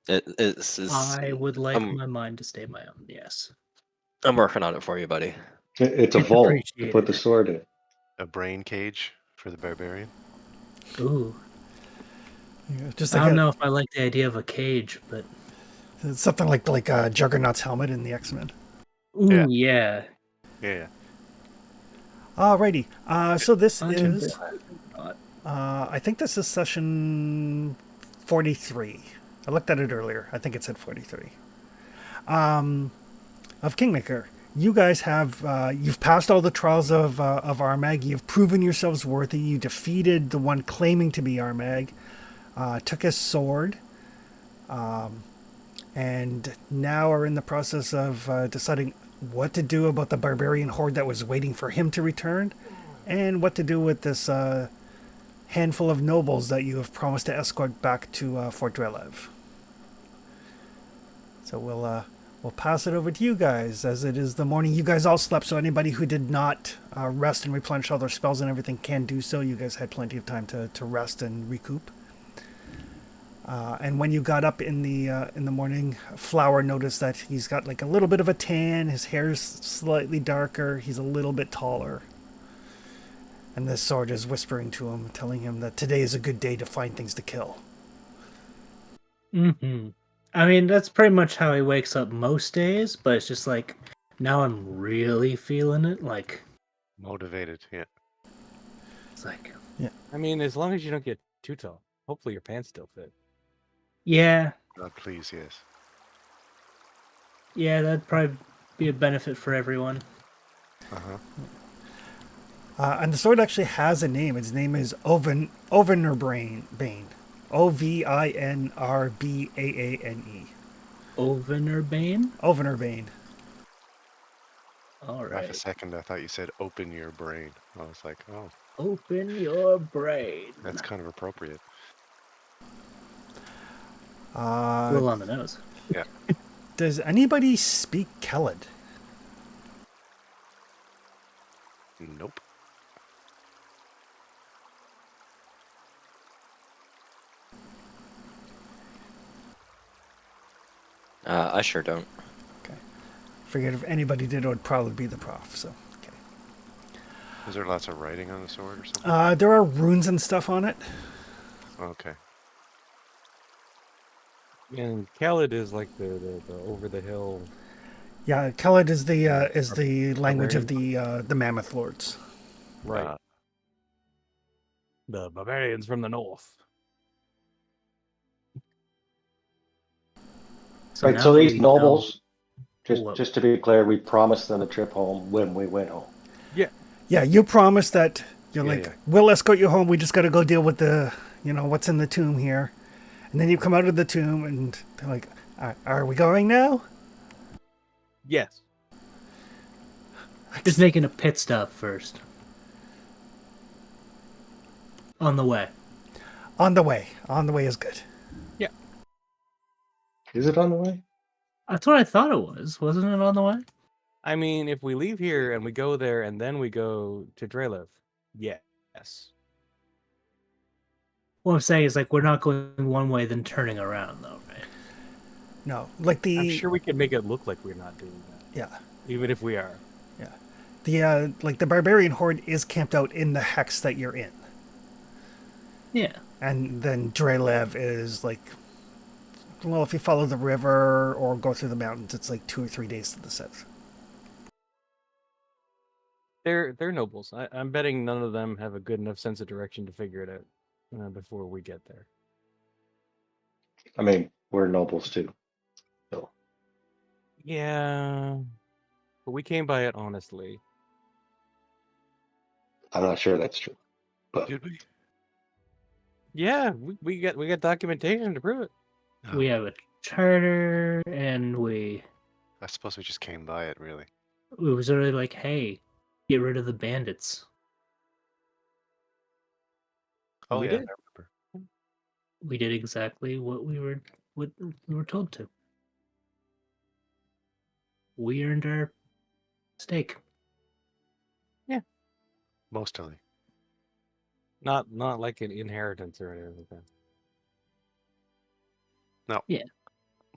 I would like my mind to stay my own. Yes, I'm working on it for you, buddy. It's a it's vault to put the appreciated. sword in. A brain cage for the barbarian. Ooh, Yeah, just I like don't know if I like the idea of a cage, but something like Juggernaut's helmet in the X-Men. ooh, yeah. Yeah. Alrighty. So this Imagine is, that. I think this is session 43. I looked at it earlier. I think it said 43. Of Kingmaker. You guys have, you've passed all the trials of Armag. You've proven yourselves worthy. You defeated the one claiming to be Armag. Took his sword. And now are in the process of deciding what to do about the barbarian horde that was waiting for him to return, and what to do with this handful of nobles that you have promised to escort back to Fort Drelev. So we'll pass it over to you guys, as it is the morning. You guys all slept, so anybody who did not rest and replenish all their spells and everything can do so. You guys had plenty of time to rest and recoup. And when you got up in the morning, Flower noticed that he's got like a little bit of a tan. His hair's slightly darker. He's a little bit taller. And this sword is whispering to him, telling him that today is a good day to find things to kill. Mm-hmm. I mean, that's pretty much how he wakes up most days, but it's just like, now I'm really feeling it. Like, Motivated, yeah. it's like, I mean, as long as you don't get too tall, hopefully your pants still fit. yeah, God, please, yes. yeah, that'd probably be a benefit for everyone. Uh-huh. And the sword actually has a name. Its name is Ovinnerbane. Ovinrbaane. Ovinnerbane? Ovinnerbane. All Half right. a second, I thought you said open your brain. I was like, oh, Open your brain. that's kind of appropriate. A little on the nose. Yeah. Does anybody speak Kelid? Nope. I sure don't. Okay. Figured if anybody did, it would probably be the prof. So, okay. Is there lots of writing on the sword or something? There are runes and stuff on it. Okay. And Khaled is like the over the hill. Yeah, Kelid is the language of the Mammoth Lords. Right. The barbarians from the north. Right, so these we nobles, know just to be clear, we promised them a trip home when we went home. Yeah, you promised that Yeah. we'll escort you home. We just got to go deal with the, what's in the tomb here. And then you come out of the tomb and they're like, are we going now? Yes. just making a pit stop first. On the way. On the way. On the way is good. Yeah. Is it on the way? That's what I thought it was. Wasn't it on the way? I mean, if we leave here and we go there and then we go to Drelev, yes. What I'm saying is, like, we're not going one way then turning around, though, right? No, I'm sure we can make it look like we're not doing that. Yeah. Even if we are. Yeah. The barbarian horde is camped out in the hex that you're in. Yeah. And then Drelev is like, well, if you follow the river or go through the mountains, it's like 2 or 3 days to the south. They're nobles. I'm betting none of them have a good enough sense of direction to figure it out before we get there. I mean, we're nobles too. So Yeah, but we came by it honestly. I'm not sure that's true. But Did we? Yeah, we got documentation to prove it. No. We have a charter, and I suppose we just came by it, really. it was already like, hey, get rid of the bandits. Oh, We yeah, did. I remember. We did exactly what we were told to. We earned our stake. Mostly. Not like an inheritance or anything like that. No. Yeah.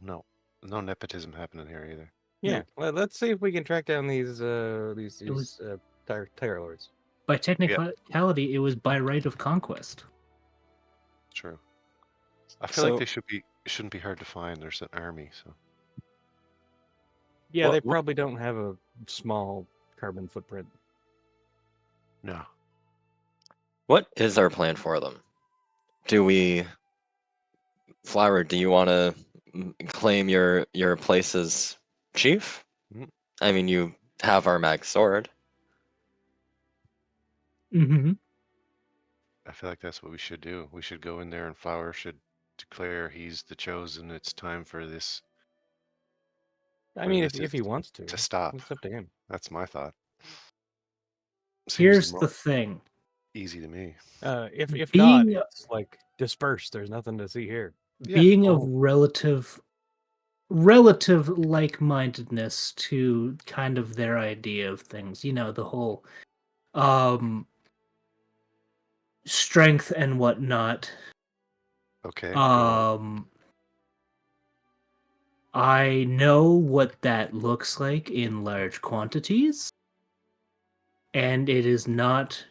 no nepotism happening here either. Yeah. Let's see if we can track down these It was Tiger Lords. by technicality, it was by right of conquest. True. I feel like So- they shouldn't be hard to find. There's an army, so Yeah, What- they what- probably don't have a small carbon footprint. no. What is our plan for them? Do we, Flower? Do you want to claim your place as chief? Mm. I mean, you have our mag sword. Mm-hmm. I feel like that's what we should do. We should go in there and Flower should declare he's the chosen. It's time for this I mean, this if he wants to, to stop. it's up to him. That's my thought. Seems Here's more the thing. easy to me. If Being not, a- it's like dispersed. There's nothing to see here. Yeah. Being of Oh. relative like-mindedness to kind of their idea of things, the whole strength and whatnot. Okay. go on. I know what that looks like in large quantities, and it is not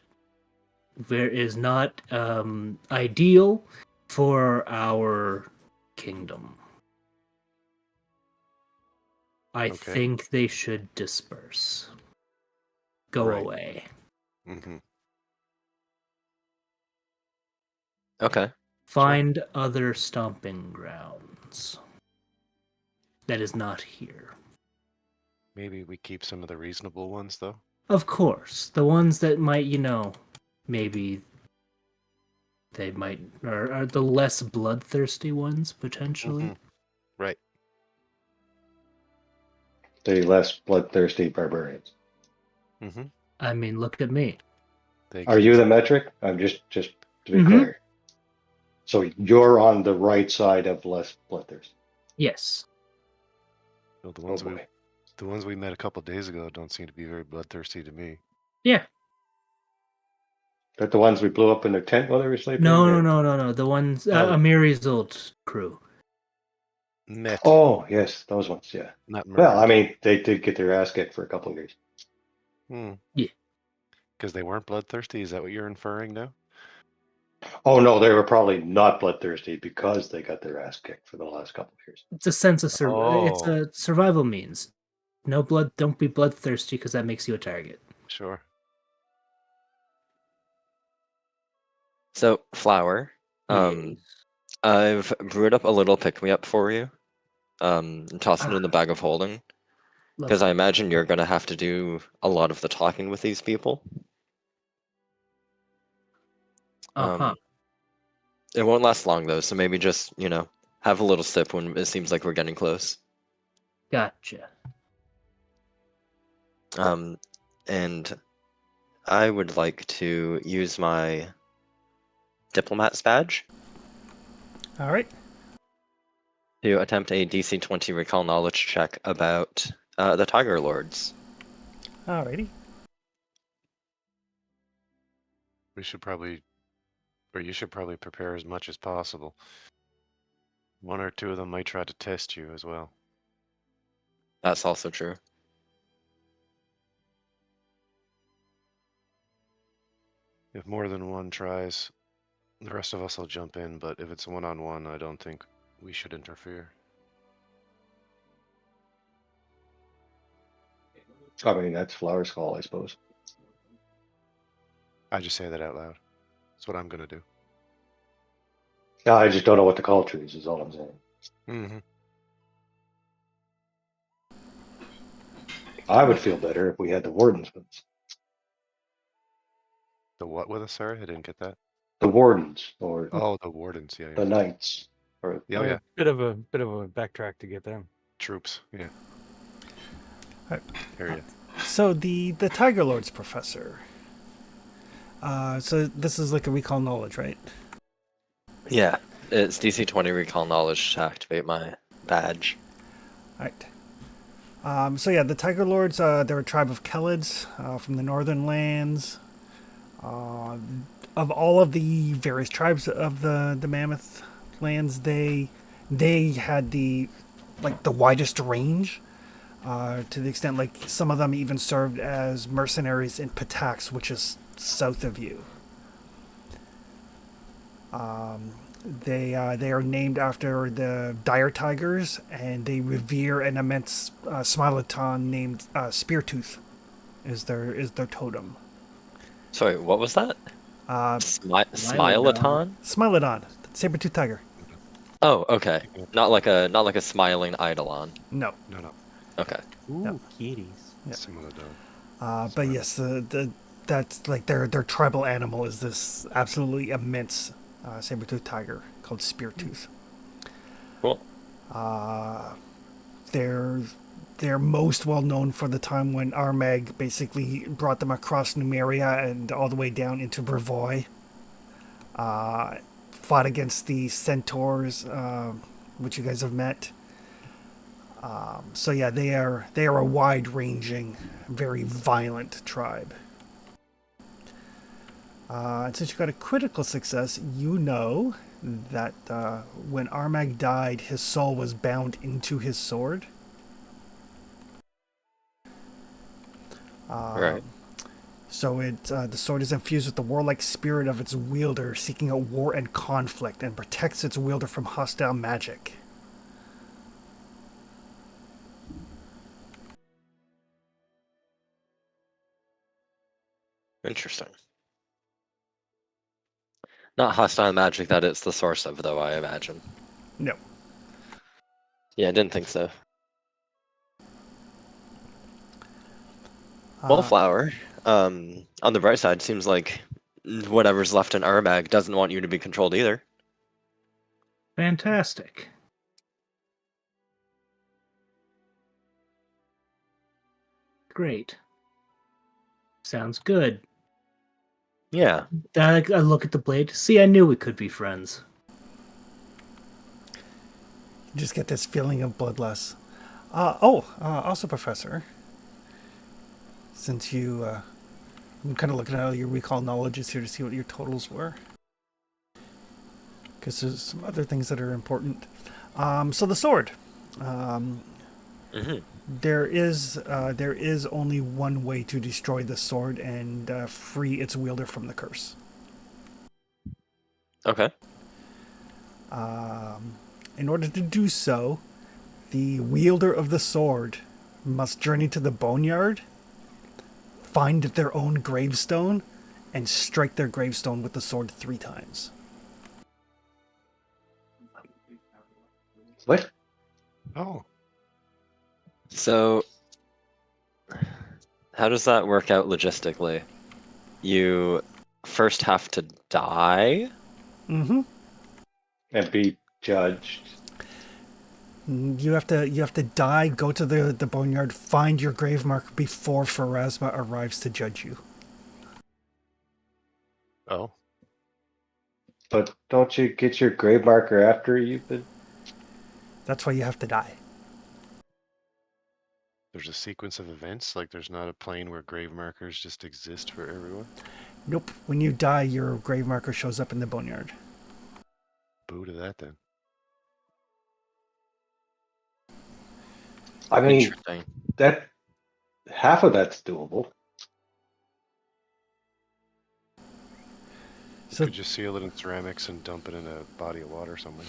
ideal for our kingdom. I Okay. think they should disperse. Go Right. away. Mm-hmm. Okay. Find other stomping grounds. That is not here. Maybe we keep some of the reasonable ones though. Of course, the ones that might, maybe they might are the less bloodthirsty ones potentially. Mhm. Right. The less bloodthirsty barbarians. Mm-hmm. I mean, look at me. Are you the metric? I'm just to be Mhm. clear. So you're on the right side of less bloodthirst. Yes. Well, the Oh ones boy. we met a couple days ago don't seem to be very bloodthirsty to me. Yeah. That the ones we blew up in their tent while they were sleeping? No, or- no. The ones Oh. Amiri's old crew. Met, Oh, yes, those ones, yeah. not murdered. Well, I mean, they did get their ass kicked for a couple of years. Yeah. Because they weren't bloodthirsty. Is that what you're inferring now? Oh no, they were probably not bloodthirsty because they got their ass kicked for the last couple of years. It's a sense of it's Oh. a survival means. No blood. Don't be bloodthirsty because that makes you a target. Sure. So, Flower, Yes. I've brewed up a little pick-me-up for you. And toss it in the bag of holding. Because I Lovely. imagine you're going to have to do a lot of the talking with these people. Uh-huh. It won't last long, though, so maybe just, have a little sip when it seems like we're getting close. Gotcha. And I would like to use my diplomat's badge All right. to attempt a DC 20 recall knowledge check about the Tiger Lords. Alrighty. You should probably prepare as much as possible. One or two of them might try to test you as well. That's also true. If more than one tries, the rest of us will jump in, but if it's one-on-one, I don't think we should interfere. I mean, that's Flower's call, I suppose. I just say that out loud. That's what I'm gonna do. No, I just don't know what the culture is all I'm saying. Mm-hmm. I would feel better if we had the wardens with us. The what with us? Sorry, I didn't get that. The wardens or Oh, the wardens. Yeah, the yeah. knights. Or Oh, yeah. Bit of a backtrack to get them. Troops. Yeah. Right. Area. So the Tiger Lords professor. So this is like a recall knowledge, right? Yeah, it's DC 20 recall knowledge to activate my badge. Right. So yeah, the Tiger Lords, they're a tribe of Kelids from the northern lands. Of all of the various tribes of the Mammoth lands, they had the like the widest range, to the extent like some of them even served as mercenaries in Patax, which is south of you. They are named after the dire tigers, and they revere an immense Smileton named Speartooth. Is their totem? Sorry, what was that? Smileaton? Smilodon, saber-tooth tiger. Oh, okay. Not like a smiling eidolon. No. No. Okay. Ooh, Yep. kitties. Yeah. Similar though. But yes, that's like their tribal animal is this absolutely immense saber-tooth tiger called Speartooth. Cool. They're most well known for the time when Armag basically brought them across Numeria and all the way down into Brevoy. Fought against the centaurs, which you guys have met. So yeah, they are a wide-ranging, very violent tribe. And since you got a critical success, you know that when Armag died, his soul was bound into his sword. Right. So the sword is infused with the warlike spirit of its wielder, seeking out war and conflict, and protects its wielder from hostile magic. Interesting. Not hostile magic that it's the source of, though, I imagine. No. Yeah, I didn't think so. Wallflower, on the bright side, seems like whatever's left in Armag doesn't want you to be controlled either. Fantastic. Great. Sounds good. Yeah. I look at the blade. See, I knew we could be friends. You just get this feeling of bloodlust. Also, Professor, since I'm kind of looking at all your recall knowledges here to see what your totals were. Because there's some other things that are important. So the sword. Mm-hmm. There is only one way to destroy the sword and free its wielder from the curse. Okay. In order to do so, the wielder of the sword must journey to the boneyard, find their own gravestone, and strike their gravestone with the sword 3 times. What? Oh, So, how does that work out logistically? You first have to die? Mm-hmm. And be judged. You have to die, go to the boneyard, find your grave mark before Pharasma arrives to judge you. oh, But don't you get your grave marker after you've been? That's why you have to die. there's a sequence of events. Like there's not a plane where grave markers just exist for everyone. Nope. When you die, your grave marker shows up in the boneyard. Boo to that then. I mean, Interesting. that half of that's doable. You So could just seal it in ceramics and dump it in a body of water somewhere.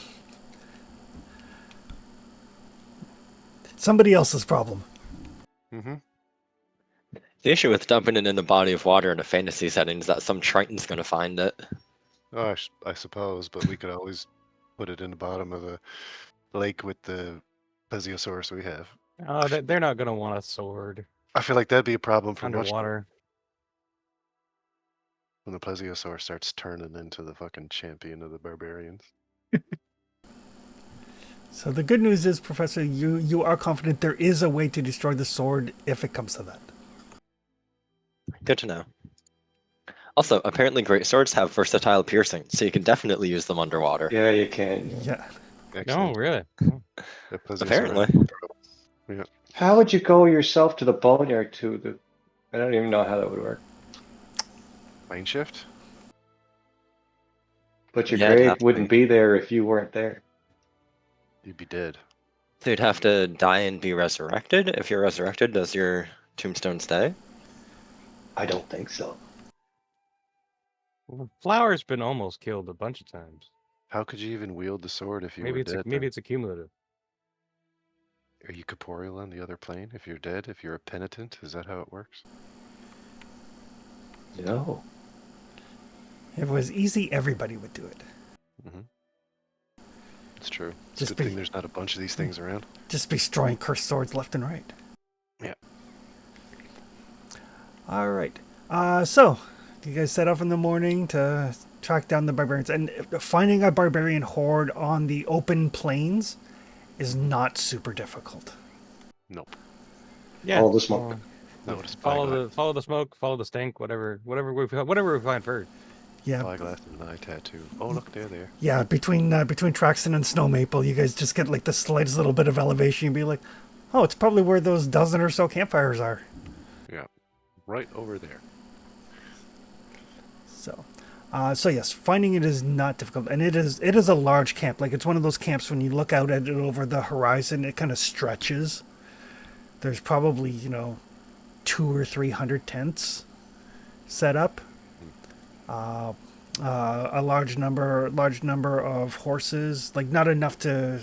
somebody else's problem. Mm-hmm. The issue with dumping it in a body of water in a fantasy setting is that some Triton's going to find it. Oh, I suppose, but we could always put it in the bottom of the lake with the plesiosaurus we have. Oh, they're not gonna want a sword I feel like that'd be a problem for much underwater. when the plesiosaur starts turning into the fucking champion of the barbarians. So the good news is, Professor, you are confident there is a way to destroy the sword if it comes to that. Good to know. Also, apparently great swords have versatile piercing, so you can definitely use them underwater. Yeah, you can. Yeah. No, Excellent. really. That plesiosaur Apparently. has no trouble. Yeah. How would you go yourself to the boneyard to the? I don't even know how that would work. Mind shift? But your Yeah, it'd grave have to wouldn't be there if you weren't there. You'd be dead. So you'd have to die and be resurrected. If you're resurrected, does your tombstone stay? I don't think so. Well, Flower's been almost killed a bunch of times. How could you even wield the sword if you Maybe were it's dead? maybe then? it's a cumulative. Are you corporeal on the other plane? If you're dead, if you're a penitent, is that how it works? No. If it was easy, everybody would do it. Mm-hmm. It's true. It's Just a good be- thing there's not a bunch of these things around. Just destroying cursed swords left and right. Yeah. All right. So, you guys set off in the morning to track down the barbarians, and finding a barbarian horde on the open plains is not super difficult. Nope. Yeah. Follow the smoke. Not with a Follow the smoke, follow the stank, whatever we find first. Yeah, spyglass and an eye tattoo. Oh, look, they're there. yeah. Between Traxton and Snow Maple, you guys just get like the slightest little bit of elevation and be like, oh, it's probably where those dozen or so campfires are. Yeah. Right over there. So, so yes, finding it is not difficult, and it is a large camp. Like it's one of those camps when you look out at it over the horizon, it kind of stretches. There's probably 200 or 300 tents set up. A large number of horses, like not enough to,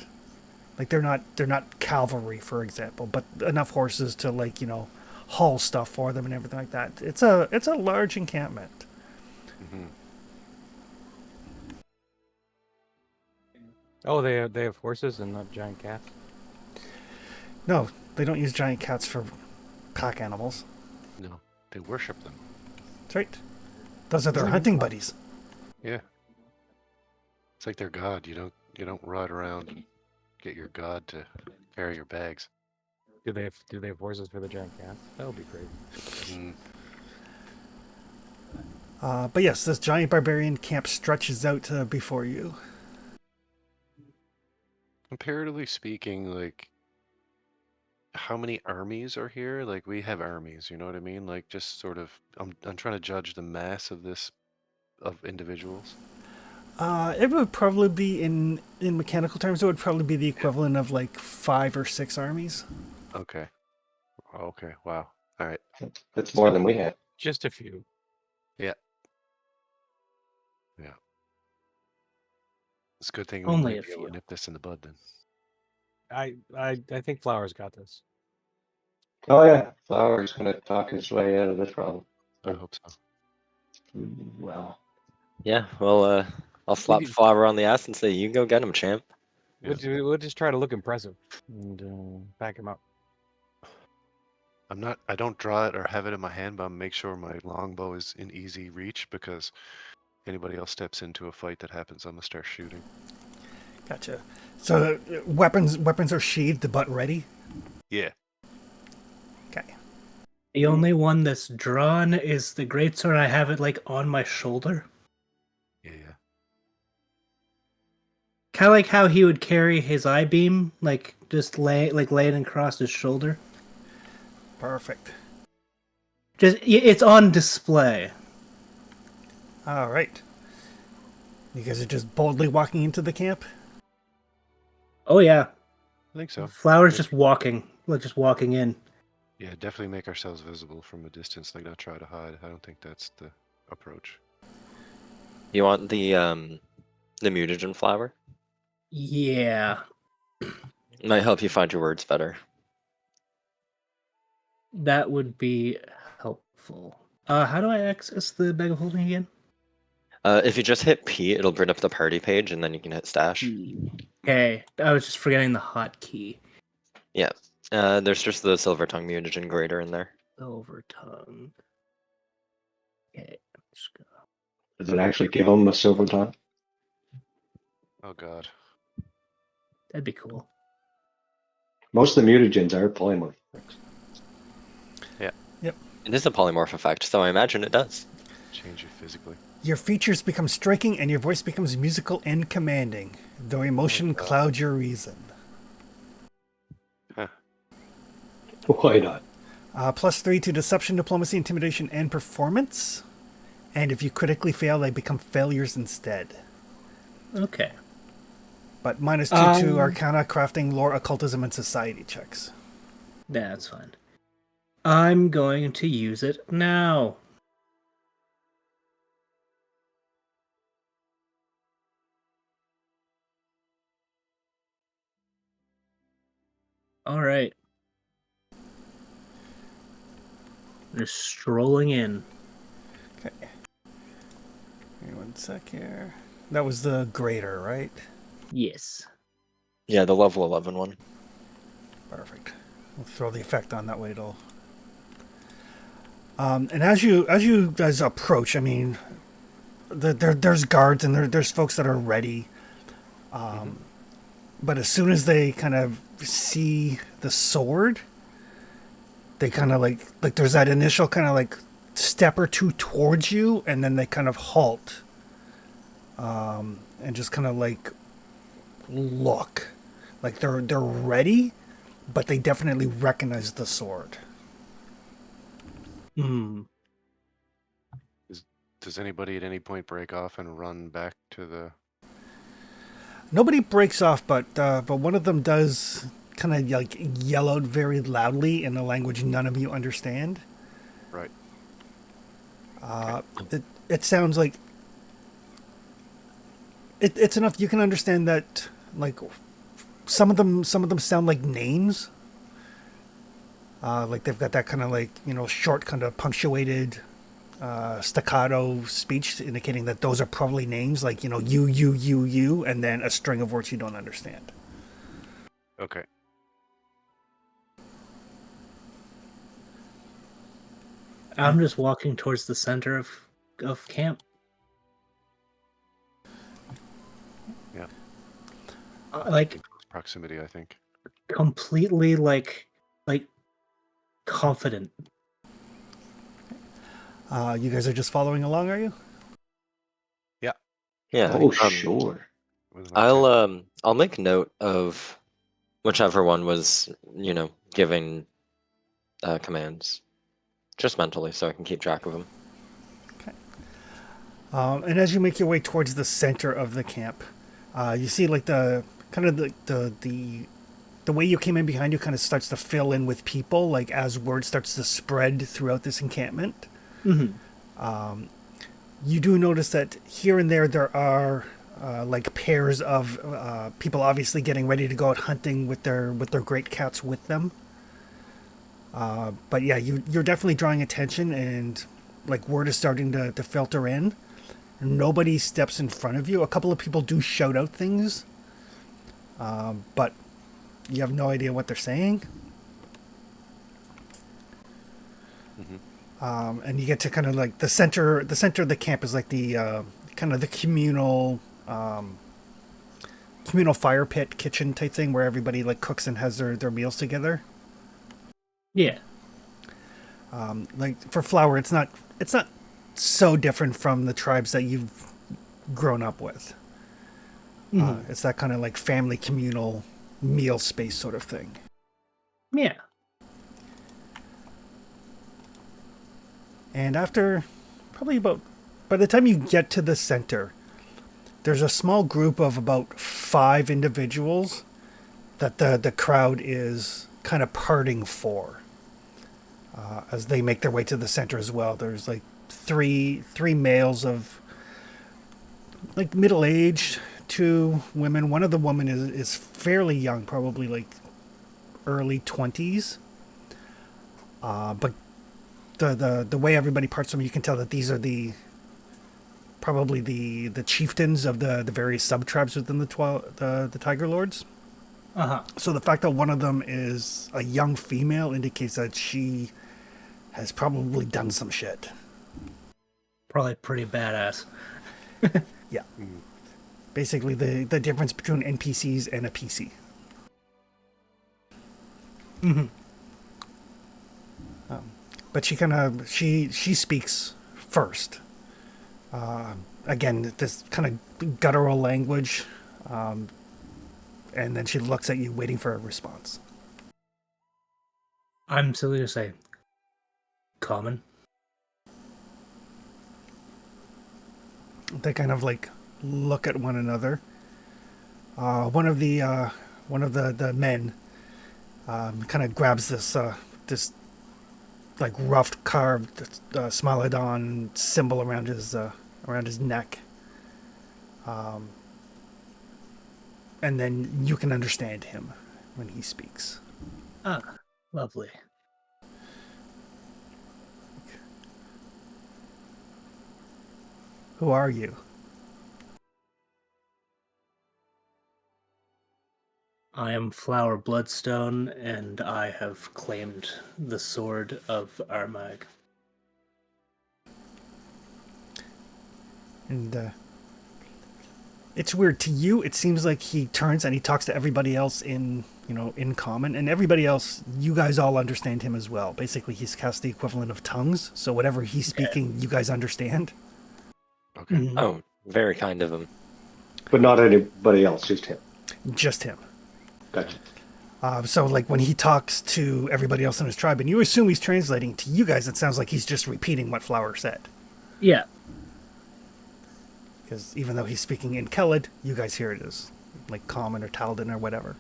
like they're not cavalry, for example, but enough horses to haul stuff for them and everything like that. It's a large encampment. Mm-hmm. Oh, they have horses and not giant cats. No, they don't use giant cats for pack animals. No, they worship them. That's right. Those are their hunting buddies. Yeah. It's like their god. You don't ride around and get your god to carry your bags. Do they have horses for the giant cats? That would be great. Mm, But yes, this giant barbarian camp stretches out before you. comparatively speaking, like, how many armies are here? Like, we have armies, you know what I mean? Like, just sort of, I'm trying to judge the mass of of individuals. It would probably be in mechanical terms. It would probably be the equivalent of like 5 or 6 armies. Okay. Okay. Wow. All right. That's more than we had. Just a few. Yeah. Yeah. It's a good thing Only we a might be able to few. nip this in the bud then. I think Flower's got this. Oh yeah, Flower's gonna talk his way out of this problem. I hope so. Well, Yeah, well, I'll slap Flower on the ass and say, you go get him, champ. Yeah. We'll just try to look impressive and back him up. I don't draw it or have it in my hand, but I'll make sure my longbow is in easy reach because anybody else steps into a fight that happens, I'm gonna start shooting. Gotcha. So weapons are sheathed but ready. Yeah. Okay. The only one that's drawn is the greatsword. I have it like on my shoulder. Yeah. Kind of like how he would carry his eye beam, like just laying across his shoulder. Perfect. It's on display. All right. You guys are just boldly walking into the camp. Oh yeah, I think so. Flower's just walking in. Yeah, definitely make ourselves visible from a distance, like not try to hide. I don't think that's the approach. You want the mutagen flower? Yeah, Might help you find your words better. that would be helpful. How do I access the bag of holding again? If you just hit P, it'll bring up the party page, and then you can hit stash. Okay, I was just forgetting the hotkey. Yeah. There's just the silver tongue mutagen grader in there. Silver tongue. Okay, let's go. does it actually give them a silver tongue? Oh god. That'd be cool. Most of the mutagens are polymorph. It is a polymorph effect, so I imagine it does. Change you physically. Your features become striking and your voice becomes musical and commanding, though emotion clouds your reason. Why not? +3 to deception, diplomacy, intimidation, and performance. And if you critically fail, they become failures instead. Okay. But minus 2 to Arcana, Crafting, Lore, Occultism, and Society checks. That's fine. I'm going to use it now. All right. Just strolling in. Okay. Give me 1 sec here. That was the greater, right? Yes. Yeah, the level 11 one. Perfect. We'll throw the effect on, that way it'll... and as you guys approach, I mean, there's guards and there's folks that are ready. But as soon as they kind of see the sword, they kind of like there's that initial kind of like step or two towards you, and then they kind of halt. And just kind of like look. Like they're ready, but they definitely recognize the sword. Hmm. Does anybody at any point break off and run back to the... Nobody breaks off, but one of them does kind of like yell out very loudly in a language none of you understand. Right. It sounds like it's enough you can understand that, like some of them sound like names. Like they've got that kind of like, you know, short kind of punctuated staccato speech indicating that those are probably names, like, you know, you, and then a string of words you don't understand. Okay. I'm just walking towards the center of camp. Yeah. Like Close proximity, I think. completely like confident. You guys are just following along, are you? Yeah. Oh, sure. With my tent. I'll make note of whichever one was, you know, giving commands, just mentally, so I can keep track of them. And as you make your way towards the center of the camp, you see like the kind of the way you came in behind you kind of starts to fill in with people, like as word starts to spread throughout this encampment. Mm-hmm. You do notice that here and there are like pairs of people obviously getting ready to go out hunting with their great cats with them. But yeah, you're definitely drawing attention, and like word is starting to filter in. Nobody steps in front of you. A couple of people do shout out things, but you have no idea what they're saying. And you get to kind of like the center of the camp is like the kind of the communal fire pit kitchen type thing where everybody like cooks and has their meals together. Yeah. Like for Flower, it's not so different from the tribes that you've grown up with. It's that kind of like family communal meal space sort of thing. Yeah. And after probably about, by the time you get to the center, there's a small group of about 5 individuals that the crowd is kind of parting for as they make their way to the center as well. There's like three males of like middle-aged, 2 women. One of the women is fairly young, probably like early 20s. But the way everybody parts them, you can tell that these are probably the chieftains of the various sub-tribes within the Tiger Lords. Uh-huh. So the fact that one of them is a young female indicates that she has probably done some shit. Probably pretty badass. Yeah. Basically the difference between NPCs and a PC. Mm-hmm. But she kind of she speaks first. Again, this kind of guttural language, and then she looks at you, waiting for a response. I'm silly to say. Common. They kind of like look at one another. One of the men kind of grabs this like rough carved Smilodon symbol around his neck, and then you can understand him when he speaks. Ah, lovely. Who are you? I am Flower Bloodstone, and I have claimed the sword of Armag. And it's weird to you. It seems like he turns and he talks to everybody else in common, and everybody else, you guys all understand him as well. Basically, he's cast the equivalent of tongues, so whatever he's speaking, you guys understand. Okay. Mhm. Oh, very kind of him. But not anybody else, just him. Just him. Gotcha. So, like, when he talks to everybody else in his tribe, and you assume he's translating, to you guys, it sounds like he's just repeating what Flower said. Yeah. Because even though he's speaking in Kelid, you guys hear it as, like, Common or Taldan or whatever.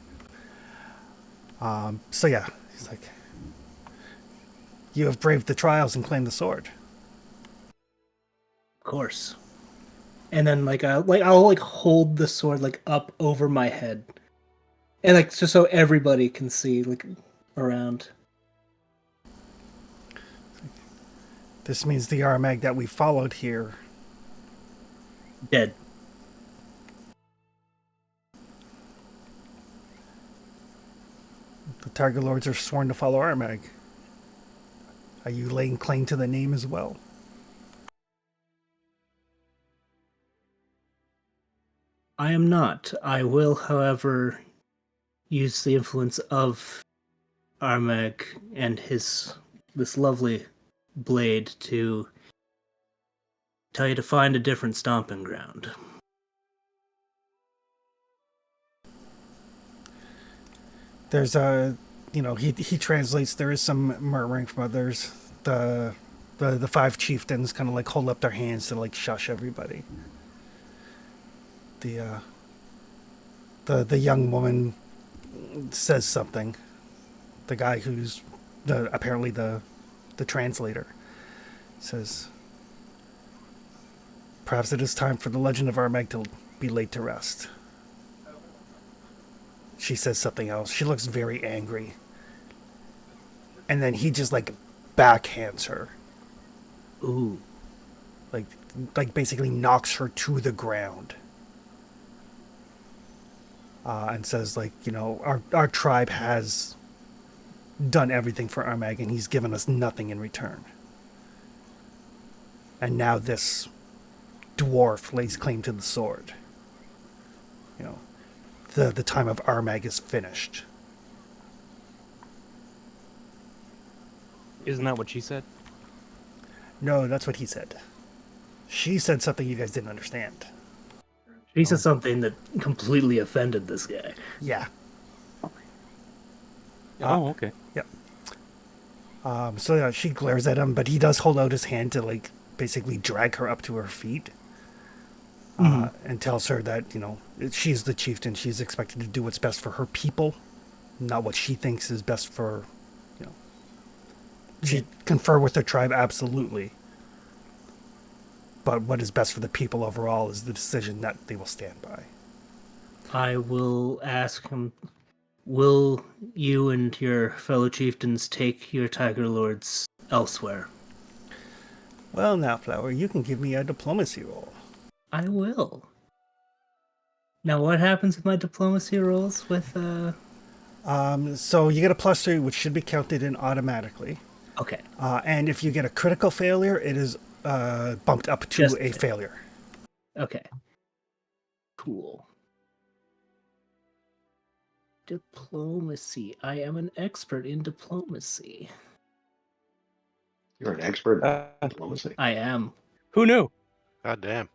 So, yeah, he's like, you have braved the trials and claimed the sword. Of course. And then I'll hold the sword like up over my head. And like just so everybody can see like around. This means the Armag that we followed here Dead. the Tiger Lords are sworn to follow Armag. Are you laying claim to the name as well? I am not. I will, however, use the influence of Armag and this lovely blade to tell you to find a different stomping ground. There's he translates. There is some murmuring from others. The five chieftains kind of like hold up their hands to like shush everybody. The young woman says something. The guy who's apparently the translator says, "Perhaps it is time for the legend of Armag to be laid to rest." She says something else. She looks very angry. And then he just like backhands her. Ooh. Like basically knocks her to the ground. And says like, our tribe has done everything for Armag and he's given us nothing in return. And now this dwarf lays claim to the sword. The time of Armag is finished. Isn't that what she said? No, that's what he said. She said something you guys didn't understand. She said something that completely offended this guy. Yeah. Oh, okay. Yep. So yeah, she glares at him, but he does hold out his hand to like basically drag her up to her feet. And tells her that, she's the chieftain. She's expected to do what's best for her people, not what she thinks is best for, She confer with her tribe, absolutely. But what is best for the people overall is the decision that they will stand by. I will ask him, will you and your fellow chieftains take your Tiger Lords elsewhere? Well, now, Flower, you can give me a diplomacy roll. I will. Now, what happens with my diplomacy rolls with, So you get a +3, which should be counted in automatically. Okay. And if you get a critical failure, it is bumped up to Just a failure. Okay. Cool. Diplomacy. I am an expert in diplomacy. You're an expert in diplomacy. I am. Who knew? God damn.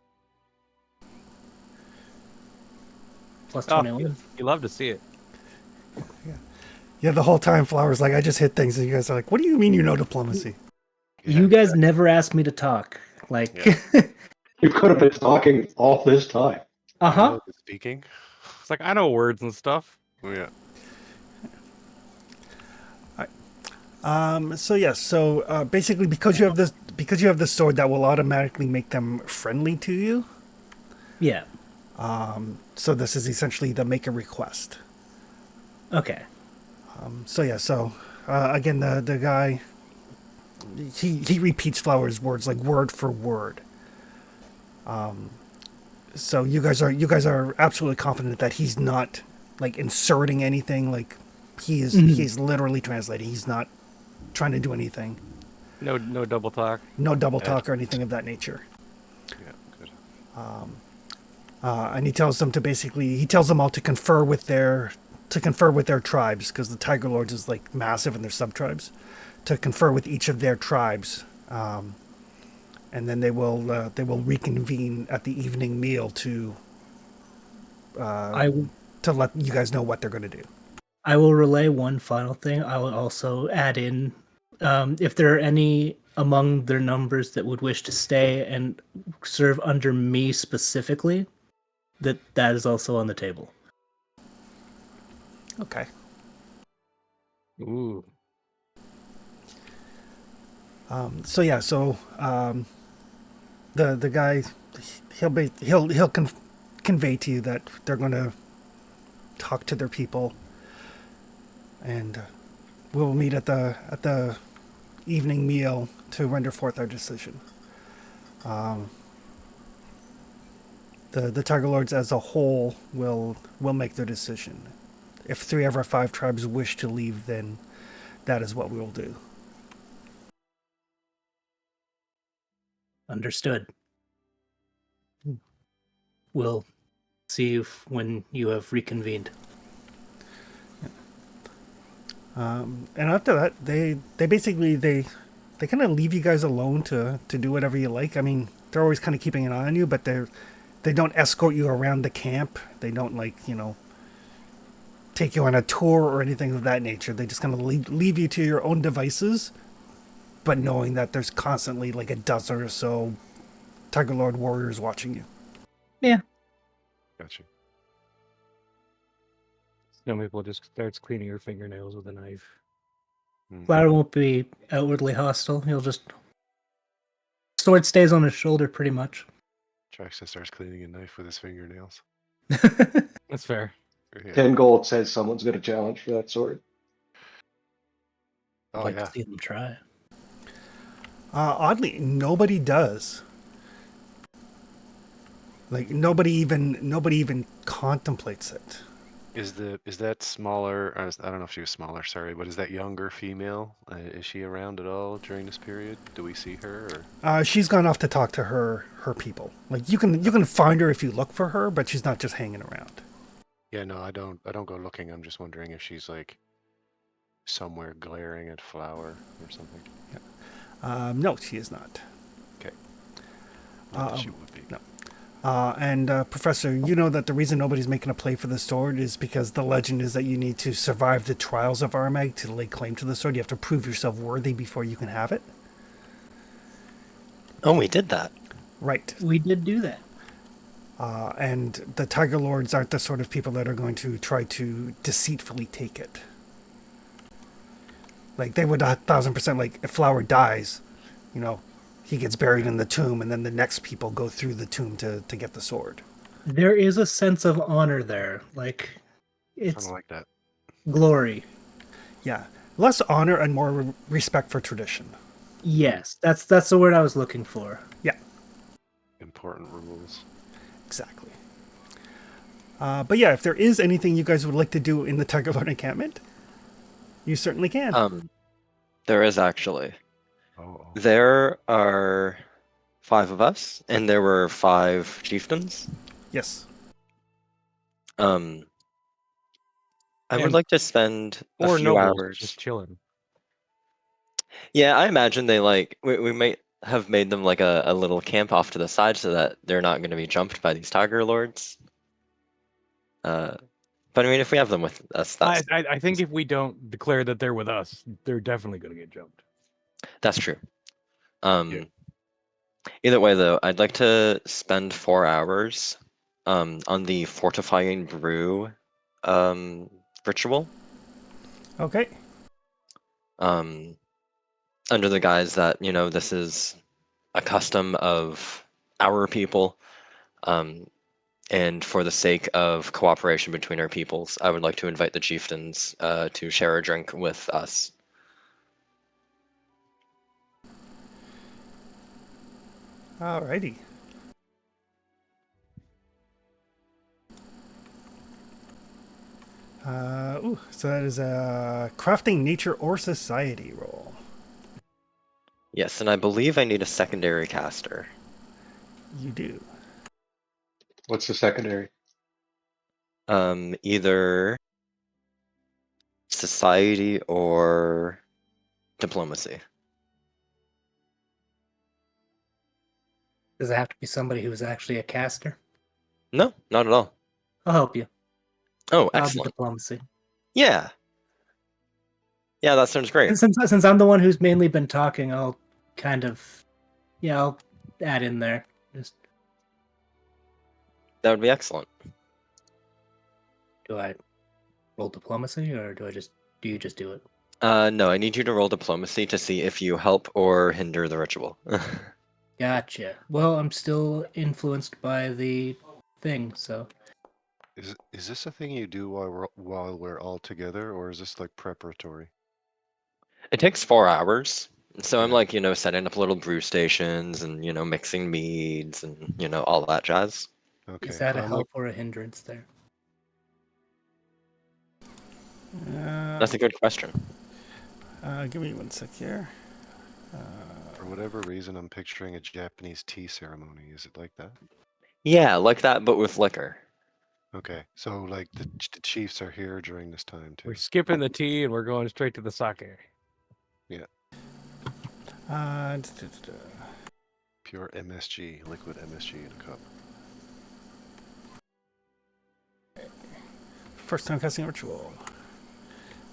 Plus Oh, 21. you love to see it. Yeah, the whole time Flower's like, I just hit things, and you guys are like, what do you mean you know diplomacy? You guys never asked me to talk. Like, You could have been talking all this time. uh-huh. Speaking. It's like I know words and stuff. Oh, yeah. So basically, because you have this sword, that will automatically make them friendly to you. Yeah. So this is essentially the make a request. Okay. Again, the guy, he repeats Flower's words like word for word. So you guys are absolutely confident that he's not like inserting anything. Like he's literally translating. He's not trying to do anything. No double talk. No double talk or Excellent. anything of that nature. Yeah, good. And he tells them all to confer with their tribes, because the Tiger Lords is like massive and their sub tribes, to confer with each of their tribes, and then they will reconvene at the evening meal to I let you guys know what they're going to do. I will relay one final thing. I will also add in if there are any among their numbers that would wish to stay and serve under me specifically, that is also on the table. Okay. Ooh. The guy, he'll convey to you that they're going to talk to their people, and we'll meet at the evening meal to render forth our decision. The Tiger Lords as a whole will make their decision. If 3 of our 5 tribes wish to leave, then that is what we will do. Understood. We'll see you when you have reconvened. And after that, they basically kind of leave you guys alone to do whatever you like. I mean, they're always kind of keeping an eye on you, but they don't escort you around the camp. They don't take you on a tour or anything of that nature. They just kind of leave you to your own devices, but knowing that there's constantly like a dozen or so Tiger Lord warriors watching you. Yeah. Gotcha. Snow Maple just starts cleaning her fingernails with a knife. Flower won't be outwardly hostile. He'll just sword stays on his shoulder pretty much. Jackson starts cleaning a knife with his fingernails. That's fair. Yeah. 10 gold says someone's got a challenge for that sword. I'd Oh, like yeah. to see them try. Oddly, nobody does. Like nobody even contemplates it. Is that smaller? I don't know if she was smaller. Sorry, but is that younger female? Is she around at all during this period? Do we see her? Or? She's gone off to talk to her people. Like you can find her if you look for her, but she's not just hanging around. Yeah, no, I don't go looking. I'm just wondering if she's like somewhere glaring at Flower or something. No, she is not. Okay. Not that she would be. No. Professor, you know that the reason nobody's making a play for the sword is because the legend is that you need to survive the trials of Armag to lay claim to the sword. You have to prove yourself worthy before you can have it. Oh, we did that. Right. We did do that. And the Tiger Lords aren't the sort of people that are going to try to deceitfully take it. Like, they would 1,000%, like, if Flower dies, he gets buried in the tomb, and then the next people go through the tomb to get the sword. There is a sense of honor there. Like, it's Kind of like that. glory. Yeah. Less honor and more respect for tradition. Yes, that's the word I was looking for. Yeah. Important rules. Exactly. But yeah, if there is anything you guys would like to do in the Tiger Lord encampment, you certainly can. There is actually. Oh. There are 5 of us, and there were 5 chieftains. Yes. I would And- like to spend a Or few nobles hours. just chilling. Yeah, I imagine they we might have made them like a little camp off to the side so that they're not going to be jumped by these Tiger Lords. But I mean, if we have them with us, I think if we don't declare that they're with us, they're definitely going to get jumped. that's true. Either way, though, I'd like to spend 4 hours on the fortifying brew ritual. Okay. Under the guise that, this is a custom of our people, and for the sake of cooperation between our peoples, I would like to invite the chieftains to share a drink with us. Alrighty. So that is a crafting nature or society roll. Yes, and I believe I need a secondary caster. You do. What's the secondary? Either society or diplomacy. Does it have to be somebody who's actually a caster? No, not at all. I'll help you. Oh, I'll do excellent. diplomacy. Yeah. Yeah, that sounds great. And since I'm the one who's mainly been talking, I'll kind of, I'll add in there. Just That would be excellent. do I roll diplomacy or do you just do it? No, I need you to roll diplomacy to see if you help or hinder the ritual. Gotcha. Well, I'm still influenced by the thing, so Is this a thing you do while we're all together, or is this like preparatory? It takes 4 hours. So I'm Yeah. like, setting up little brew stations and, mixing meads and, all that jazz. Okay. is that a I'm like, help or a hindrance there? That's a good question. Give me 1 sec here. for whatever reason, I'm picturing a Japanese tea ceremony. Is it like that? Yeah, like that, but with liquor. Okay. So like the chiefs are here during this time too. We're skipping the tea and we're going straight to the sake. Uh, Pure MSG, liquid MSG in a cup. First time casting a ritual.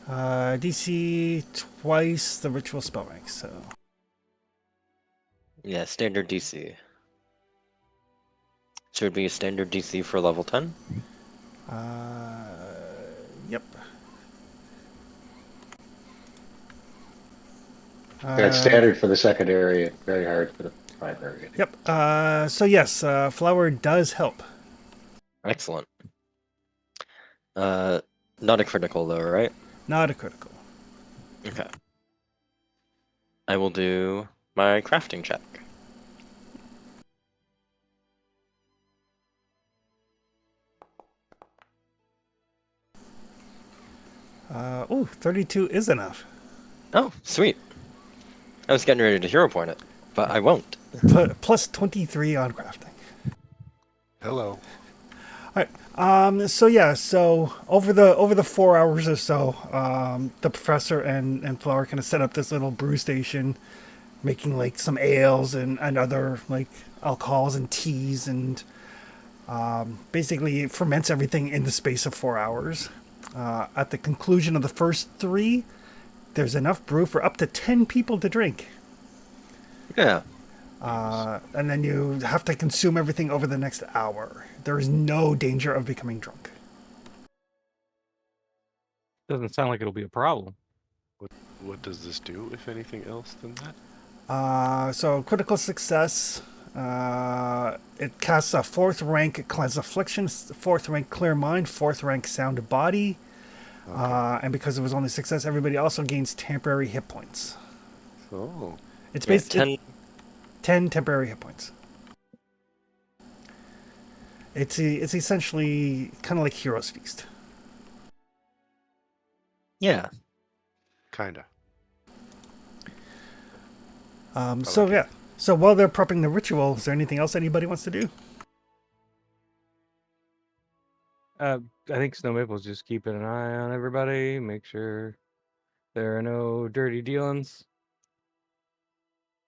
DC twice the ritual spell rank, so. Yeah, standard DC. Should be a standard DC for level 10? Yep. Yeah, it's standard for the secondary and very hard for the primary. Yep. So yes, flour does help. Excellent. Not a critical though, right? Not a critical. Okay. I will do my crafting check. Oh, 32 is enough. Oh, sweet. I was getting ready to hero point it, but I won't. Plus 23 on crafting. Hello. All right. So over the 4 hours or so, the professor and Flower kind of set up this little brew station, making like some ales and other like alcohols and teas, and basically it ferments everything in the space of 4 hours. At the conclusion of the first 3, there's enough brew for up to 10 people to drink. Yeah. And then you have to consume everything over the next hour. There is no danger of becoming drunk. Doesn't sound like it'll be a problem. What does this do, if anything else than that? So critical success. It casts a 4th rank Cleanse Affliction, 4th rank Clear Mind, 4th rank Sound Body. Okay. And because it was only success, everybody also gains temporary hit points. Oh. It's Yeah, based 10. 10 temporary hit points. It's essentially kind of like Hero's Feast. Yeah. Kinda. So like it. yeah. So while they're prepping the ritual, is there anything else anybody wants to do? I think Snow Maple's just keeping an eye on everybody, make sure there are no dirty dealings.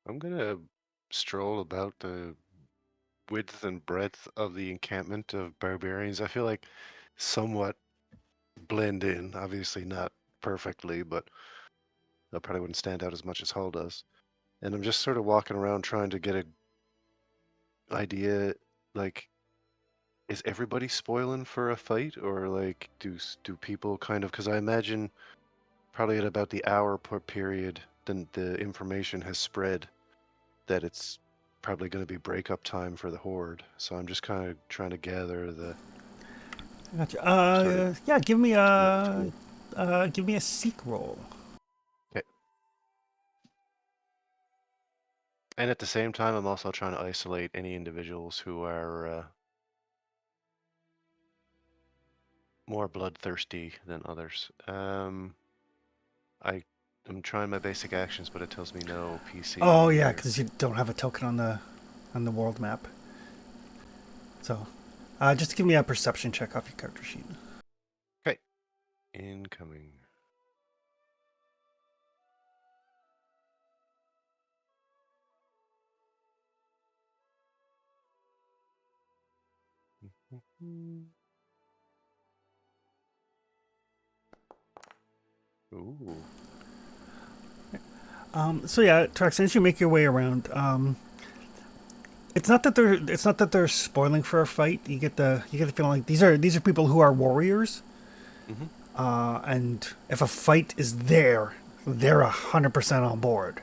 I'm gonna stroll about the width and breadth of the encampment of barbarians. I feel like somewhat blend in, obviously not perfectly, but I probably wouldn't stand out as much as Hull does. And I'm just sort of walking around trying to get a idea, like, is everybody spoiling for a fight, or like do people kind of? Because I imagine probably at about the hour per period, then the information has spread that it's probably going to be breakup time for the horde. So I'm just kind of trying to gather the Gotcha. sort of. Yeah, give me tool. a seek roll. Okay. And at the same time, I'm also trying to isolate any individuals who are more bloodthirsty than others. I'm trying my basic actions, but it tells me no PC. Oh yeah, or- because you don't have a token on the world map. So, just give me a perception check off your character sheet. Okay. Incoming. Ooh. So yeah, Trax, as you make your way around, it's not that they're spoiling for a fight. You get the feeling like these are people who are warriors, Mm-hmm. and if a fight is there, they're 100% on board.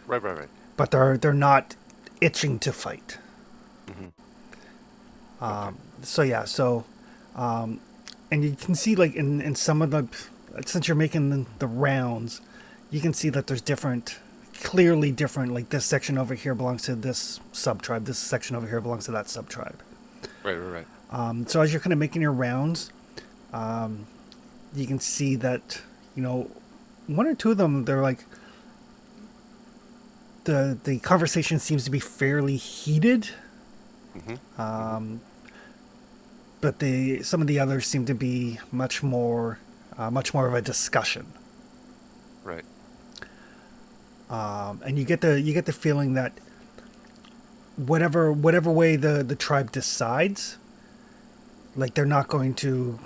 Right. But they're not itching to fight. Mm-hmm. Okay. So yeah, and you can see like in some of the, since you're making the rounds, you can see that there's clearly different, like this section over here belongs to this sub-tribe, this section over here belongs to that sub-tribe. Right. So as you're kind of making your rounds, you can see that, one or two of them, they're like, the conversation seems to be fairly heated. Mm-hmm. But some of the others seem to be much more of a discussion. Right. And you get the feeling that whatever way the tribe decides, like they're not going to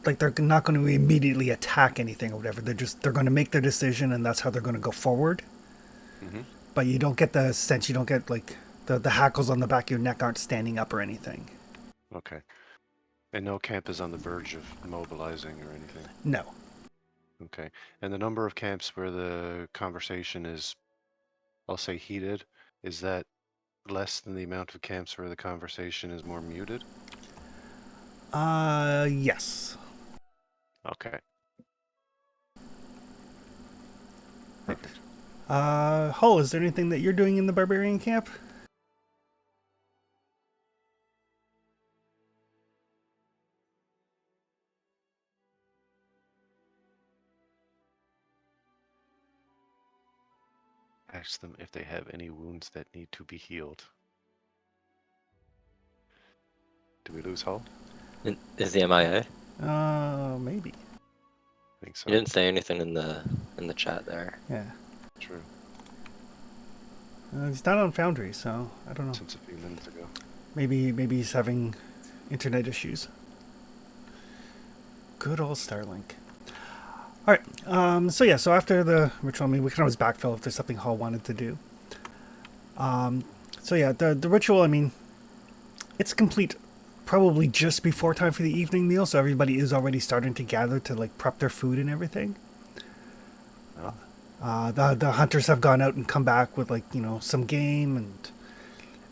immediately attack anything or whatever. They're going to make their decision, and that's how they're going to go forward. Mm-hmm. But you don't get the sense, you don't get like the hackles on the back of your neck aren't standing up or anything. Okay. And no camp is on the verge of mobilizing or anything. No. Okay. And the number of camps where the conversation is, I'll say, heated, is that less than the amount of camps where the conversation is more muted? Yes. Okay. Perfect. Hull, is there anything that you're doing in the barbarian camp? Ask them if they have any wounds that need to be healed. Do we lose Hull? Is the MIA? Maybe. I think so. You didn't say anything in the chat there. Yeah. True. He's not on Foundry, so I don't know. Since a few minutes ago. Maybe he's having internet issues. Good old Starlink. All right. So after the ritual, we can always backfill if there's something Hall wanted to do. The ritual, it's complete probably just before time for the evening meal, so everybody is already starting to gather to like prep their food and everything. Oh. The hunters have gone out and come back with some game, and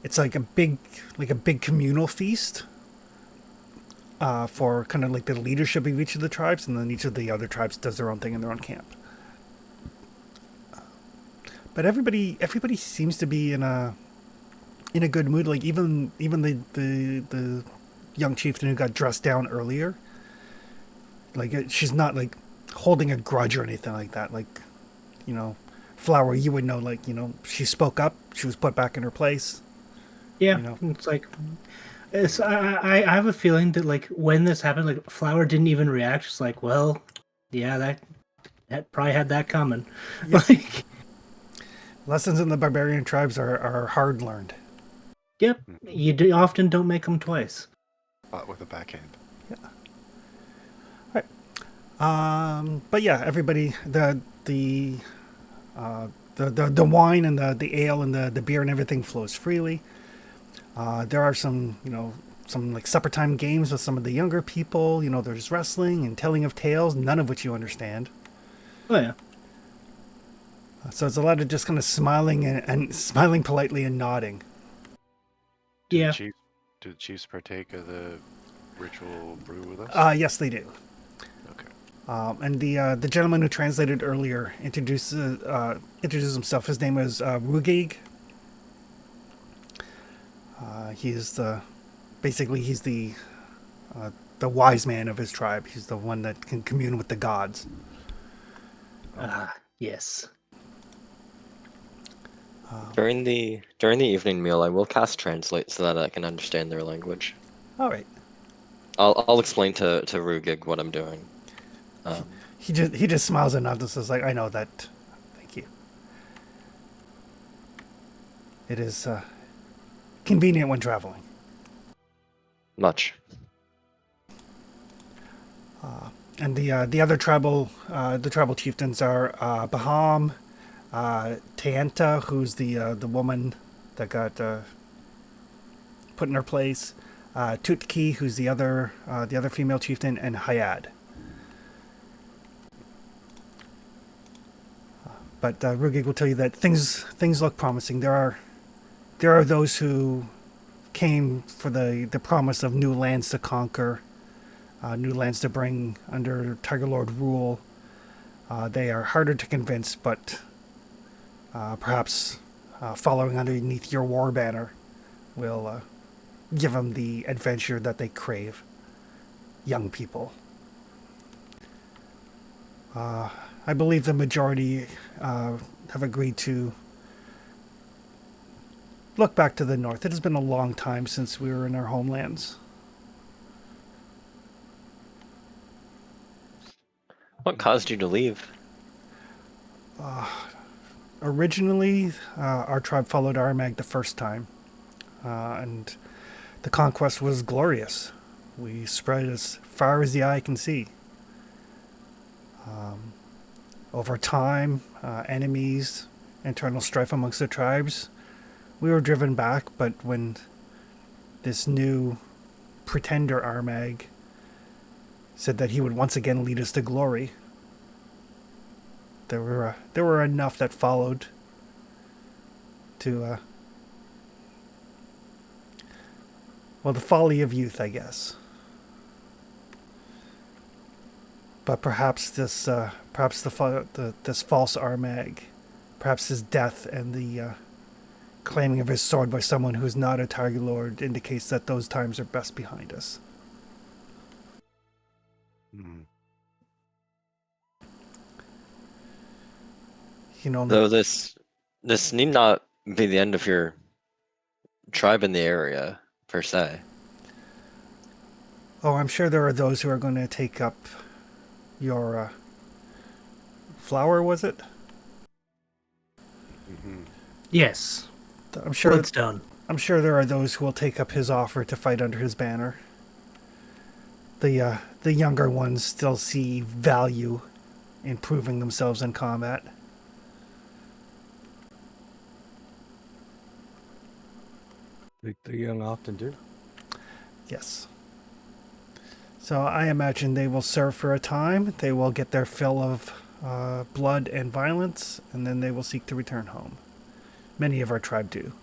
it's like a big communal feast for kind of like the leadership of each of the tribes, and then each of the other tribes does their own thing in their own camp. But everybody seems to be in a good mood. Like even the young chieftain who got dressed down earlier, like she's not like holding a grudge or anything like that. Like, Flower, you would know, like, she spoke up, she was put back in her place. Yeah, it's like, I have a feeling that like when this happened, like Flower didn't even react. She's like, well, yeah, that probably had that coming. Yes. Like, lessons in the barbarian tribes are hard learned. Yep, you often don't make them twice. But with a backhand. Yeah. All right. But yeah, everybody, the wine and the ale and the beer and everything flows freely. There are some, some like supper time games with some of the younger people. There's wrestling and telling of tales, none of which you understand. Oh yeah. So it's a lot of just kind of smiling and smiling politely and nodding. Do Yeah. the chief do the chiefs partake of the ritual brew with us? Yes, they do. Okay. And the gentleman who translated earlier introduces himself. His name is Rugig. He's he's the wise man of his tribe. He's the one that can commune with the gods. Ah, yes. During the evening meal, I will cast translate so that I can understand their language. All right. I'll explain to Rugig what I'm doing. He just smiles and nods and says, like, I know that. Thank you. It is convenient when traveling. Much. And the other tribal chieftains are Baham, Teanta, who's the woman that got put in her place, Tutki, who's the other female chieftain, and Hayad. But Rugig will tell you that things look promising. There are those who came for the promise of new lands to conquer, new lands to bring under Tiger Lord rule. They are harder to convince, but perhaps following underneath your war banner will give them the adventure that they crave. Young people. I believe the majority have agreed to look back to the north. It has been a long time since we were in our homelands. What caused you to leave? Originally, our tribe followed Armag the first time, and the conquest was glorious. We spread as far as the eye can see. Over time, enemies, internal strife amongst the tribes, we were driven back, but when this new pretender Armag said that he would once again lead us to glory, there were enough that followed to the folly of youth, I guess. But perhaps this this false Armag, perhaps his death and the claiming of his sword by someone who is not a Tiger Lord indicates that those times are best behind us. Mm. Though this need not be the end of your tribe in the area, per se. Oh, I'm sure there are those who are going to take up your flower, was it? Mm-hmm. Yes. I'm sure. Bloodstone. I'm sure there are those who will take up his offer to fight under his banner. The younger ones still see value in proving themselves in combat. The young often do. Yes. So I imagine they will serve for a time. They will get their fill of blood and violence, and then they will seek to return home. Many of our tribe do.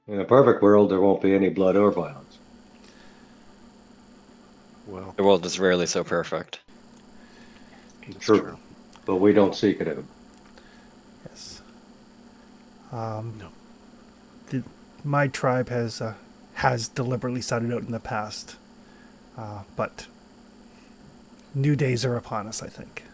In a perfect world, there won't be any blood or violence. Well, The world is rarely so perfect. that's True. true. But we don't seek it out. Yes. No. My tribe has deliberately sought it out in the past, but new days are upon us, I think.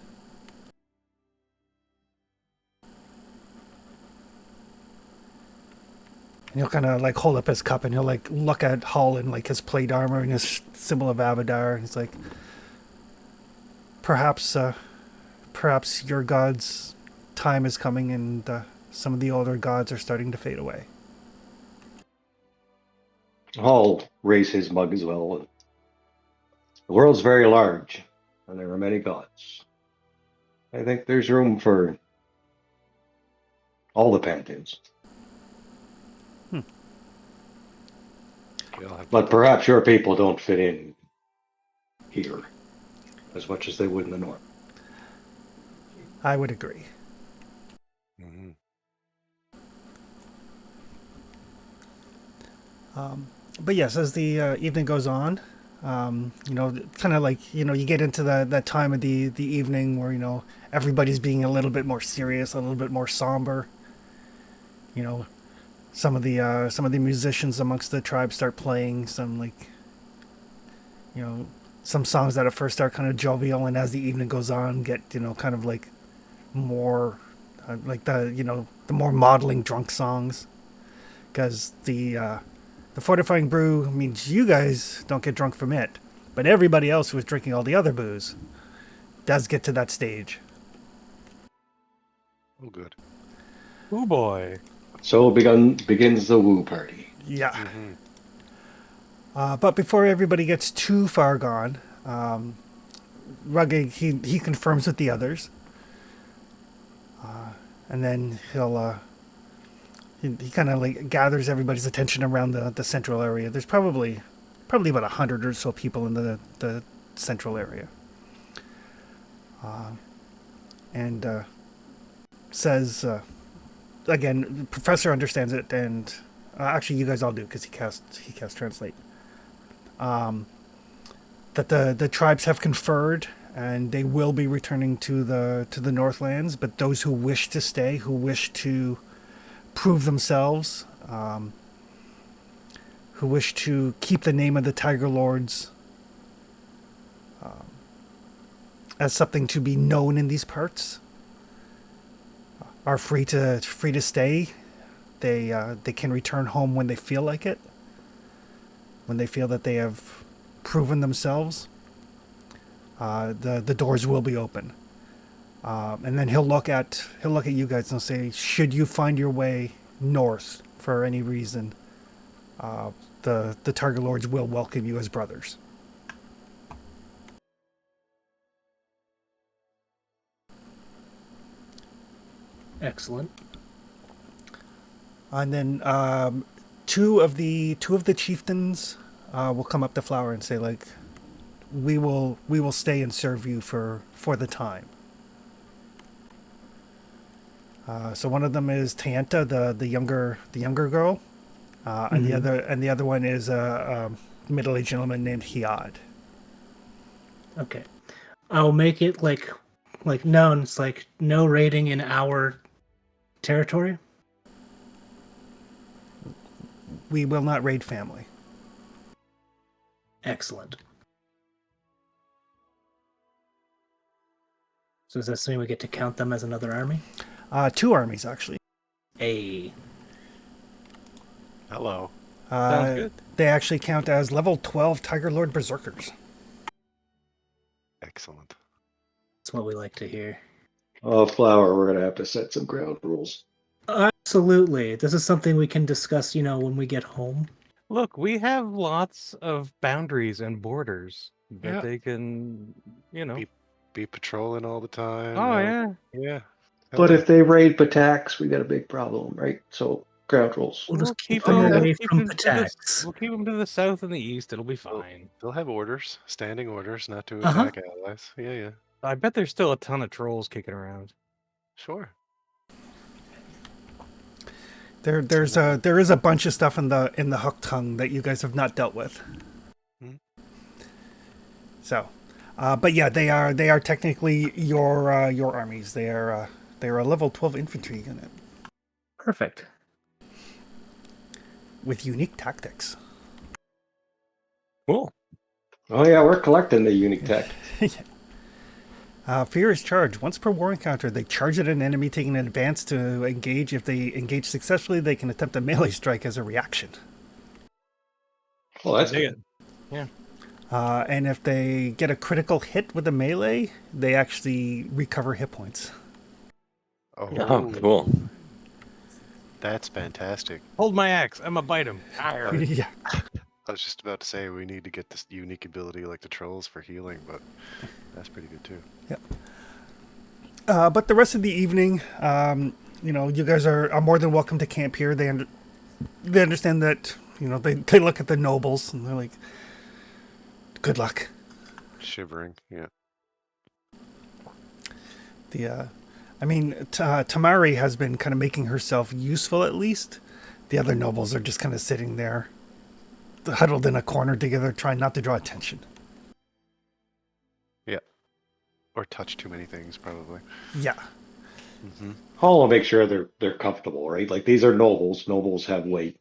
And he'll kind of like hold up his cup and he'll like look at Hull and like his plate armor and his symbol of Abadar. He's like, perhaps your god's time is coming and some of the older gods are starting to fade away. I'll raise his mug as well. The world's very large, and there are many gods. I think there's room for all the pantheons. I'll have to But perhaps your people don't fit in here as much as they would in the north. I would agree. hmm But yes, as the evening goes on, kind of like, you get into that time of the evening where, everybody's being a little bit more serious, a little bit more somber. You know, some of the musicians amongst the tribe start playing some, like, some songs that at first are kind of jovial, and as the evening goes on, get, kind of like more like the more modeling drunk songs, because the fortifying brew means you guys don't get drunk from it, but everybody else who was drinking all the other booze does get to that stage. Oh, good. Oh boy. So begins the woo party. Yeah. hmm But before everybody gets too far gone, Rugged, he confirms with the others, and then he kind of like gathers everybody's attention around the central area. There's probably about 100 or so people in the central area, and says again, the professor understands it, and actually you guys all do because he cast translate. That the tribes have conferred, and they will be returning to the Northlands. But those who wish to stay, who wish to prove themselves, who wish to keep the name of the Tiger Lords as something to be known in these parts, are free to stay. They can return home when they feel like it, when they feel that they have proven themselves. The doors will be open, and then he'll look at you guys and say, should you find your way north for any reason, the Targa Lords will welcome you as brothers. Excellent. And then two of the chieftains will come up to Flower and say, like, we will stay and serve you for the time. So one of them is Tayanta, the younger girl, and the other one is a middle-aged gentleman named Hiad. Okay. I'll make it like known. It's like no raiding in our territory. We will not raid family. Excellent. So does that mean we get to count them as another army? 2 armies, actually. Hello. Sounds good. They actually count as level 12 Tiger Lord Berserkers. Excellent. That's what we like to hear. Oh, Flower, we're going to have to set some ground rules. Absolutely. This is something we can discuss, when we get home. Look, we have lots of boundaries and borders that Yeah. they can, Be patrolling all the time. Oh, yeah. Yeah. But if they raid Patax, we got a big problem, right? So ground rules. We'll just We'll keep keep them them. away from Patax. We'll keep them to the south and the east. It'll be fine. They'll have orders, standing orders, not to Uh-huh. attack allies. Yeah. I bet there's still a ton of trolls kicking around. Sure. There is a bunch of stuff in the hook tongue that you guys have not dealt with. Hmm. So, but yeah, they are technically your armies. They are a level 12 infantry unit Perfect. with unique tactics. Cool. Oh, yeah, we're collecting the unique tech. Fear is charge. Once per war encounter, they charge at an enemy taking an advance to engage. If they engage successfully, they can attempt a melee strike as a reaction. Well, that's Dig good. it. And if they get a critical hit with a melee, they actually recover hit points. Oh, cool. That's fantastic. Hold my axe. I'm gonna bite him. Arr. Yeah. I was just about to say we need to get this unique ability like the trolls for healing, but that's pretty good too. But the rest of the evening, you guys are more than welcome to camp here. They understand that You know, they look at the nobles and they're like, good luck. Shivering. Yeah. Tamari has been kind of making herself useful at least. The other nobles are just kind of sitting there, huddled in a corner together, trying not to draw attention. Yeah. Or touch too many things, probably. Yeah. Mm-hmm. Hall will make sure they're comfortable, right? Like these are nobles. Nobles have weight,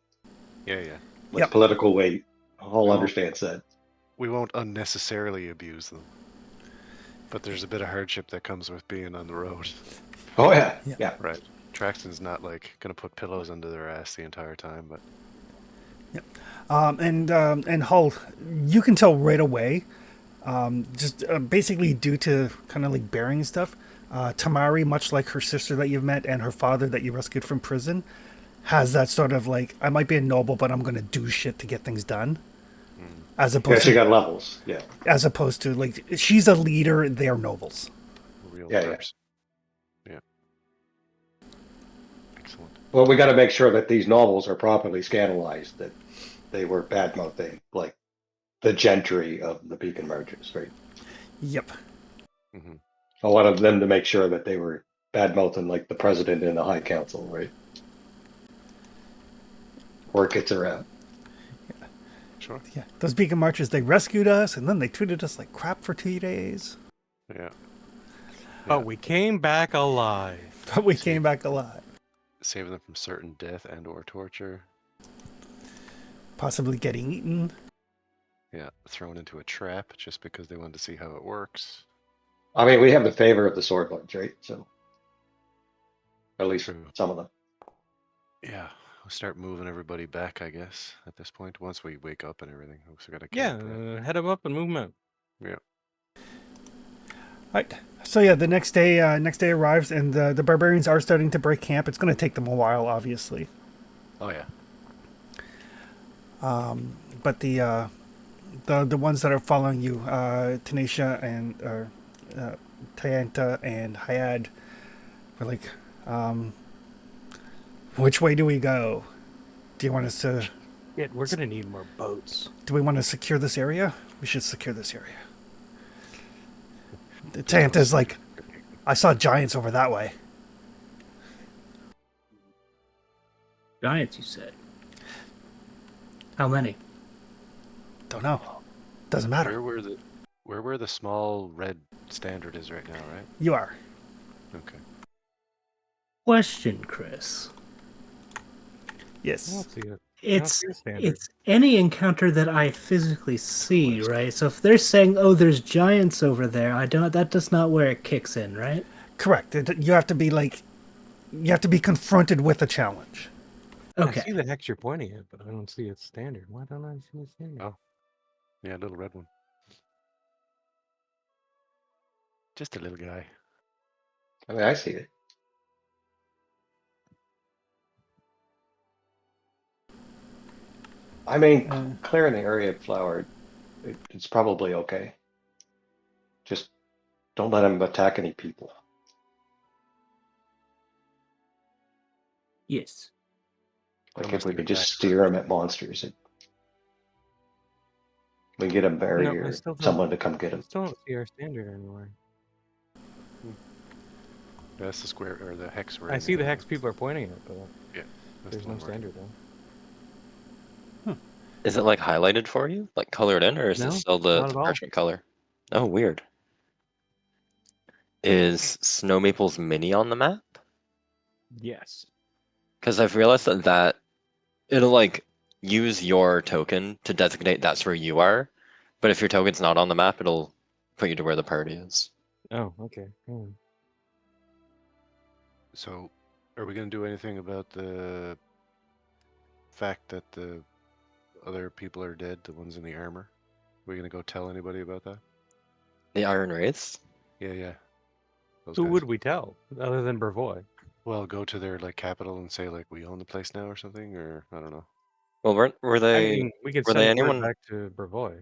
Yeah, yeah. like Yep. political weight. Hall We won't- understands that. We won't unnecessarily abuse them. But there's a bit of hardship that comes with being on the road. Oh yeah, Yeah. yeah. Right. Traxton's not like gonna put pillows under their ass the entire time, but And Hull, you can tell right away, basically due to kind of like bearing and stuff. Tamari, much like her sister that you've met and her father that you rescued from prison, has that sort of like, I might be a noble, but I'm going to do shit to get things done. As Yeah, opposed she to, got levels. Yeah. as opposed to like, she's a leader, they're nobles. real Yeah, yeah. person. Yeah. Excellent. Well, we got to make sure that these novels are properly scandalized, that they were bad mouthing, like the gentry of the Beacon mergers, right? Yep. Mm-hmm. I wanted them to make sure that they were bad mouthing like the president and the High Council, right? Word gets around. Sure. Yeah. Those beacon marchers, they rescued us and then they treated us like crap for 2 days. Yeah. But we came back alive. But we came back alive. Saving them from certain death and or torture. Possibly getting eaten. Yeah. Thrown into a trap just because they wanted to see how it works. I mean, we have the favor of the sword lords, right? So at least True. some of them. Yeah. We'll start moving everybody back, I guess, at this point. Once we wake up and everything. We got a Yeah, camp. head them up and move them out. Yeah. Right. So yeah, the next day arrives, and the barbarians are starting to break camp. It's going to take them a while, obviously, Oh yeah. but the ones that are following you, Tanisha and Tayanta and Hayad, were like, which way do we go? Do you want us to? Yeah, we're gonna need more boats. Do we want to secure this area? We should secure this area. Tayanta's like, I saw giants over that way. Giants, you said. How many? Don't know. Doesn't matter. Where the small red standard is right now, right? You are. Okay. Question, Chris. I don't Yes. see it. It's standard. it's any encounter that I physically see, right? So if they're saying, "Oh, there's giants over there," that does not where it kicks in, right? Correct. You have to be confronted with a challenge. Okay. I see the hex you're pointing at, but I don't see its standard. Why don't I see its standard? Oh. Yeah, little red one. Just a little guy. I mean, I see it. I mean, clearing the area of flower, it's probably okay. Just don't let them attack any people. Yes. Like Almost if we do could that. just steer them at monsters, we get a barrier, I still don't- someone to come get I them. still don't see our standard anywhere. That's the square or the hex. I see the hex people are pointing at, but Yeah. That's there's the no one we're in. standard though. Is it like highlighted for you, like colored in, or is No, it still the not at all. parchment color? Oh, weird. Is Snow Maple's mini on the map? Yes. Because I've realized that it'll like use your token to designate that's where you are, but if your token's not on the map, it'll put you to where the party is. Oh, okay. So, are we going to do anything about the fact that the other people are dead, the ones in the armor? Are we going to go tell anybody about that? The Iron Wraiths? Yeah. Those Who guys. would we tell other than Brevoy? Well, go to their like capital and say like we own the place now or something, or I don't know. Well, were I they mean, we could were send they word anyone back to Brevoy.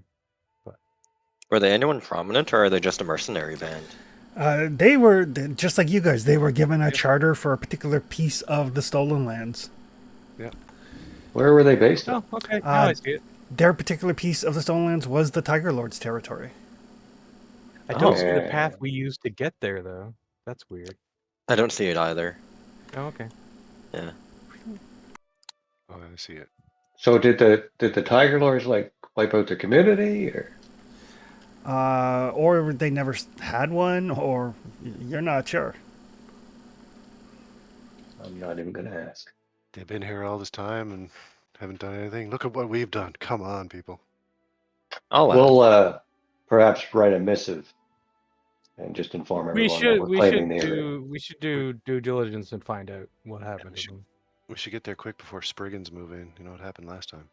were they anyone prominent, or are they just a mercenary band? They were just like you guys. They were given a charter for a particular piece of the stolen lands. Yeah. Where were they based at? Oh, okay. Now I see it. Their particular piece of the Stonelands was the Tiger Lord's territory. I don't Oh. see the Yeah. path we used to get there, though. That's weird. I don't see it either. Oh, okay. Yeah. Oh, I see it. So did the Tiger Lords like wipe out the community, or Or they never had one, or you're not sure. I'm not even gonna ask. They've been here all this time and haven't done anything. Look at what we've done. Come on, people. I'll ask. We'll perhaps write a missive and just inform everyone that we're claiming the area. We should do due diligence and find out what happened to them. We should get there quick before Spriggans move in. You know what happened last time.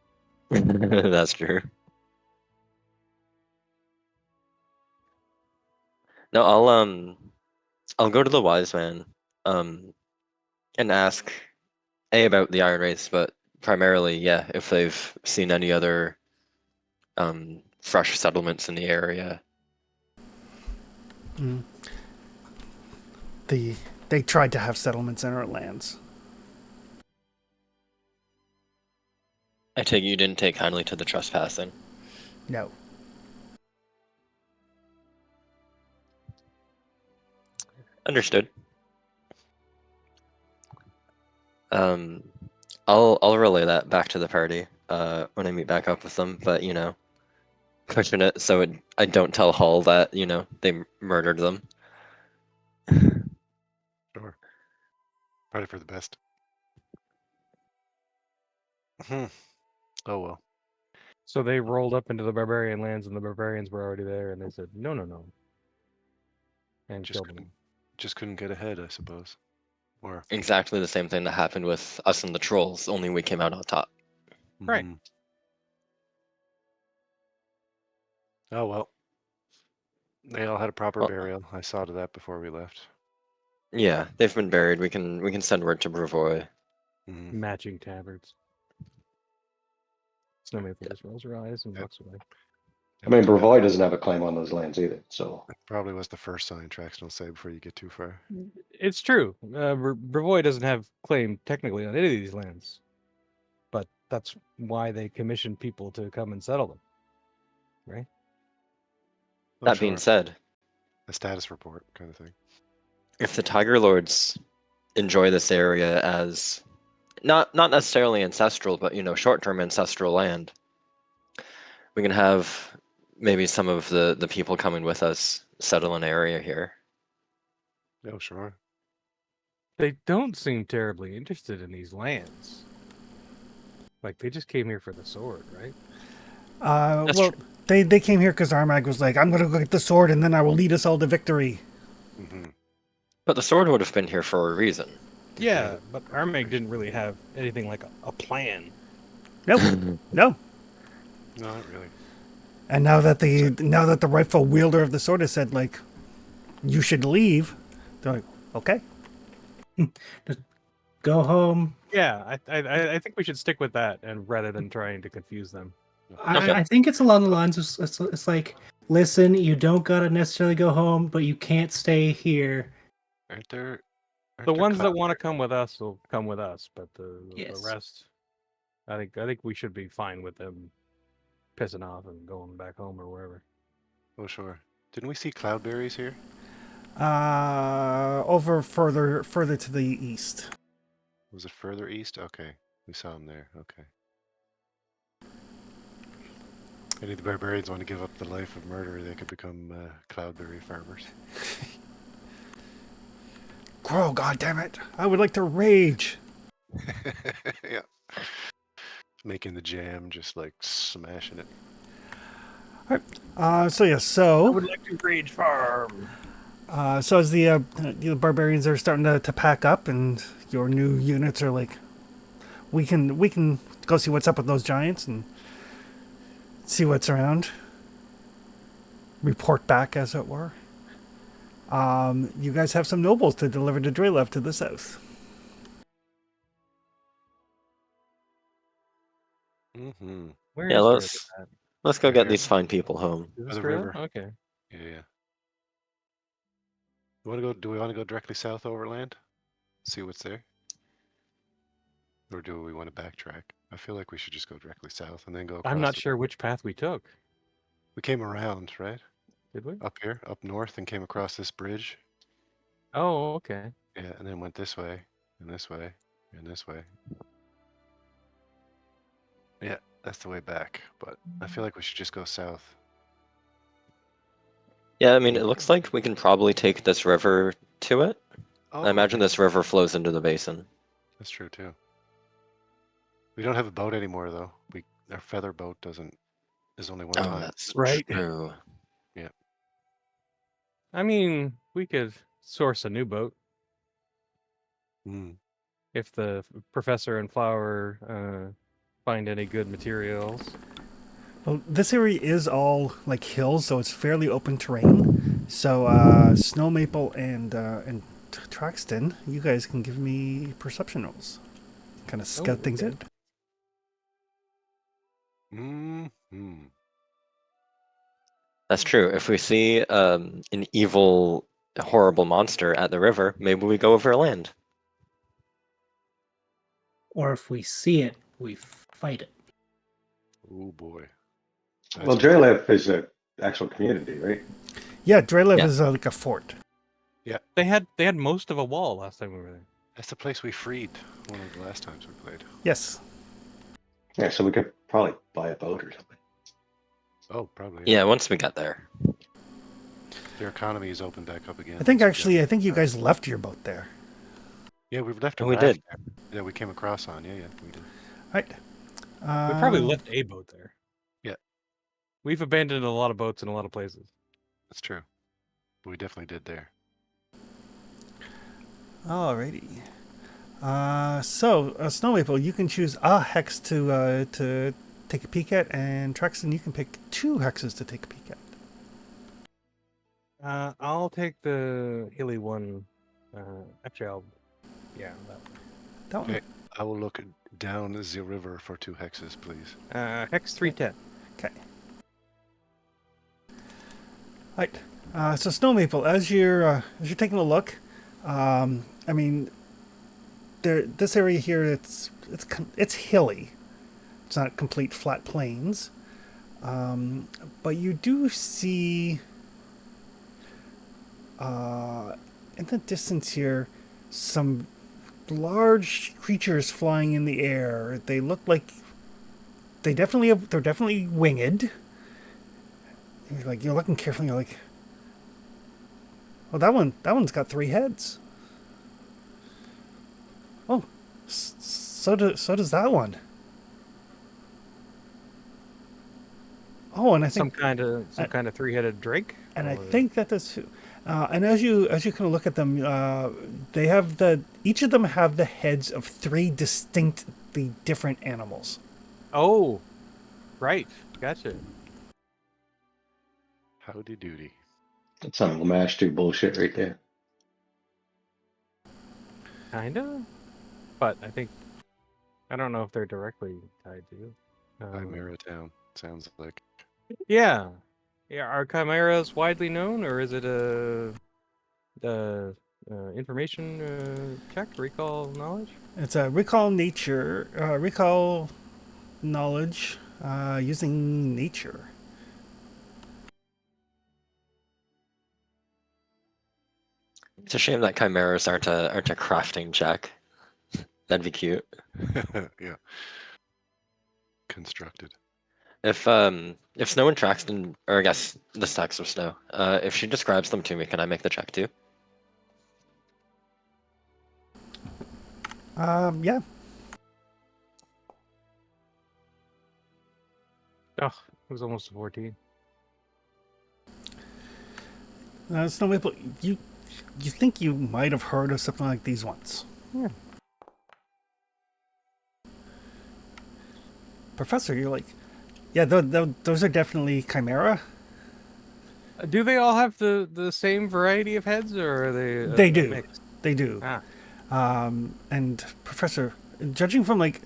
That's true. No, I'll go to the wise man, and ask about the Iron Race, but primarily, yeah, if they've seen any other fresh settlements in the area. They tried to have settlements in our lands. I take it you didn't take kindly to the trespassing. No. Understood. I'll relay that back to the party when I meet back up with them, but you know, cushion it so I don't tell Hull that you know they murdered them. Sure. Probably for the best. Oh well. So they rolled up into the barbarian lands, and the barbarians were already there, and they said, "No, no, no," and killed them. Just couldn't get ahead, I suppose. Or Exactly the same thing that happened with us and the trolls, only we came out on top. Right. Mhm. Oh well. They all had a proper Well, burial. I saw to that before we left. yeah, they've been buried. We can send word to Brevoy. Mhm. Matching tabards. Snow Maple just rolls her eyes and Yep. walks away. I mean, Too bad. Brevoy doesn't have a claim on those lands either, so That probably was the first sign Traxton will say before you get too far. It's true. Brevoy doesn't have claim technically on any of these lands, but that's why they commission people to come and settle them, right? Oh, That being sure. said, A status report kind of thing. if the Tiger Lords enjoy this area as not necessarily ancestral, but you know, short-term ancestral land, we can have maybe some of the people coming with us settle an area here. Oh, sure. They don't seem terribly interested in these lands. Like they just came here for the sword, right? That's Well, true. they came here because Armag was like, I'm going to go get the sword and then I will lead us all to victory. Mm-hmm. But the sword would have been here for a reason. Yeah, but Armag didn't really have anything like a plan. Nope. No. No, not really. And now that the rightful wielder of the sword has said, like, you should leave, they're like, okay. Go home. Yeah, I think we should stick with that, and rather than trying to confuse them. Okay. I think it's along the lines of it's like, listen, you don't gotta necessarily go home, but you can't stay here. Aren't there? The ones that want to come with us will come with us, but the Yes. rest, I think we should be fine with them pissing off and going back home or wherever. Oh, sure. Didn't we see cloudberries here? Over further to the east. Was it further east? Okay, we saw them there. Okay. Any of the barbarians want to give up the life of murder, they could become cloudberry farmers. Grow, goddammit! I would like to rage. Yeah. Making the jam, just like smashing it. So like to rage farm. so as the barbarians are starting to pack up, and your new units are like, we can go see what's up with those giants and see what's around. Report back, as it were. You guys have some nobles to deliver to Drelev to the south. Mm-hmm. Where Yeah, is let's go Right get here. these fine people home. Is By this the trailer? river. Okay. Yeah. Do we want to go directly south overland? See what's there? Or do we want to backtrack? I feel like we should just go directly south and then go across. I'm not the- sure which path we took. We came around, right? Did we? Up here, up north, and came across this bridge. Oh, okay. Yeah, and then went this way, and this way, and this way. Yeah, that's the way back. But I feel like we should just go south. Yeah, I mean, it looks like we can probably take this river to it. Oh, I imagine okay. this river flows into the basin. That's true too. We don't have a boat anymore, though. Our feather boat is only one Oh, time. that's Right. true. I mean, we could source a new boat Mm. if the professor and Flower find any good materials. Well, this area is all like hills, so it's fairly open terrain. So, Snow Maple and Traxton, you guys can give me perception rolls. Kind of scout things okay. out. Mm-hmm. That's true. If we see an evil, horrible monster at the river, maybe we go overland. Or if we see it, we fight it. Oh boy. Well, Drelef is an actual community, right? Yeah, Drelev Yeah. is like a fort. They had most of a wall last time we were there. That's the place we freed one of the last times we played. Yes. Yeah, so we could probably buy a boat or something. Oh, probably. Yeah, once we get there. Their economy is opened back up again. I think once we actually, got- I think you guys left your boat there. Yeah, we've left a Oh, we raft did. there. Yeah, we came across on. Yeah, we did. Right. We probably left a boat there. Yeah. We've abandoned a lot of boats in a lot of places. That's true. But we definitely did there. Alrighty. So, Snow Maple, you can choose a hex to take a peek at, and Traxton, you can pick 2 hexes to take a peek at. I'll take the hilly one. Actually, yeah, that one. That one. Okay. I will look down the river for 2 hexes, please. Hex 310. Okay. Right. So Snow Maple, as you're taking a look, I mean, this area here, it's hilly. It's not complete flat plains, but you do see in the distance here some large creatures flying in the air. They look like they're definitely winged. You're looking carefully. You're like, oh, that one's got 3 heads. Oh, so does that one. Oh, and I think Some kind of 3-headed drake. And I Or- think that does. And as you kind of look at them, they have each of them have the heads of 3 distinctly different animals. Oh, right. Gotcha. Howdy doody. That's some Lamash 2 bullshit right there. Kinda. But I don't know if they're directly tied to you. Chimera Town. Sounds like. Yeah. Yeah. Are chimeras widely known, or is it a information check, recall knowledge? It's a recall knowledge using nature. It's a shame that chimeras aren't a crafting check. That'd be cute. Yeah. Constructed. If Snow and Traxton, or I guess the stacks of Snow, if she describes them to me, can I make the check too? Yeah. Oh, it was almost a 14. Snow Maple, you think you might have heard of something like these once? Yeah. Professor, you're like, yeah, those are definitely chimera. Do they all have the same variety of heads, or are they? They do. Mixed? They do. Ah. And Professor, judging from like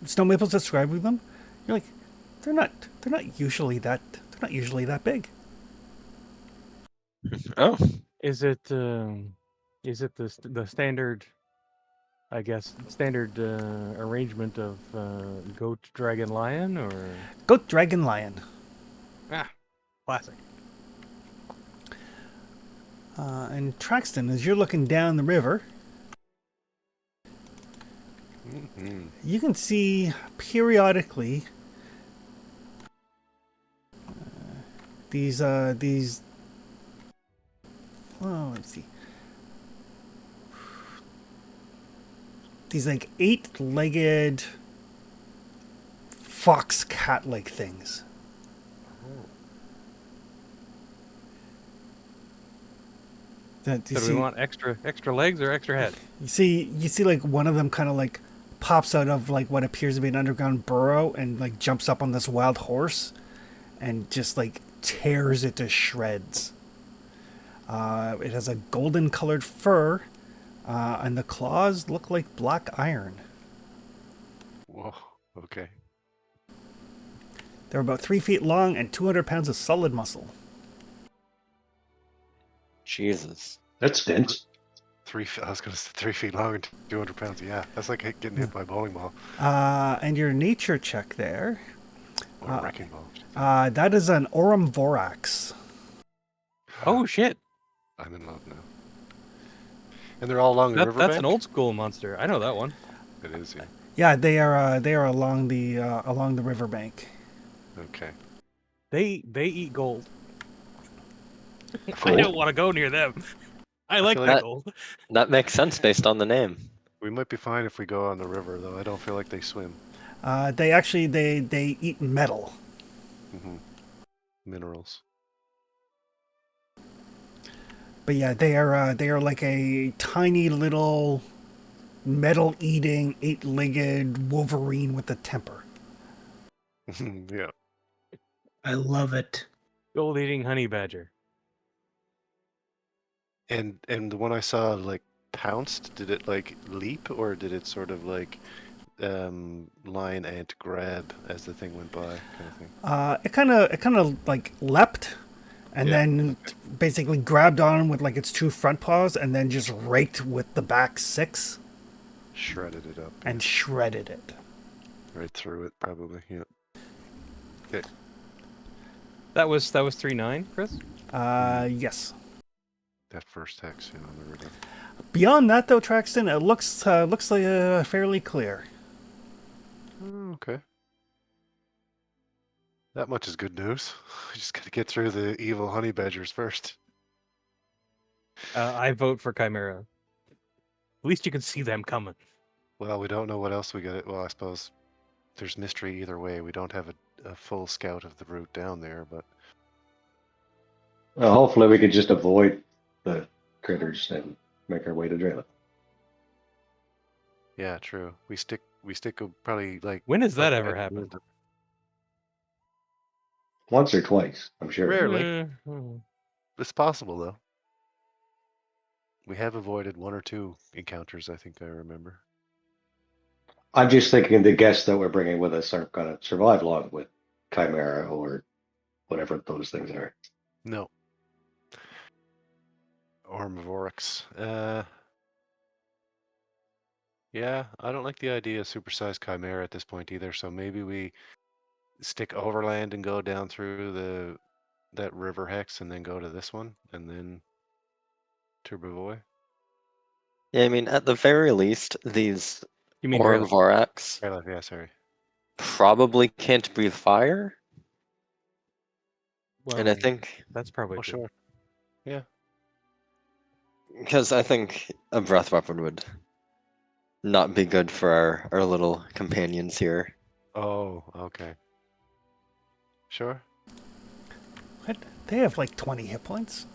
Snow Maple's describing them, you're like, they're not usually that big. Oh, Is it the standard I guess standard arrangement of goat, dragon, lion, or Goat, dragon, lion. classic. And Traxton, as you're looking down the river, you can see periodically these oh, let's see, these like 8-legged fox cat-like things. That you So do see, we want extra legs or extra head? you see like one of them kind of like pops out of like what appears to be an underground burrow and like jumps up on this wild horse and just like tears it to shreds. It has a golden colored fur, and the claws look like black iron. Whoa. Okay. They're about 3 feet long and 200 pounds of solid muscle. Jesus. That's dense. I was going to say 3 feet long and 200 pounds. Yeah, that's like getting hit by a bowling ball And your nature check there, or a wrecking ball. that is an Aurum Vorax. Oh shit! I'm in love now. And they're all along the riverbank? That's an old school monster. I know that one. It is, yeah. Yeah, they are along the riverbank. Okay. They eat gold. I Cool. don't want to go near them. I like feel that like- gold. That makes sense based on the name. We might be fine if we go on the river, though. I don't feel like they swim. They actually they eat metal. Minerals. But yeah, they are like a tiny little metal eating 8-legged Wolverine with a temper. Yeah. I love it. Gold eating honey badger. And the one I saw like pounced, did it like leap or did it sort of like lion ant grab as the thing went by kind of thing? It kind of like leapt, and Yeah, then basically grabbed on with like its 2 front paws, and then just raked with the back 6 Shredded it up. and shredded it. Right through it, probably. Yeah. Okay. That was 3-9, Chris. Yes. That first hex, on the river. Beyond that, though, Traxton, it looks like fairly clear. Oh, okay. That much is good news. We just got to get through the evil honey badgers first. I vote for Chimera. At least you can see them coming. Well, we don't know what else we got. Well, I suppose there's mystery either way. We don't have a full scout of the route down there, but Well, hopefully we could just avoid the critters and make our way to Drayla. yeah, true. We stick probably like When has that ever outside the happened? river. Once or twice, I'm sure. Rarely. Hmm. It's possible though. We have avoided 1 or 2 encounters, I think I remember. I'm just thinking the guests that we're bringing with us aren't going to survive long with Chimera or whatever those things are. No. Ormvorix. Yeah, I don't like the idea of supersized Chimera at this point either, so maybe we stick overland and go down through that river hex and then go to this one and then Turbovoy. Yeah, I mean, at the very least, these You mean Aurum Drayla? Vorax Yeah, sorry. probably can't breathe fire. Well, And I think, that's probably Oh, true. sure. Yeah. because I think a breath weapon would not be good for our little companions here. Oh, okay. Sure. What? They have like 20 hit points.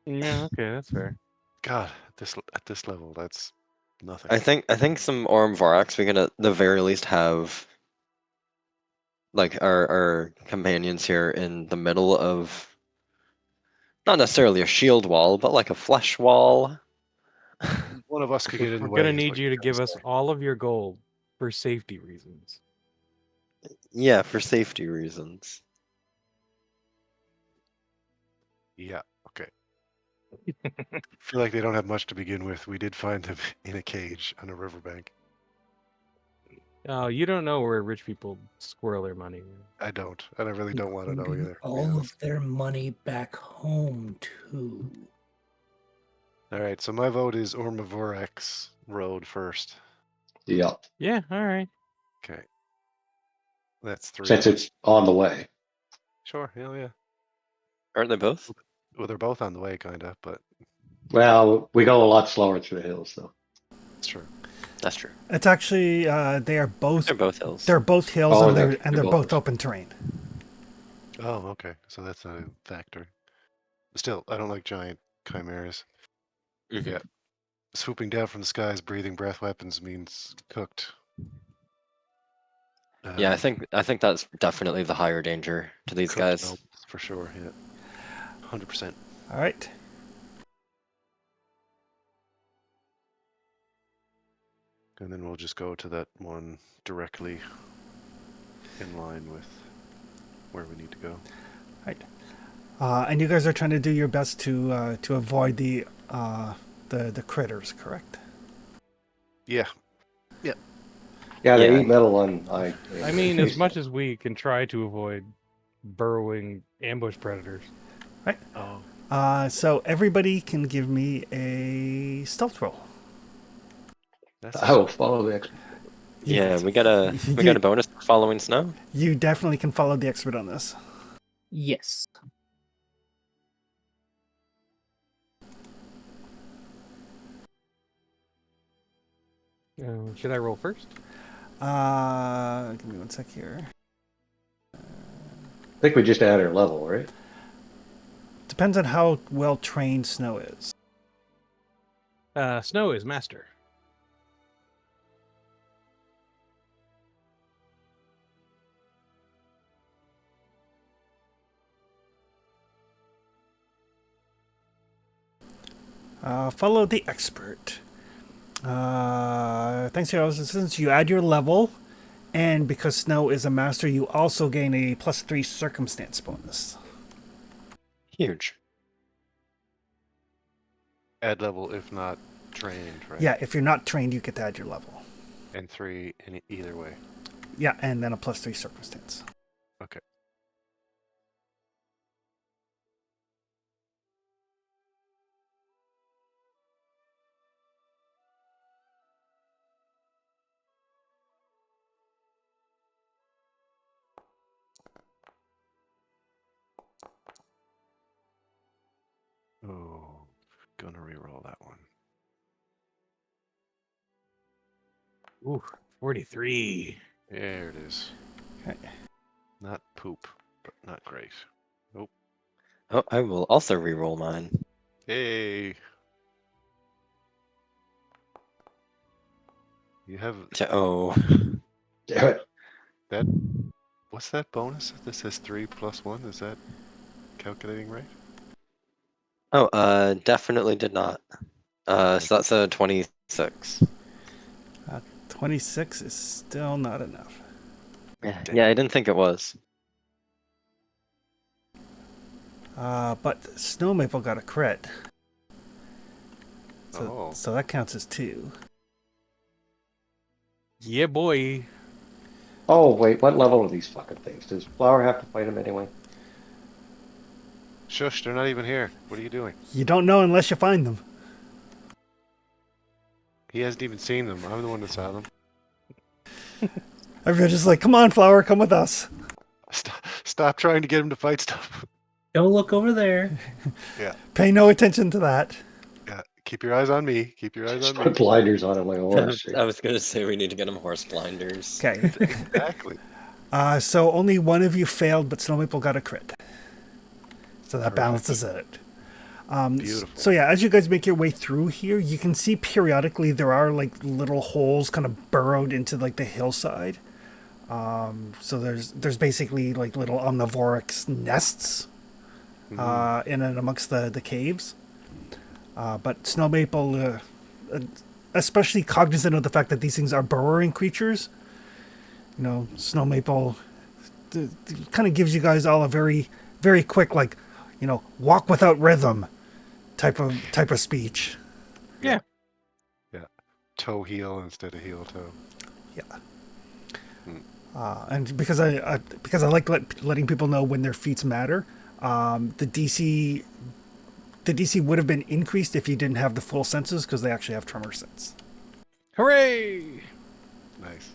Yeah, okay, that's fair. God, at this level, that's nothing. I think some Aurum Vorax we can at the very least have like our companions here in the middle of not necessarily a shield wall, but like a flesh wall. One of us could get in We're the way. gonna is need what you you're to trying give us say. all of your gold for safety reasons. Yeah, for safety reasons. Yeah. Okay. I feel like they don't have much to begin with. We did find them in a cage on a riverbank. Oh, you don't know where rich people squirrel their money. I don't. And I really don't want to know Including either. to be all honest. of their money back home too. All right, so my vote is Ormavorex Road first. Yeah, Yeah, all right. Okay. That's 3. since it's on the way. Sure, hell yeah. Aren't they both? Well, they're both on the way, kind of, but Well, we go a lot slower through the hills, though. it's true. That's true. It's actually they are both. They're both hills. They're both hills, Oh, and they're they're both both. open terrain. Oh, okay. So that's not a factor. Still, I don't like giant chimeras. Mhm. Yeah. Swooping down from the skies, breathing breath weapons means cooked. Yeah, Um, I think that's definitely the higher danger to these cooked guys. nobles, for sure. Yeah. 100%. All right. And then we'll just go to that one directly in line with where we need to go. And you guys are trying to do your best to avoid the critters, correct? Yeah. Yeah, they Yeah. eat metal on. I mean, as much as we can try to avoid burrowing ambush predators. Oh, So everybody can give me a stealth roll. that's I will follow the expert. Yeah, we got a bonus for following snow. You definitely can follow the expert on this. Yes. Should I roll first? Give me one sec here. I think we just added a level, right? Depends on how well trained Snow is. Snow is master. Follow the expert. Thanks to your assistance, you add your level, and because Snow is a master, you also gain a +3 circumstance bonus. Huge. add level if not trained, right? Yeah, if you're not trained, you get to add your level. And 3 in either way. Yeah, and then a +3 circumstance. Okay. Oh, gonna reroll that one. Ooh, 43. There it is. Okay. Not poop, but not great. Nope. Oh, I will also re-roll mine. Hey. You have Oh, Damn it. that. What's that bonus? This says 3 + 1. Is that calculating right? oh, definitely did not. So that's a 26. 26 is still not enough. Yeah, I didn't think it was. But Snow Maple got a crit. Oh. So that counts as 2. Yeah, boy. Oh, wait, what level are these fucking things? Does Flower have to fight him anyway? Shush, they're not even here. What are you doing? You don't know unless you find them. He hasn't even seen them. I'm the one that saw them. Everybody's just like, come on, Flower, come with us. Stop trying to get him to fight stuff. Don't look over there. Yeah. Pay no attention to that. Yeah. Keep your eyes on me. Keep your eyes Just on put me. blinders on him like a horse. I was gonna say we need to get him horse blinders. Okay. Exactly. So only one of you failed, but Snow Maple got a crit. So that Alright. balances it. Beautiful. So yeah, as you guys make your way through here, you can see periodically there are like little holes kind of burrowed into like the hillside. So there's basically like little omnivoric nests in and amongst the caves. But Snow Maple, especially cognizant of the fact that these things are burrowing creatures, you know, Snow Maple kind of gives you guys all a very, very quick, like, you know, walk without rhythm type of speech. Yeah. Toe heel instead of heel toe. Yeah. Hmm. And because I like letting people know when their feats matter, the DC would have been increased if you didn't have the full senses because they actually have tremor sense. Hooray! Nice.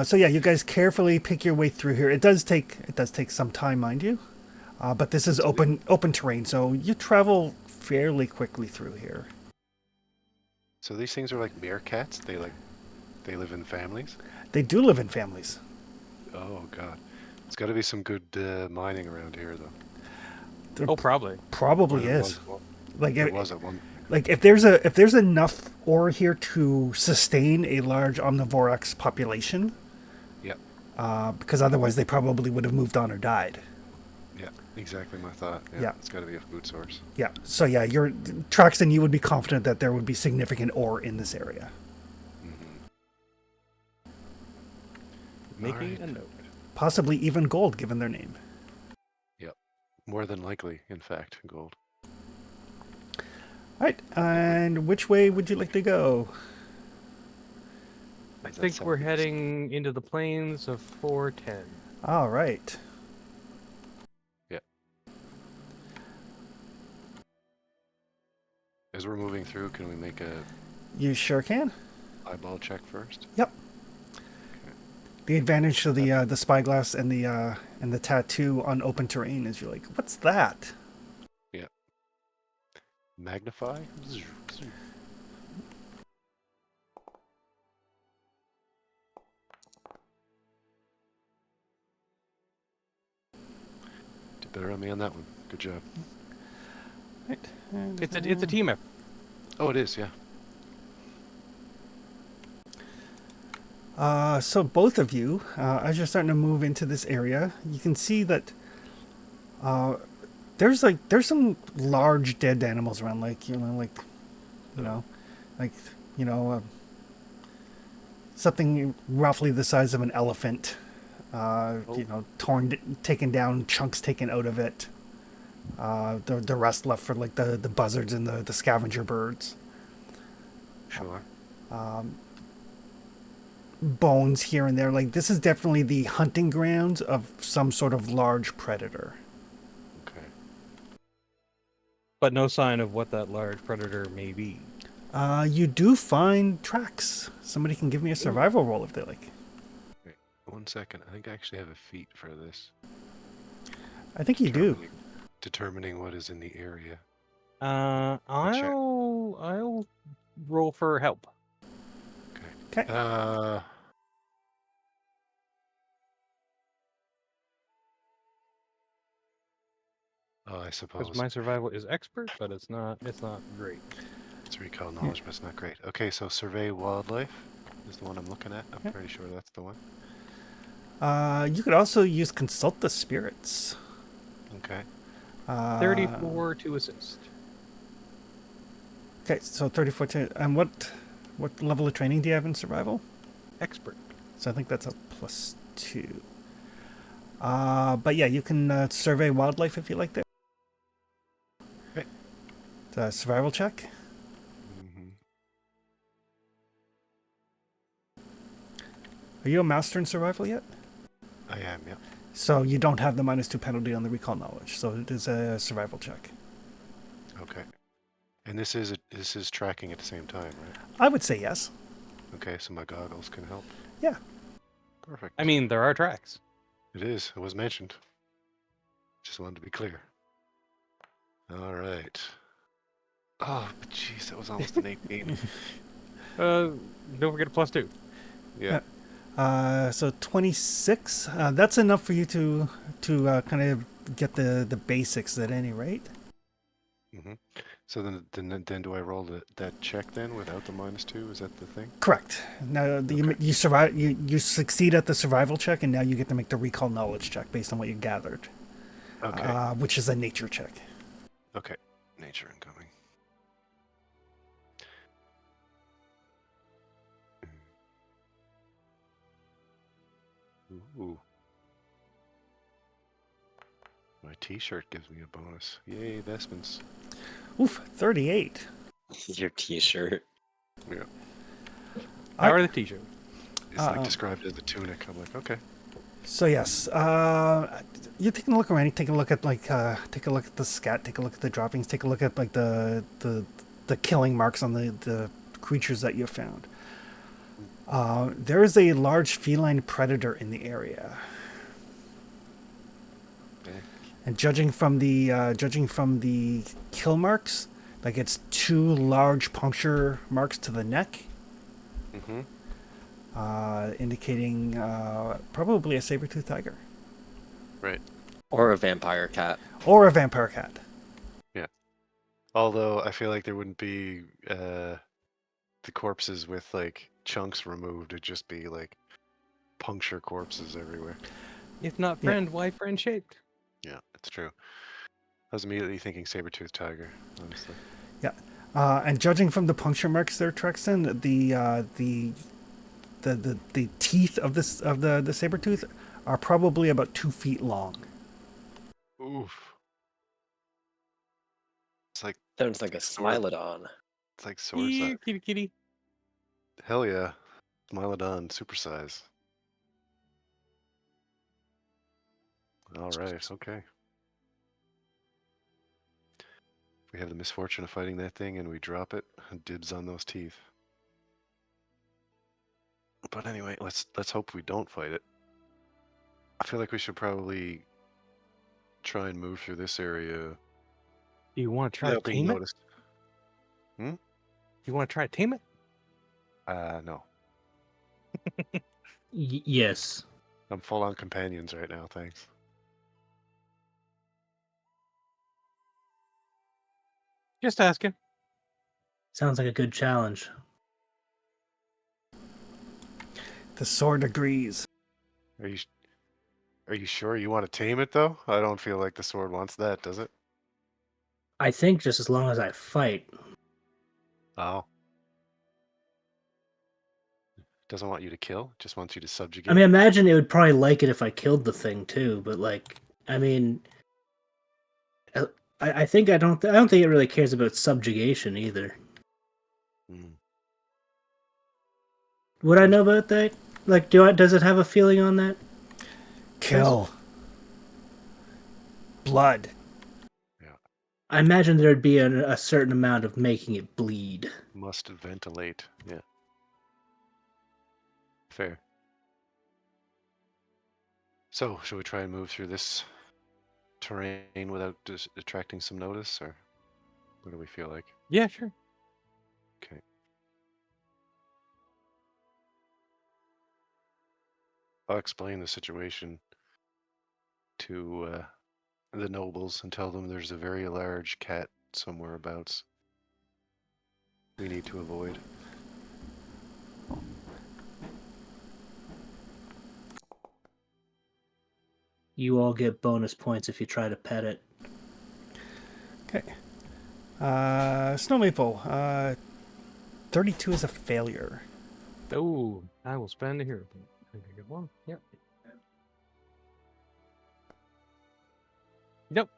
So yeah, you guys carefully pick your way through here. It does take some time, mind you, but this is open terrain, so you travel fairly quickly through here. So these things are like meerkats. They live in families. They do live in families. Oh God, it's got to be some good mining around here though. There Oh, probably. probably Or there is. Like There it, was at one. like if there's enough ore here to sustain a large omnivorax population, Yep. because otherwise they probably would have moved on or died. Yeah. Exactly my thought. Yeah. Yeah. It's got to be a food source. Yeah. So yeah, Traxton, you would be confident that there would be significant ore in this area. Mm-hmm. Making Alright. a note. Possibly even gold, given their name. Yep. More than likely, in fact, gold. All right. And which way would you like to go? I Does that think sound we're good? heading into the plains of 410. All right. As we're moving through, can we make a You sure can. eyeball check first? Yep. The advantage to the spyglass and the tattoo on open terrain is you're like, what's that? Magnify? Did better on me on that one. Good job. Right. It's a team effort. Oh, it is, yeah. So both of you, as you're starting to move into this area, you can see that there's some large dead animals around, something roughly the size of an elephant. Taken down, chunks taken out of it. The rest left for like the buzzards and the scavenger birds. Sure. Bones here and there. Like, this is definitely the hunting grounds of some sort of large predator. Okay. But no sign of what that large predator may be. You do find tracks. Somebody can give me a survival roll if they like. Wait, 1 second. I think I actually have a feat for this. I think you do. Determining what is in the area. I'll roll for help. Okay. Oh, I Because suppose. my survival is expert, but it's not great. It's recall knowledge, but it's not great. Okay, so survey wildlife is the one I'm looking at. I'm pretty sure that's the one. You could also use consult the spirits. Okay. 34 to assist. Okay, so 34 to... And what level of training do you have in survival? Expert. So I think that's a +2. But yeah, you can survey wildlife if you like that. Okay. Survival check. Mm-hmm. Are you a master in survival yet? I am, yeah. So you don't have the -2 penalty on the recall knowledge. So it is a survival check. Okay. And this is tracking at the same time, right? I would say yes. Okay, so my goggles can help. Yeah. Perfect. I mean, there are tracks. It is. It was mentioned. Just wanted to be clear. All right. Oh, but jeez, that was almost an 18. Don't forget a +2. Yeah. So 26. That's enough for you to kind of get the basics at any rate. Mm-hmm. So then do I roll that check then without the -2? Is that the thing? Correct. Now you survive. You succeed at the survival check, and now you get to make the recall knowledge check based on what you gathered. Okay. Which is a nature check. Okay. Nature incoming. Ooh. My my t-shirt gives me a bonus. Yay, investments. Oof, 38. Your T-shirt. Yeah. Power of the t-shirt. It's like described as a tunic. I'm like, okay. So yes, you're taking a look around. You take a look at take a look at the scat. Take a look at the droppings. Take a look at like the killing marks on the creatures that you found. There is a large feline predator in the area, and judging from the kill marks, like it's 2 large puncture marks to the neck. Mm-hmm. Indicating probably a saber-toothed tiger. Right. Or a vampire cat. Or a vampire cat. Yeah. Although I feel like there wouldn't be the corpses with like chunks removed. It'd just be like puncture corpses everywhere. If not friend, why friend shaped? Yeah, it's true. I was immediately thinking saber-toothed tiger, honestly. Yeah. And judging from the puncture marks there, Trexton, the teeth of the saber tooth are probably about 2 feet long. Oof. It's like Sounds like a Smilodon. it's like sword Here, size. kitty kitty. Hell yeah. Smilodon, supersize. Alright, okay. We have the misfortune of fighting that thing and we drop it. Dibs on those teeth. But anyway, let's hope we don't fight it. I feel like we should probably try and move through this area Do you want to try to without being tame it? noticed. You want to try to tame it? No. Yes. I'm full on companions right now, thanks. Just asking. Sounds like a good challenge. The sword agrees. Are you sure you want to tame it though? I don't feel like the sword wants that, does it? I think just as long as I fight. Oh. Doesn't want you to kill, just wants you to subjugate. I mean, imagine it would probably like it if I killed the thing too, but like, I mean, I think I don't think it really cares about subjugation either. Mm. Would I know about that? Like, does it have a feeling on that? Kill. Blood. I imagine there'd be a certain amount of making it bleed. Must ventilate, yeah. Fair. So, should we try and move through this terrain without attracting some notice, or what do we feel like? Yeah, sure. Okay. I'll explain the situation to the nobles and tell them there's a very large cat somewhere abouts we need to avoid. You all get bonus points if you try to pet it. Okay. Snow Maple. 32 is a failure. Oh, I will spend a hero point. Think I get one. Yep. Nope.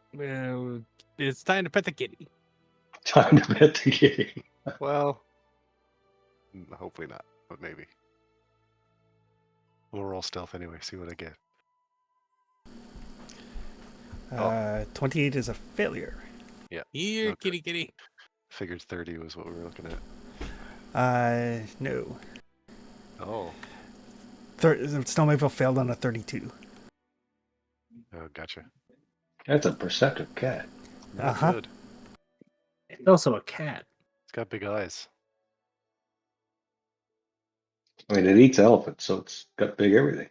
It's time to pet the kitty. Time to pet the kitty. Well, hopefully not, but maybe. We'll roll stealth anyway, see what I get. 28 is a failure. Yeah. Here, Okay. kitty kitty. Figured 30 was what we were looking at. No. Oh. Snow Maple failed on a 32. Oh, gotcha. That's a perceptive cat. Not Uh-huh. good. It's also a cat. It's got big eyes. I mean, it eats elephants, so it's got big everything.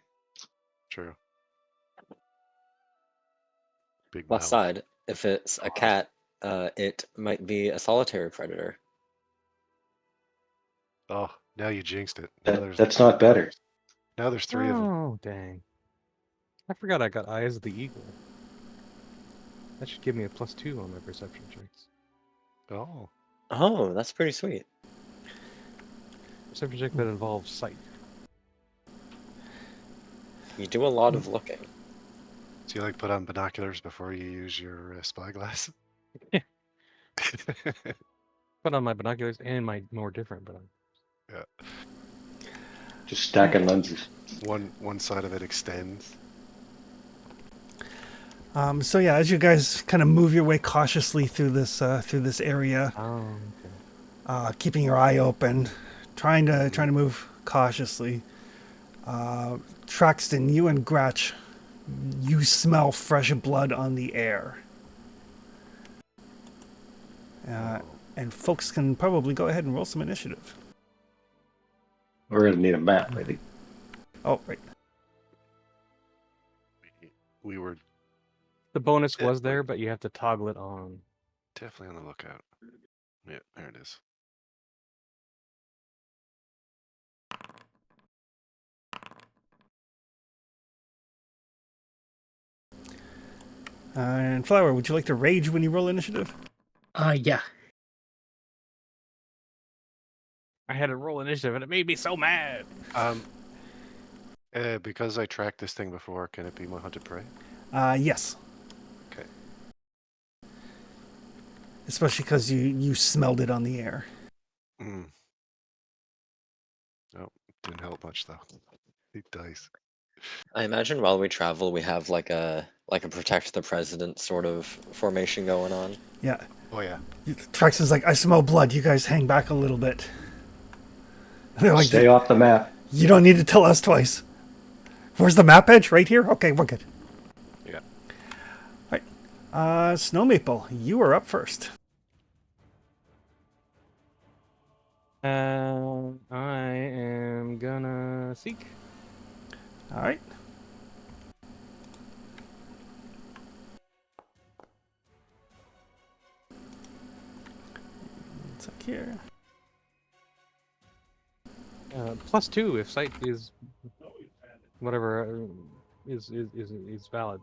True. Big Plus mouth. side, if it's a cat, it might be a solitary predator. Oh, now you jinxed it. Now That's not better. Now there's 3 of them. Oh, dang. I forgot I got Eyes of the Eagle. That should give me a +2 on my perception checks. Oh. Oh, that's pretty sweet. Perception check that involves sight. You do a lot of looking. Do you like put on binoculars before you use your spyglass? Put on my binoculars and my more different binoculars. Yeah. Just stacking lenses. One side of it extends. So yeah, as you guys kind of move your way cautiously through this area, Oh, okay. keeping your eye open, trying to move cautiously. Traxton, you and Gratch, you smell fresh blood on the air. And folks can probably go ahead and roll some initiative. We're gonna need a map, I think. Oh, right. We were The bonus was Definitely. there, but you have to toggle it on. definitely on the lookout. Yeah, there it is. And Flower, would you like to rage when you roll initiative? Yeah. I had to roll initiative, and it made me so mad. Because I tracked this thing before, can it be my hunted prey? Yes. Okay. Especially because you smelled it on the air. Mm. Oh, didn't help much though. Eight dice. I imagine while we travel, we have like a protect the president sort of formation going on. Yeah. Oh yeah. Traxton's like, I smell blood. You guys hang back a little bit. They're like, Stay off the map. you don't need to tell us twice. Where's the map edge? Right here? Okay, we're good. Yeah. All right. Snow Maple, you are up first. I am gonna seek. All right. It's like here. +2 if sight is whatever is valid.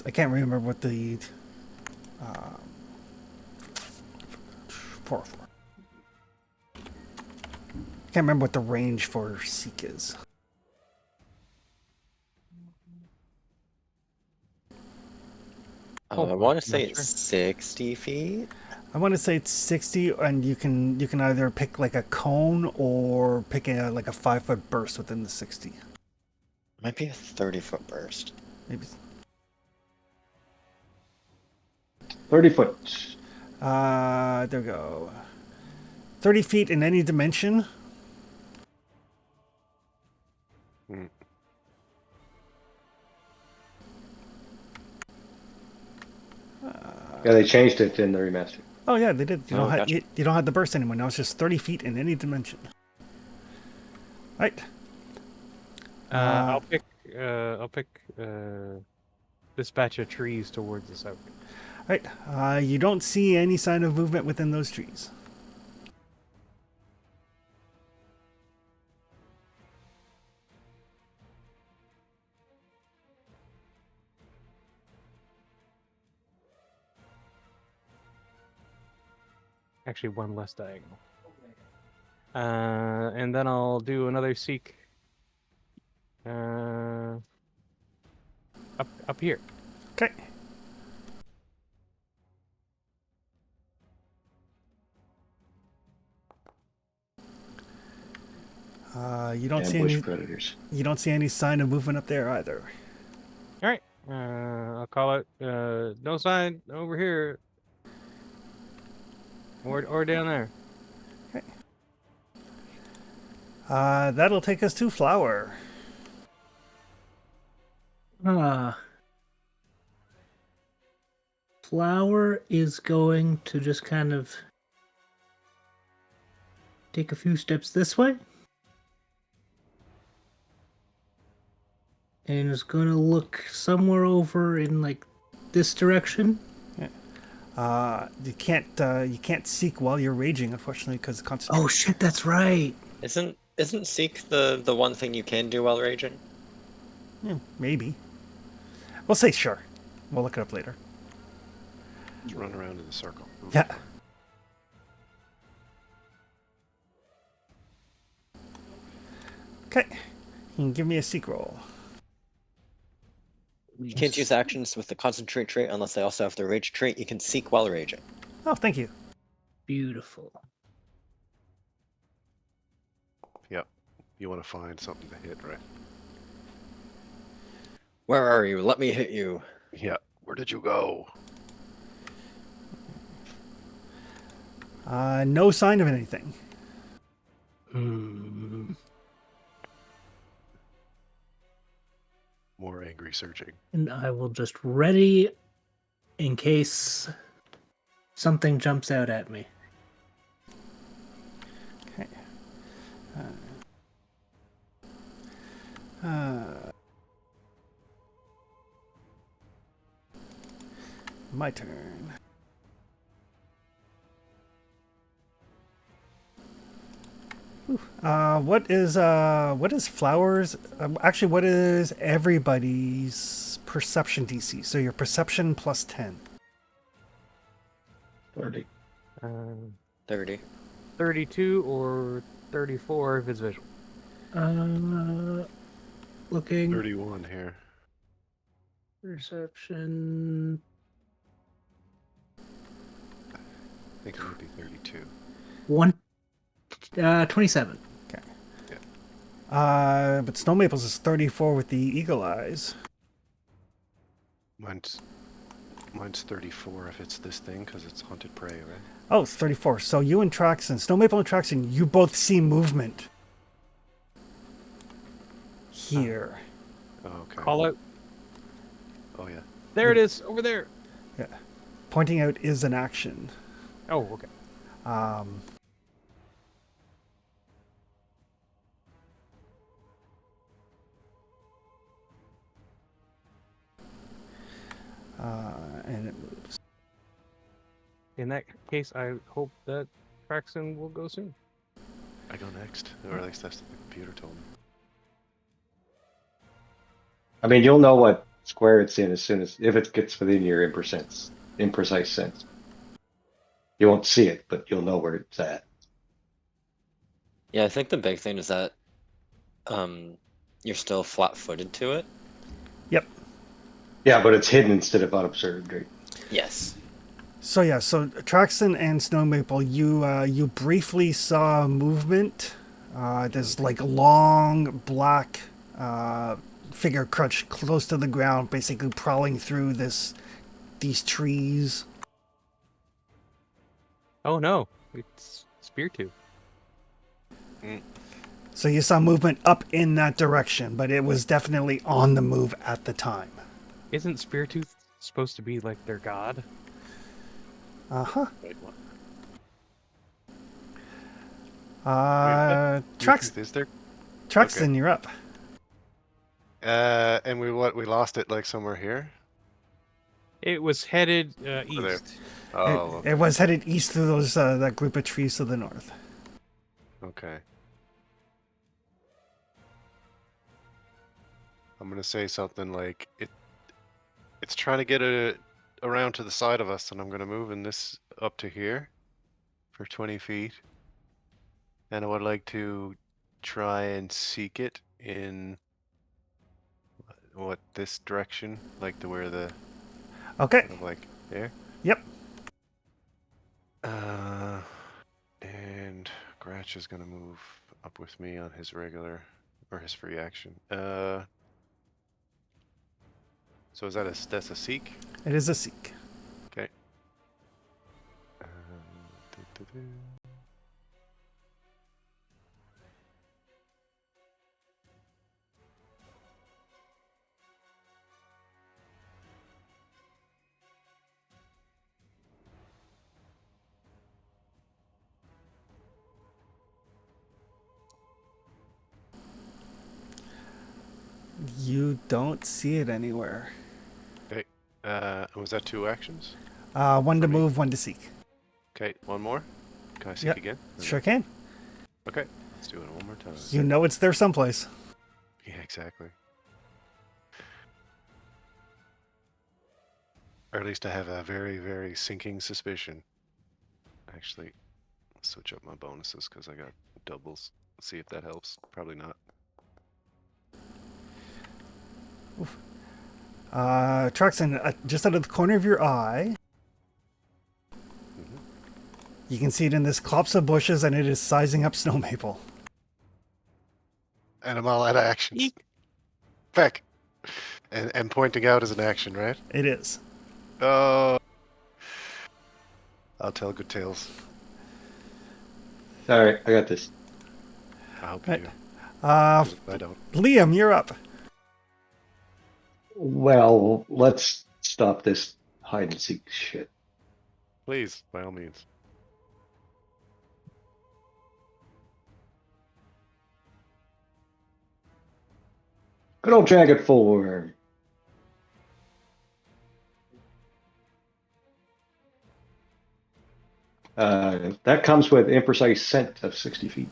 I can't remember what the 404. I can't remember what the range for seek is. I want to not say it's sure. 60 feet. I want to say it's 60, and you can either pick like a cone or pick like a 5-foot burst within the 60. Might be a 30-foot burst. Maybe. 30 foot. There we go. 30 feet in any dimension. Mm. Yeah, they changed it in the remaster. Oh yeah, they did. You Oh, don't have gotcha. you don't have the burst anymore. Now it's just 30 feet in any dimension. Right. I'll pick this batch of trees towards the south. Right. You don't see any sign of movement within those trees. Actually, one less diagonal. And then I'll do another seek. Up here. Okay. You don't see Ambush any. predators. You don't see any sign of movement up there either. All right. I'll call it. No sign over here. Or down there. That'll take us to Flower. Flower is going to just kind of take a few steps this way. And is going to look somewhere over in like this direction. You can't seek while you're raging, unfortunately, because concentration. Oh shit, that's right. Isn't seek the one thing you can do while raging? Maybe. We'll say sure. We'll look it up later. Just run around in a circle. Ooh. Yeah. Okay. You can give me a seek roll. You can't use actions with the concentrate trait unless they also have the rage trait. You can seek while raging. Oh, thank you. Beautiful. Yep. You want to find something to hit, right? Where are you? Let me hit you. Yeah. Where did you go? No sign of anything. Hmm. More angry searching. And I will just ready in case something jumps out at me. Okay. My turn. What is flowers? Actually, what is everybody's perception DC? So your perception plus 10. 30. 30. 32 or 34 if it's visual. Looking 31 here. perception. I think it might be 32. 27. But Snow Maples is 34 with the eagle eyes. Mine's 34 if it's this thing, because it's hunted prey, right? Oh, it's 34. So you and Traxon, Snow Maple and Traxon, you both see movement here. Oh, okay. Call out. Oh, yeah. There it is, over there. Yeah. Pointing out is an action. Oh, okay. And it moves. In that case, I hope that Traxon will go soon. I go next, or at least that's what the computer told me. I mean, you'll know what square it's in as soon as if it gets within your imprecise sense. You won't see it, but you'll know where it's at. Yeah, I think the big thing is that you're still flat-footed to it. Yep. Yeah, but it's hidden instead of unobserved, right? Yes. So yeah, so Traxon and Snow Maple, you briefly saw movement. There's like a long black figure crouched close to the ground, basically prowling through these trees. Oh no, it's Speartooth. So you saw movement up in that direction, but it was definitely on the move at the time. Isn't Speartooth supposed to be like their god? Uh-huh. Wait, what? Traxon, Is there? Traxon, you're up. And we lost it like somewhere here? It was headed Over there. east. Oh, It was headed east through those that group of trees to the north. okay. I'm gonna say something like it's trying to get around to the side of us, and I'm gonna move in this up to here for 20 feet. And I would like to try and seek it in this direction, like to where the Okay. kind of like there. Yep. And Gratch is gonna move up with me on his regular or his free action. So is that's a seek? It is a seek. Okay. Do-do-do. You don't see it anywhere. Okay. Was that 2 actions? One to For me? move, one to seek. Okay, one more. Can I seek Yep. again? Sure can. Okay, let's do it one more time. You know it's there someplace. Yeah, exactly. Or at least I have a very, very sinking suspicion. Actually, switch up my bonuses because I got doubles. Let's see if that helps. Probably not. Truxton, just out of the corner of your eye, Mhm. you can see it in this copse of bushes, and it is sizing up snow maple. And I'm all out of actions. Back. And pointing out is an action, right? It is. Oh. I'll tell good tales. All right, I got this. I hope you Right. do. Uh, 'Cause I don't. Liam, you're up. Well, let's stop this hide and seek shit. Please, by all means. Good old jagged form. That comes with imprecise scent of 60 feet.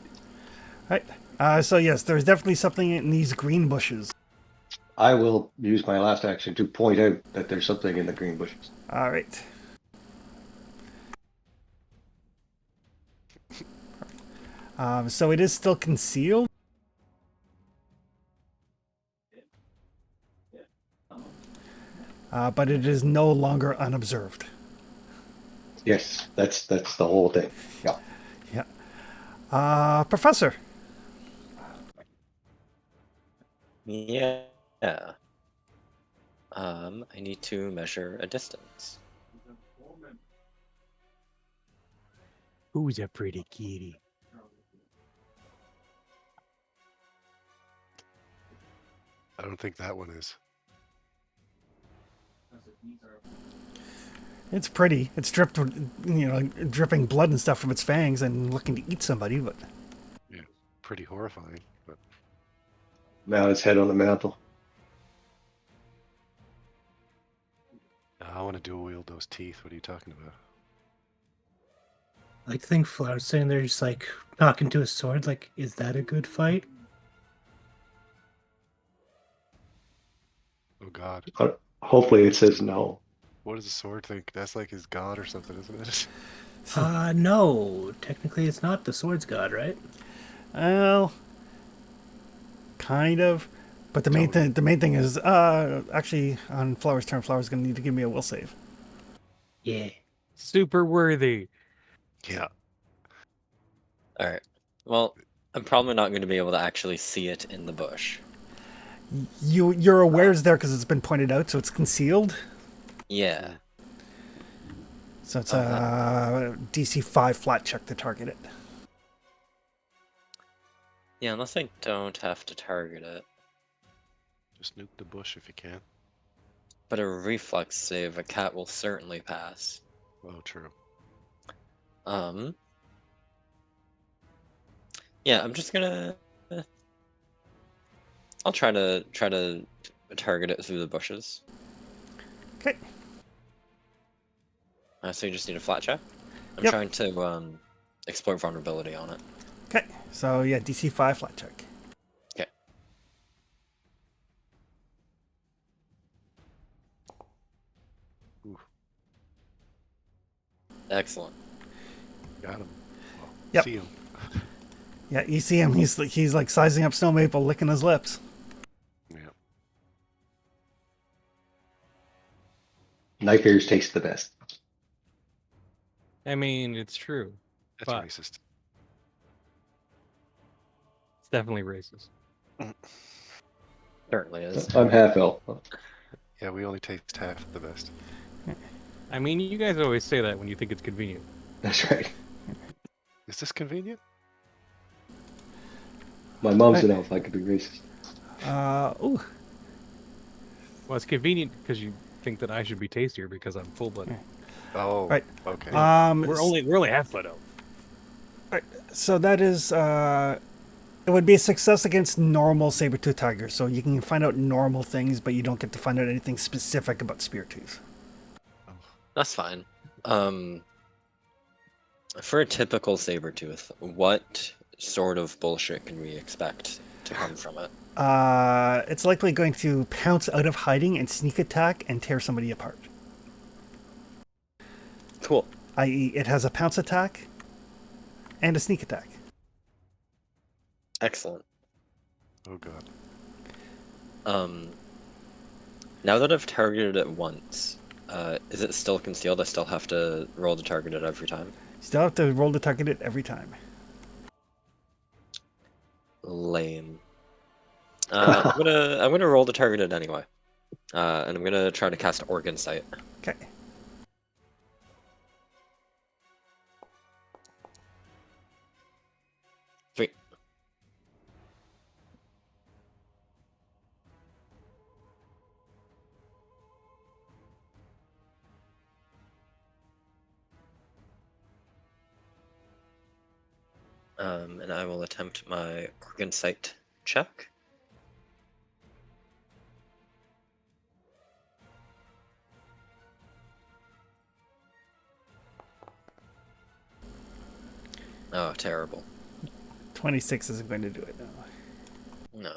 Right. So yes, there's definitely something in these green bushes. I will use my last action to point out that there's something in the green bushes. All right. So it is still concealed. But it is no longer unobserved. Yes, that's the whole thing. Yeah. Yeah. Professor. Yeah. I need to measure a distance. Who's a pretty kitty? I don't think that one is. It's pretty. It's dripped, dripping blood and stuff from its fangs and looking to eat somebody. But Yeah. Pretty horrifying. But Mount its head on the mantle. I want to dual wield those teeth. What are you talking about? I like to think Flower's sitting there just like talking to his sword, like, is that a good fight? Oh God. Hopefully it says no. What does the sword think? That's like his god or something, isn't it? No. Technically it's not the sword's god, right? well, kind of. But the main Totally. thing is actually on Flower's turn, Flower's going to need to give me a will save. Yeah. Super worthy. Yeah. Alright. Well, I'm probably not going to be able to actually see it in the bush. You're aware it's there because it's been pointed out, so it's concealed. Yeah. So it's a DC 5 flat check to target it. Yeah, unless I don't have to target it. Just nuke the bush if you can. But a reflex save, a cat will certainly pass. Oh, true. Yeah, I'm just gonna. I'll try to target it through the bushes. Okay. So you just need a flat check. I'm Yep. trying to exploit vulnerability on it. Okay. So yeah, DC 5 flat check. Okay. Ooh, Excellent. got him. Well, Yep. see him. Yeah, you see him. He's like sizing up snow maple, licking his lips. Yeah. Knife ears taste the best. I mean, it's true. That's But- racist. It's definitely racist. Certainly is. I'm half elf. Yeah, we only taste half the best. I mean, you guys always say that when you think it's convenient. That's right. Is this convenient? My mom's an elf. I could be racist. Ooh. Well, it's convenient because you think that I should be tastier because I'm full-blooded. Oh, Right. okay. We're only half-blood elf. So that is it would be a success against normal saber-tooth tiger. So you can find out normal things, but you don't get to find out anything specific about spear-tooth. That's fine. For a typical saber-tooth, what sort of bullshit can we expect to come from it? It's likely going to pounce out of hiding and sneak attack and tear somebody apart. Cool. I.e., it has a pounce attack and a sneak attack. Excellent. Oh God. Now that I've targeted it once, is it still concealed? I still have to roll to target it every time. Still have to roll to target it every time. Lame. I'm gonna roll to target it anyway, and I'm gonna try to cast Organ Sight. Okay. Sweet. And I will attempt my Organ Sight check. Oh, terrible. 26 isn't going to do it now.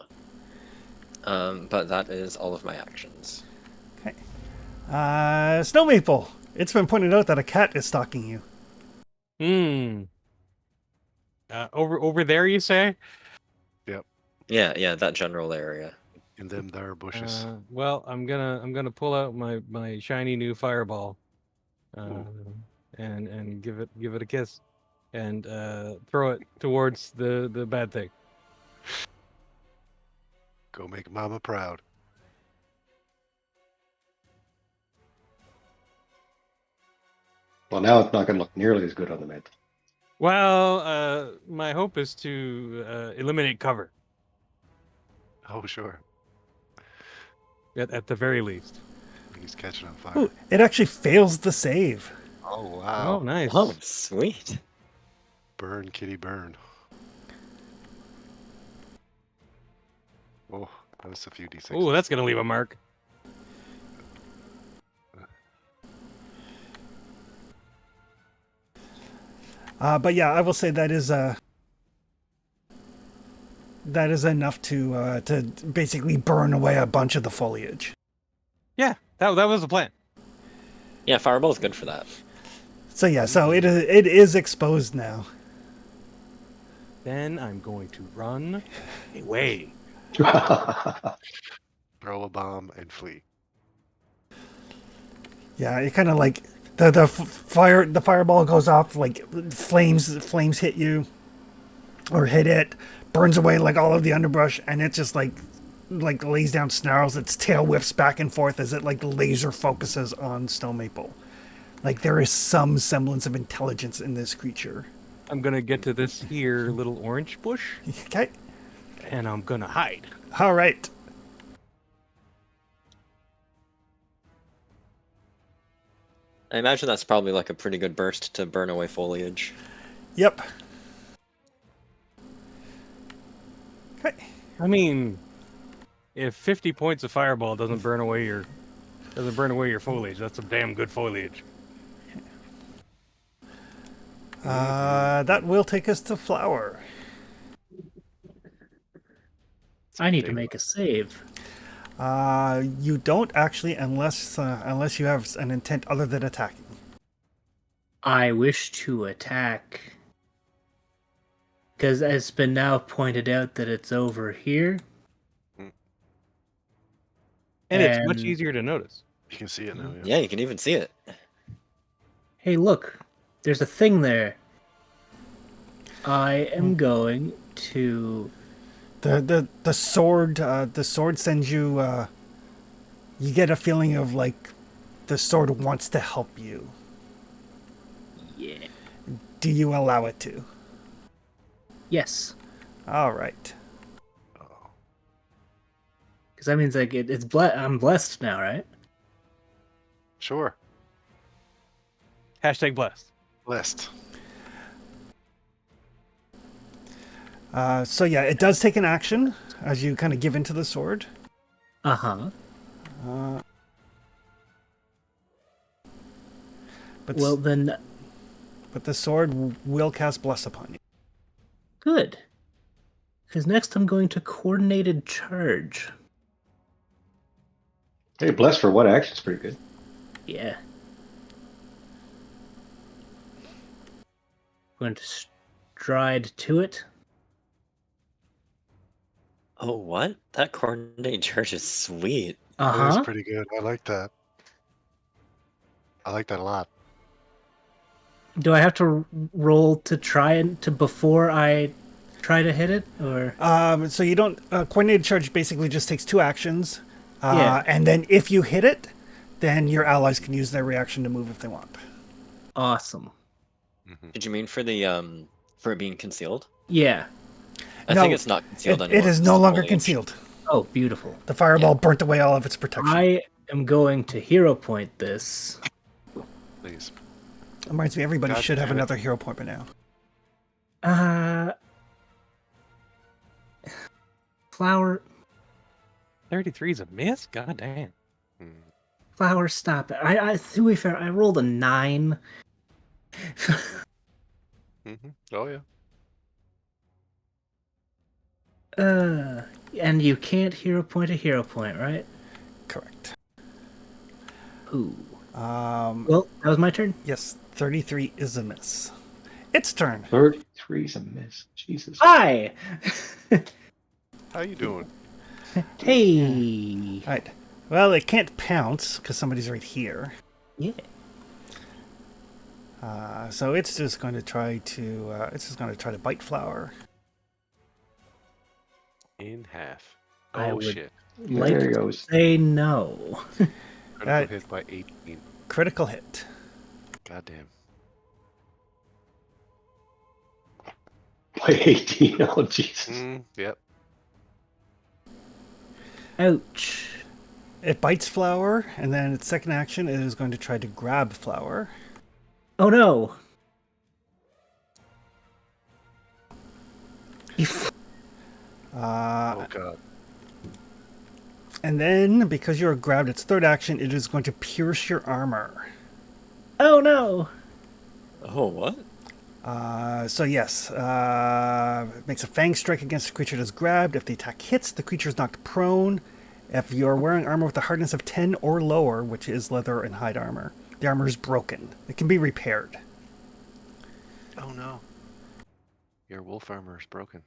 No. But that is all of my actions. Okay. Snow Maple. It's been pointed out that a cat is stalking you. Over there, you say? Yeah, that general area. In them there bushes. Well, I'm gonna pull out my shiny new fireball, and give it a kiss, and throw it towards the bad thing. Go make Mama proud. Well, now it's not going to look nearly as good on the mantle. Well, my hope is to eliminate cover Oh, sure. at the very least. He's catching on fire. Ooh, it actually fails the save. Oh, Oh, wow. nice. Oh, sweet. Burn, kitty, burn. Oh, that was a few d6. Oh, that's gonna leave a mark. But yeah, I will say that is enough to basically burn away a bunch of the foliage. Yeah, that was the plan. Yeah, Fireball is good for that. So yeah, so it is exposed now. Then I'm going to run away. Throw a bomb and flee. Yeah, it kind of like the fireball goes off, like flames hit you or hit it, burns away like all of the underbrush, and it just like lays down snarls. Its tail whips back and forth as it like laser focuses on Snow Maple. Like there is some semblance of intelligence in this creature. I'm gonna get to this here little orange bush, Okay. and I'm gonna hide. All right. I imagine that's probably like a pretty good burst to burn away foliage. Yep. Okay. I mean, if 50 points of fireball doesn't burn away your foliage, that's some damn good foliage. That will take us to Flower. I need to make a save. You don't actually, unless you have an intent other than attacking. I wish to attack. Because it's been now pointed out that it's over here. And it's much And- easier to notice. You can see it now. Yeah. Yeah, you can even see it. Hey, look, there's a thing there. I am going to. The sword sends you. You get a feeling of like the sword wants to help you. Yeah. Do you allow it to? Yes. All right. Oh. Because that means like I'm blessed now, right? Sure. Hashtag blessed. Blessed. So yeah, it does take an action as you kind of give into the sword. Uh-huh. But Well, then, but the sword will cast bless upon you. good. Because next I'm going to coordinated charge. Hey, blessed for what action's pretty good. Yeah. Going to stride to it. Oh, what? That coordinating charge is sweet. Uh That is huh. pretty good. I like that. I like that a lot. Do I have to roll to try and to before I try to hit it, or So you don't. Coordinated charge basically just takes 2 actions. Yeah. And then if you hit it, then your allies can use their reaction to move if they want. awesome? Mhm. Did you mean for the for it being concealed? Yeah. I No, think it's not concealed it anymore. is 'cause no of longer foliage. concealed. Oh, beautiful. The fireball burnt away all of its protection. I am going to hero point this. Please. Reminds me, everybody God should have damn it. another hero point by now. Flower, 33 is a miss? God damn. Mm. flower, stop it. To be fair, I rolled a 9. Mm-hmm. Oh yeah. And you can't hero point a hero point, right? Correct. Ooh. Well, that was my turn. Yes, 33 is a miss. Its turn. 33's a miss. Jesus. Hi. How you doing? Hey. All right. Well, it can't pounce because somebody's right here. Yeah. So it's just going to try to bite Flower. In half. I Oh would shit. like There he to goes. say no. Critical hit by 18. Critical hit. Goddamn. By 18. Oh, Jesus. Yep. Ouch. It bites Flower, and then its second action it is going to try to grab Flower. Oh no. Oh god. And then, because you're grabbed, its third action, it is going to pierce your armor. Oh no. Oh, what? So yes, it makes a fang strike against the creature that is grabbed. If the attack hits, the creature is knocked prone. If you're wearing armor with a hardness of 10 or lower, which is leather and hide armor, the armor is broken. It can be repaired. Oh no. Your wolf armor is broken.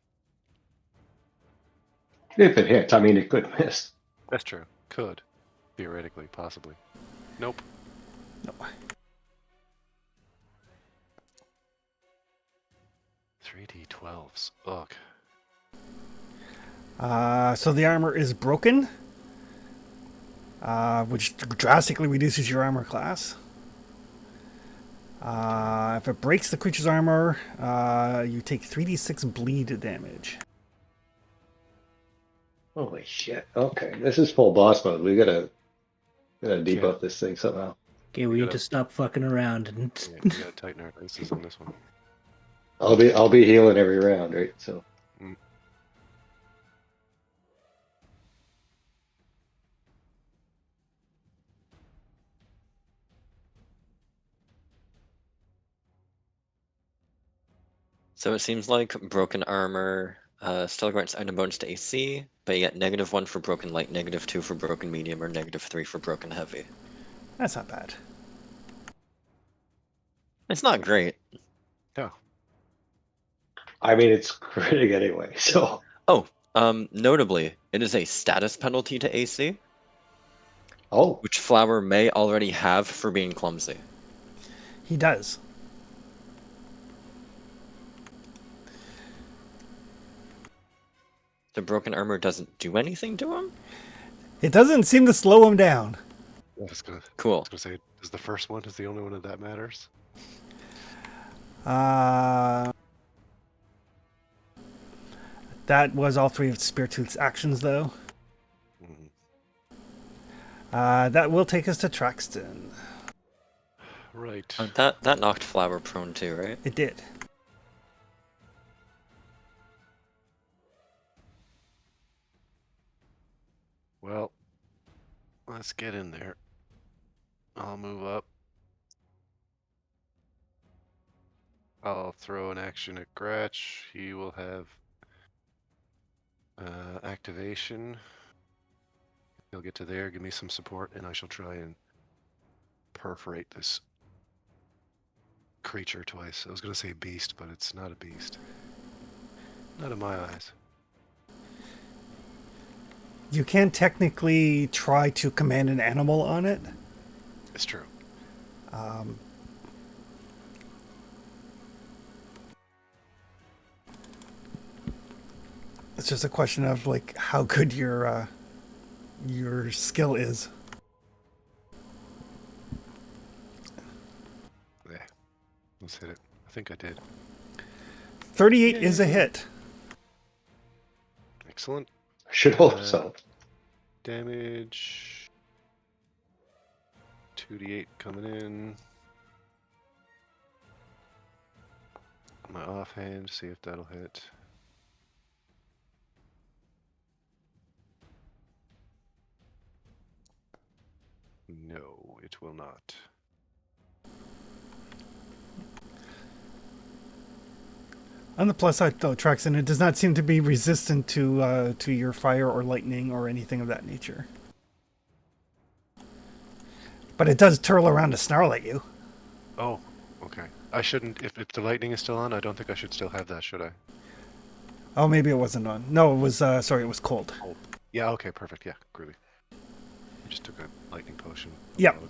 If it hits, I mean, it could miss. That's true. Could. Theoretically, possibly. Nope. No. 3d12s. Ugh. So the armor is broken, which drastically reduces your armor class. If it breaks the creature's armor, you take 3d6 bleed damage. Holy shit. Okay, this is full boss mode. We gotta debuff this thing somehow. Okay, we need to stop fucking around and Yeah, we gotta tighten our laces on this one. I'll be healing every round, right? So So it seems like broken armor still grants item bonus to AC, but you get -1 for broken light, -2 for broken medium, or -3 for broken heavy. That's not bad. It's not great. No. I mean, it's critic anyway. So Oh, notably, it is a status penalty to AC, oh, which Flower may already have for being clumsy. He does. The broken armor doesn't do anything to him? It doesn't seem to slow him down. I was gonna Cool. say, is the first one is the only one that matters? That was all 3 of Speartooth's actions, though. Mhm. That will take us to Traxton. Right. That knocked Flower prone too, right? It did. Well, let's get in there. I'll move up. I'll throw an action at Gratch. He will have activation. He'll get to there, give me some support, and I shall try and perforate this creature twice. I was going to say beast, but it's not a beast. Not in my eyes. You can technically try to command an animal on it. It's true. It's just a question of like how good your skill is. Yeah. Let's hit it. I think I did. 38 is a hit. Excellent. I should hope so. Damage. 2d8 coming in. My offhand, see if that'll hit. No, it will not. On the plus side, though, Traxon, it does not seem to be resistant to your fire or lightning or anything of that nature. But it does turtle around to snarl at you. Oh, okay. I shouldn't, if the lightning is still on, I don't think I should still have that, should I? Oh, maybe it wasn't on. No, it was, sorry, it was cold. Oh. Yeah, okay, perfect, yeah, groovy. I just took a lightning potion. Yep.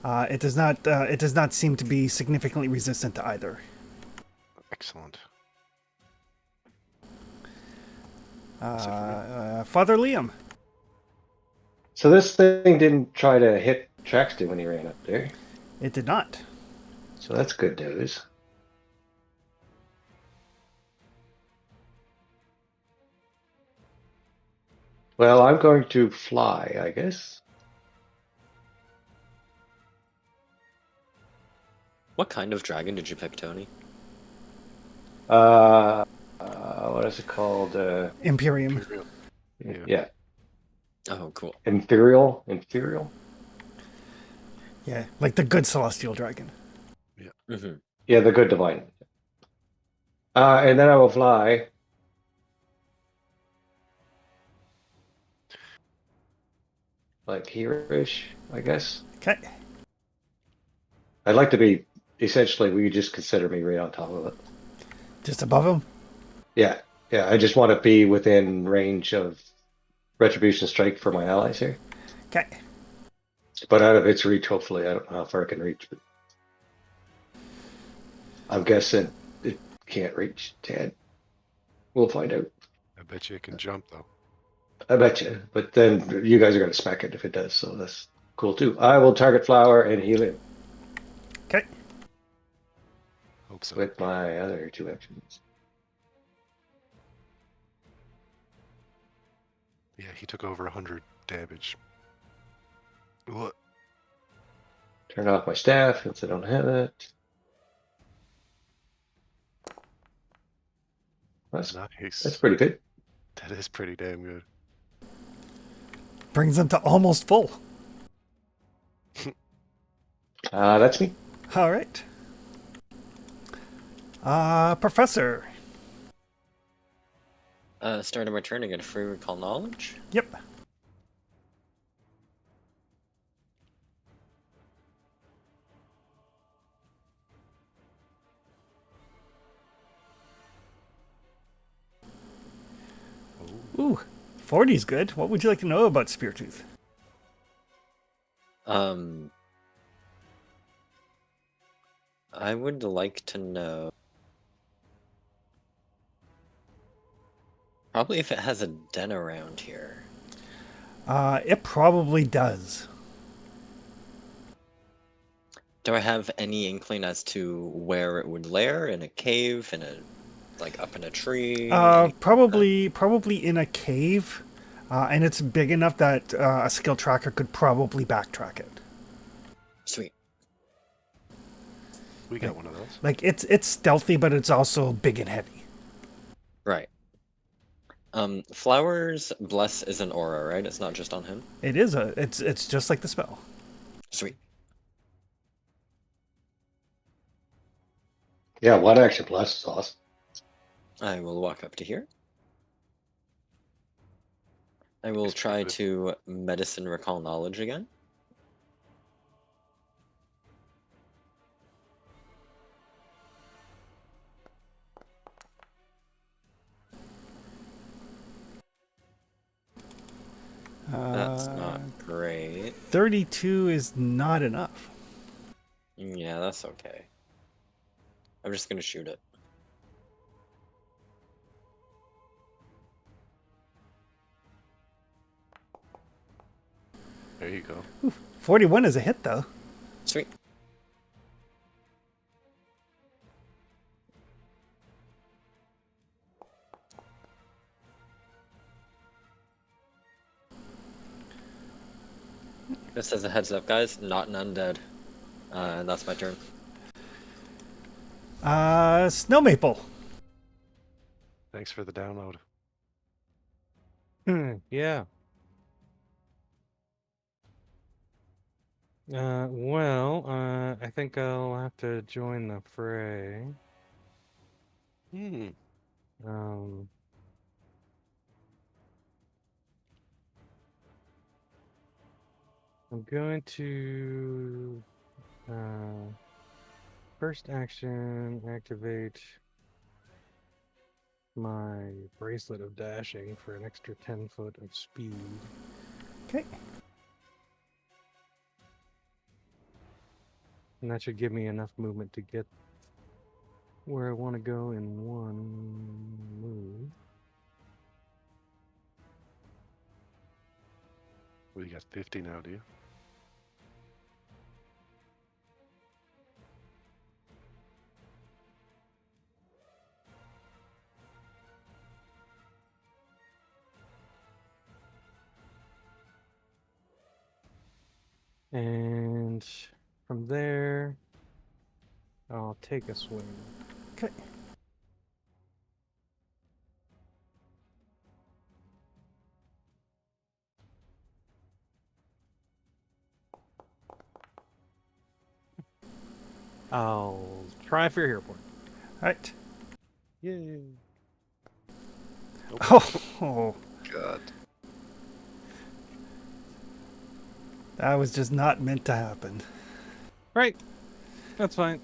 It does not seem to be significantly resistant to either. Excellent. Father Liam. So this thing didn't try to hit Traxton when he ran up there. It did not. So that's good news. Well, I'm going to fly, I guess. What kind of dragon did you pick, Tony? What is it called? Imperium. Imperial. Yeah. Yeah, Oh, cool. Imperial. Imperial. Yeah, like the good celestial dragon. Hmm. Yeah, the good divine. And then I will fly. Like here-ish, I guess. Okay. I'd like to be, essentially, we just consider me right on top of it. Just above him. Yeah, yeah, I just want to be within range of Retribution Strike for my allies here. Okay. But out of its reach, hopefully. I don't know how far it can reach. But I'm guessing it can't reach 10. We'll find out. I bet you it can jump, though. I bet you. But then you guys are going to smack it if it does, so that's cool too. I will target Flower and heal him Okay. Hope so. with my other 2 actions. Yeah, he took over 100 damage. What? Turn off my staff since I don't have it. That's Nice. pretty good. That is pretty damn good. Brings him to almost full. That's me. All right. Professor. Starting my turn, I get a free recall knowledge. Yep. Ooh, 40's good. What would you like to know about Speartooth? I would like to know probably if it has a den around here. It probably does. Do I have any inkling as to where it would lair? In a cave? In a up in a tree? Probably in a cave, and it's big enough that a skill tracker could probably backtrack it. Sweet. We got one of those. Like it's stealthy, but it's also big and heavy. Right. Flowers bless is an aura, right? It's not just on him. It is it's just like the spell. Sweet. Yeah, 1 action plus is awesome. I will walk up to here. I will try to medicine recall knowledge again. 32 is not enough. Yeah, that's okay. I'm just gonna shoot it. There you go. 41 is a hit, though. Sweet. Just as a heads up, guys, not an undead. And that's my turn. Snow Maple. Thanks for the download. Yeah. I think I'll have to join the fray. Hmm. I'm going to first action activate my bracelet of dashing for an extra 10 foot of speed. Okay. And that should give me enough movement to get where I want to go in one move. Well, you got 50 now, do you? And from there, I'll take a swing. Okay. I'll try for your hero point. All right. Yay. Oh, God. that was just not meant to happen. Right. That's fine.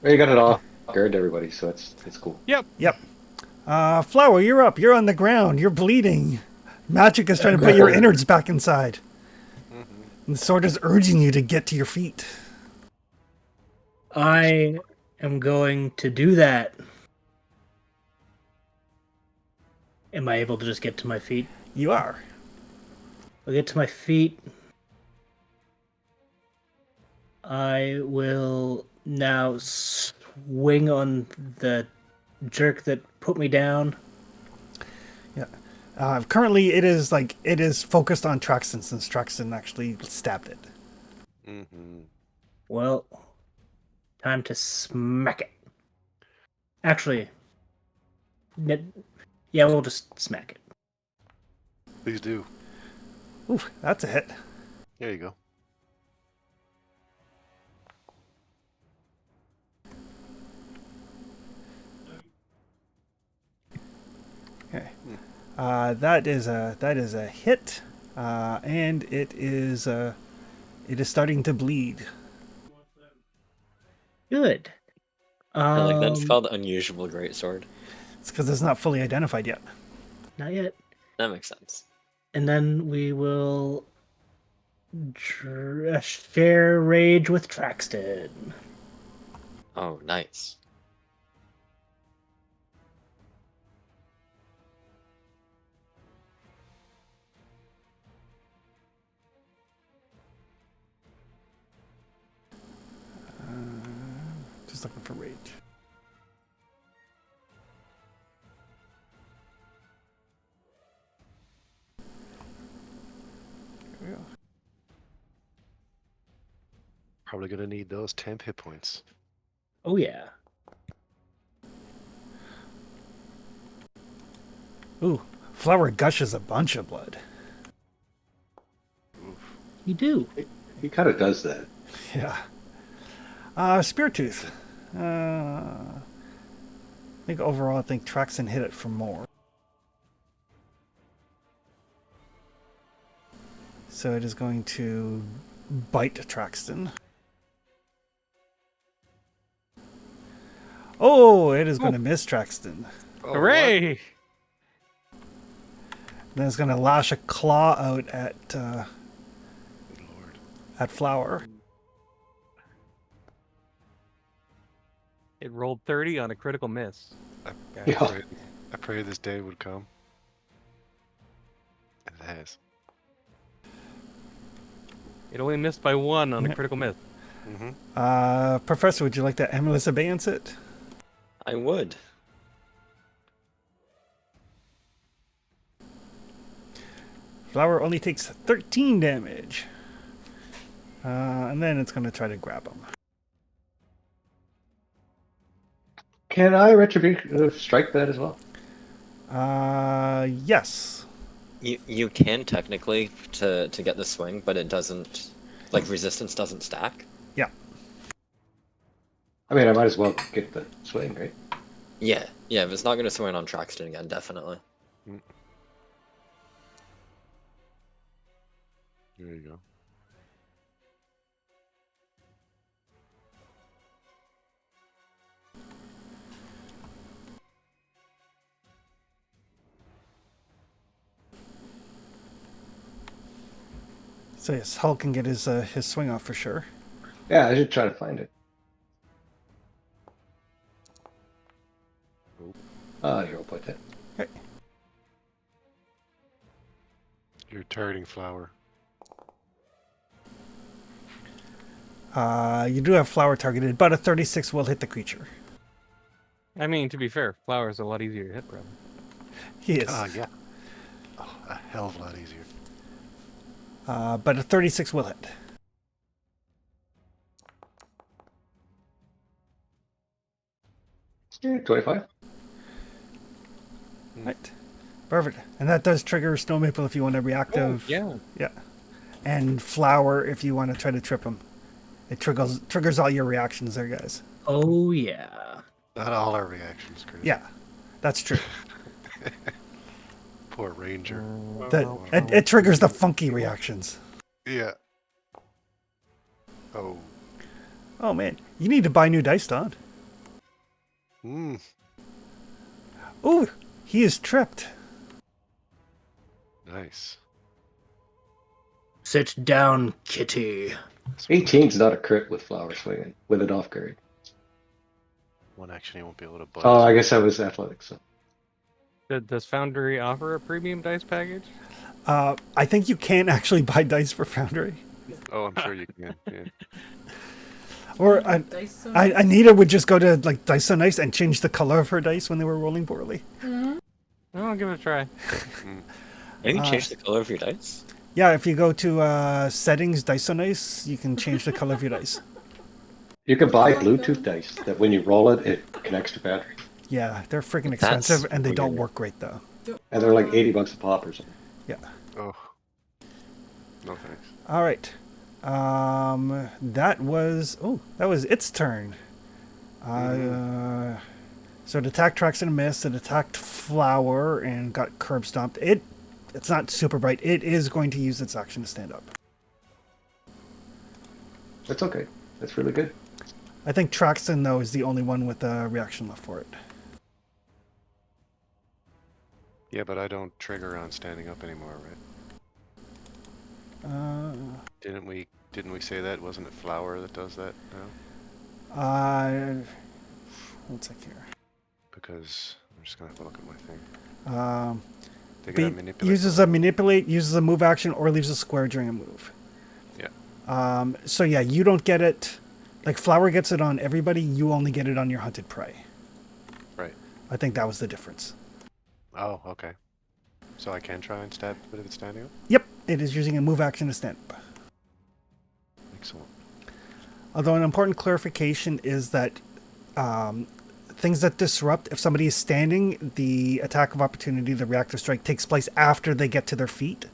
Well, you got it off guard, everybody, so it's cool. Yep. Yep. Flower, you're up. You're on the ground. You're bleeding. Magic is trying to put your innards back inside. And the sword is urging you to get to your feet. I am going to do that. Am I able to just get to my feet? You are. I'll get to my feet. I will now swing on the jerk that put me down. Yeah. Currently, it is focused on Truxton since Truxton actually stabbed it. Mm-hmm. Well, time to smack it. Actually, yeah, we'll just smack it. Please do. Ooh, that's a hit. There you go. Okay. That is a hit, and it is starting to bleed. Good. I like that. It's called Unusual Greatsword. It's because it's not fully identified yet. Not yet. That makes sense. And then we will share rage with Traxton. Oh, nice. Just looking for rage. There we go. Probably gonna need those temp hit points. Oh yeah. Ooh, Flower gushes a bunch of blood. Oof. You do. He kind of does that. Yeah. Spear Tooth. I think overall, I think Truxton hit it for more. So it is going to bite Truxton. Oh, it is going to miss Truxton. Oh, Hooray! Then it's going to lash a claw out at what? Lord. at Flower. It rolled 30 on a critical miss. Yeah. I pray this day would come. And it has. It only missed by 1 on a Yeah. critical miss. Professor, would you like to Emulous Abeyance it? I would. Flower only takes 13 damage. And then it's going to try to grab him. Can I retribution strike that as well? Yes. You can technically to get the swing, but it doesn't, like, resistance doesn't stack. Yeah. I mean, I might as well get the swing, right? Yeah, if it's not going to swing on Traxton again, definitely. There you go. So yes, Hulk can get his swing off for sure. Yeah, I should try to find it. Hero point that. Okay. You're targeting Flower. You do have Flower targeted, but a 36 will hit the creature. I mean, to be fair, Flower's a lot easier to hit, probably. He is. Yeah. Oh, a hell of a lot easier. But a 36 will hit. Yeah, 25. Right. Perfect. And that does trigger Snow Maple if you want to reactive. Yeah. Yeah. And Flower if you want to try to trip him. It triggers all your reactions there, guys. Oh yeah. Not all our reactions, Chris. Yeah. That's true. Poor Ranger. It triggers the funky reactions. Yeah. Oh. Oh man, you need to buy new dice, Don. Ooh, he is tripped. Nice. Sit down, kitty. 18's not a crit with Flower swinging, with an off guard. One action he won't be able to buzz. Oh, I guess that was athletics. So. Does Foundry offer a premium dice package? I think you can actually buy dice for Foundry. Oh, I'm sure you can. Yeah. Or Anita would just go to like Dice So Nice and change the color of her dice when they were rolling poorly. I'll give it a try. Can you change the color of your dice? Yeah, if you go to settings, Dice So Nice, you can change the color of your dice. You can buy Bluetooth dice that when you roll it, it connects to battery. Yeah, they're freaking That's expensive and they don't weird. work great though. And they're like $80 a pop or something. Yeah. Oh. No thanks. All right. That was its turn. So it attacked Trax and missed. It attacked Flower and got curb stomped. It's not super bright. It is going to use its action to stand up. That's okay. That's really good. I think Traxton though is the only one with a reaction left for it. Yeah, but I don't trigger on standing up anymore, right? Didn't we say that? Wasn't it Flower that does that now? One sec here. Because I'm just gonna have to look at my thing. They Be- gotta manipulate. uses a manipulate, uses a move action, or leaves a square during a move. Yeah. So yeah, you don't get it. Like Flower gets it on everybody. You only get it on your hunted prey. Right. I think that was the difference. Oh, okay. So I can try and stab it if it's standing up? Yep, it is using a move action to stand up. Excellent. Although an important clarification is that things that disrupt, if somebody is standing, the attack of opportunity, the reactive strike, takes place after they get to their feet.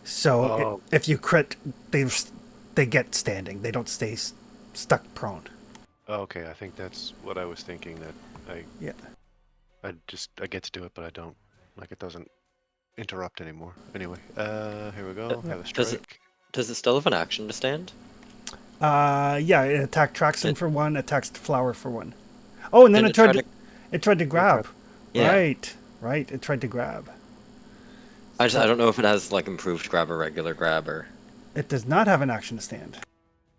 So if you crit, they get standing. They don't stay stuck prone. Oh, okay, I think that's what I was thinking, that I get to do it, but I don't. Like, it doesn't interrupt anymore. Anyway, here we go. Have a strike. Does it still have an action to stand? Yeah, it attacked Traxon for one, attacks Flower for one. Oh, and then it tried to grab. Yeah. Right. It tried to grab. I don't know if it has like improved grab or regular grab or. It does not have an action to stand.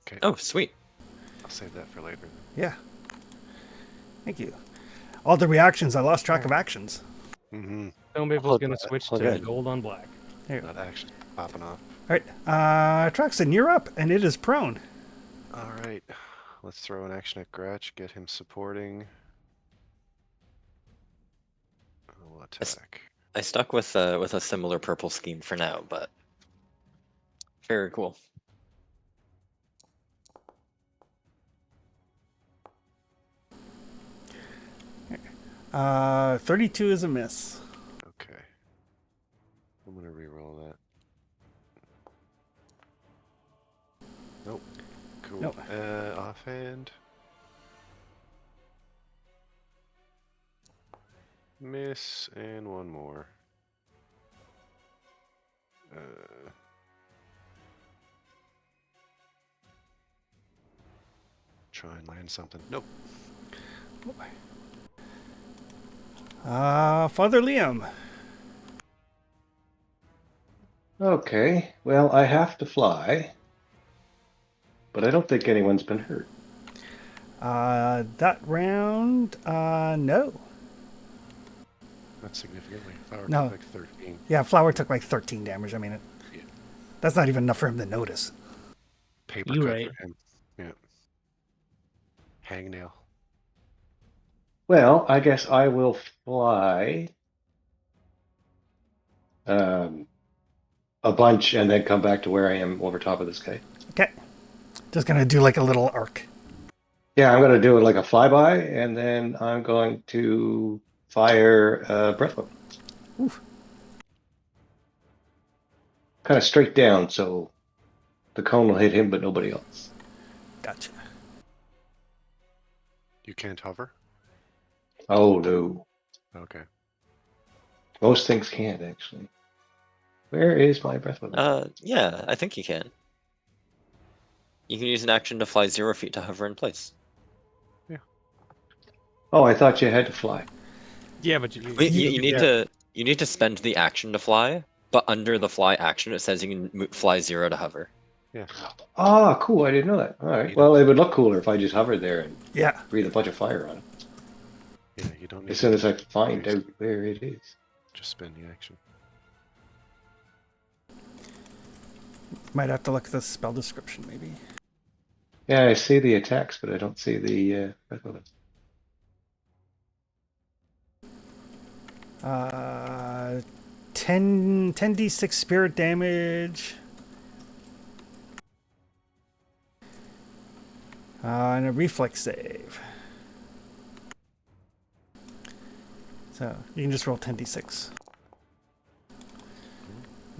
Okay, Oh, sweet. I'll save that for later. Yeah. Thank you. All the reactions, I lost track of actions. Mm-hmm. Stone People's All gonna good, switch all to good. gold on black. There you go. Not action popping off. All right. Traxon, you're up, and it is prone. All right, let's throw an action at Gratch. Get him supporting. I'll attack. I stuck with a similar purple scheme for now, but very cool. 32 is a miss. Okay. I'm gonna re-roll that. Nope. Cool. Nope. Offhand. Miss, and one more. Try and land something. Nope. Father Liam. Okay, well, I have to fly, but I don't think anyone's been hurt. That round, no. Not significantly. Flower No. took like 13. Yeah, Flower took like 13 damage. I mean, Yeah. that's not even enough for him to notice. Paper You cut right. for him. Yeah. Hangnail. Well, I guess I will fly a bunch and then come back to where I am over top of this guy. Okay. Just gonna do like a little arc. Yeah, I'm going to do it like a flyby, and then I'm going to fire breath weapon. Oof. Kind of straight down, so the cone will hit him, but nobody else. Gotcha. You can't hover? Oh, no. Okay. Most things can't, actually. Where is my breath weapon? Yeah, I think you can. You can use an action to fly 0 feet to hover in place. Oh, I thought you had to fly. Yeah, but Wait, you need to spend the action to fly, but under the fly action it says you can fly 0 to hover. Yeah. Ah, cool. I didn't know that. All right. You Well, it would look cooler if I just hovered there and Yeah. breathe a bunch of fire on it. Yeah, you don't need As soon to as I find waste out it. where it is. Just spend the action. Might have to look at the spell description, maybe. Yeah, I see the attacks, but I don't see the breath weapon. 10d6 spirit damage. And a reflex save. So you can just roll 10d6.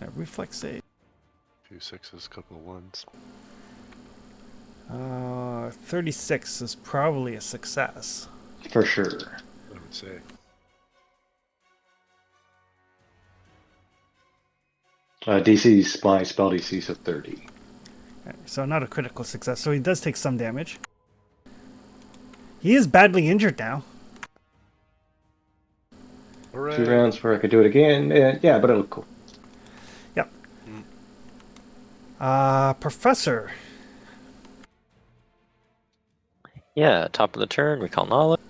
A reflex save. A few sixes, couple of ones. 36 is probably a success. For sure. I would say. DC's my spell DC, so 30. Okay, so not a critical success. So he does take some damage. He is badly injured now. Hooray! 2 rounds where I could do it again. Yeah, but it looked cool. Yep. Mm. Professor. Yeah, top of the turn, we call knowledge.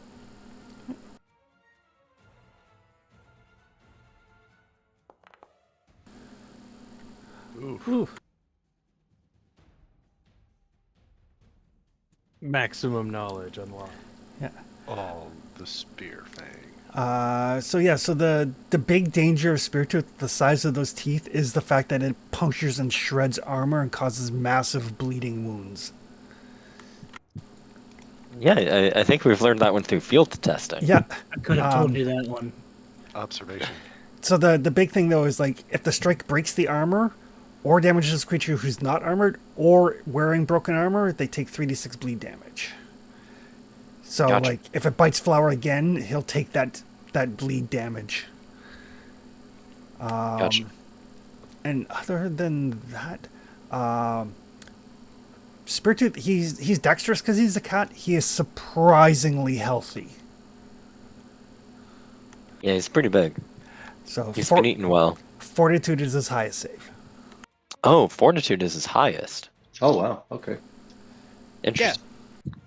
Oof. Ooh. maximum knowledge unlocked. Yeah. Oh, the spear fang. So the big danger of Spear Tooth, the size of those teeth, is the fact that it punctures and shreds armor and causes massive bleeding wounds. Yeah, I think we've learned that one through field testing. Yeah. I could have told you that one. Observation. So the big thing though is like if the strike breaks the armor, or damages a creature who's not armored, or wearing broken armor, they take 3d6 bleed damage. So Gotcha. like if it bites Flower again, he'll take that bleed damage. Gotcha. And other than that, Spirittooth, he's dexterous because he's a cat. He is surprisingly healthy. Yeah, he's pretty big. So He's been eating well. Fortitude is his highest save. Oh, fortitude is his highest. Oh wow. Okay. Interesting.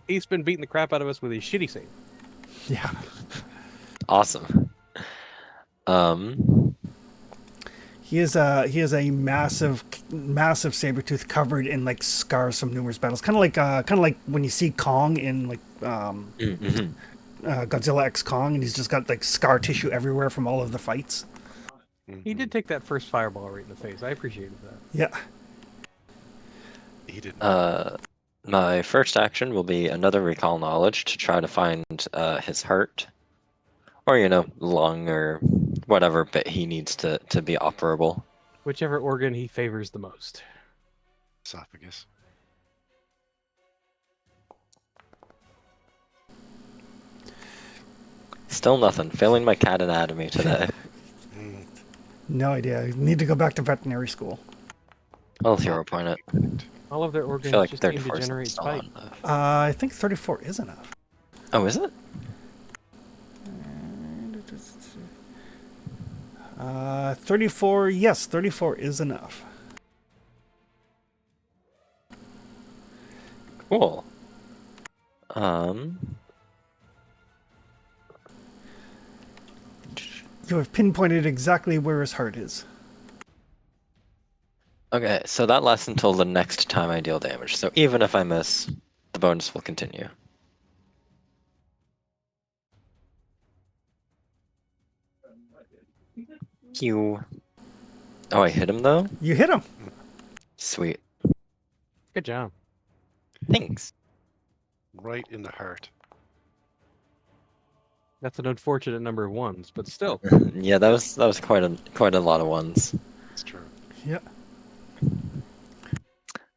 He's been beating the crap out of us with his shitty save. Yeah. Awesome. He is a massive saber tooth covered in like scars from numerous battles. Kind of like when you see Kong in like mhm. Godzilla X Kong, and he's just got like scar tissue everywhere from all of the fights. He did take that first fireball right in the face. I appreciated that. Yeah. He didn't. My first action will be another recall knowledge to try to find his heart, or lung or whatever bit he needs to be operable. Whichever organ he favors the most. Esophagus. Still nothing. Failing my cat anatomy today. Mm. No idea. You need to go back to veterinary school. I'll 0 point it. All of their I organs feel like just seem to 34 is generate still spite. not enough. I think 34 is enough. Oh, is it? 34. Yes, 34 is enough. Cool. You have pinpointed exactly where his heart is. Okay, so that lasts until the next time I deal damage. So even if I miss, the bonus will continue. Q. Oh, I hit him though? You hit him. Sweet. Good job. Thanks. Right in the heart. That's an unfortunate number of ones, but still. Yeah, that was quite a lot of ones. It's true. Yeah.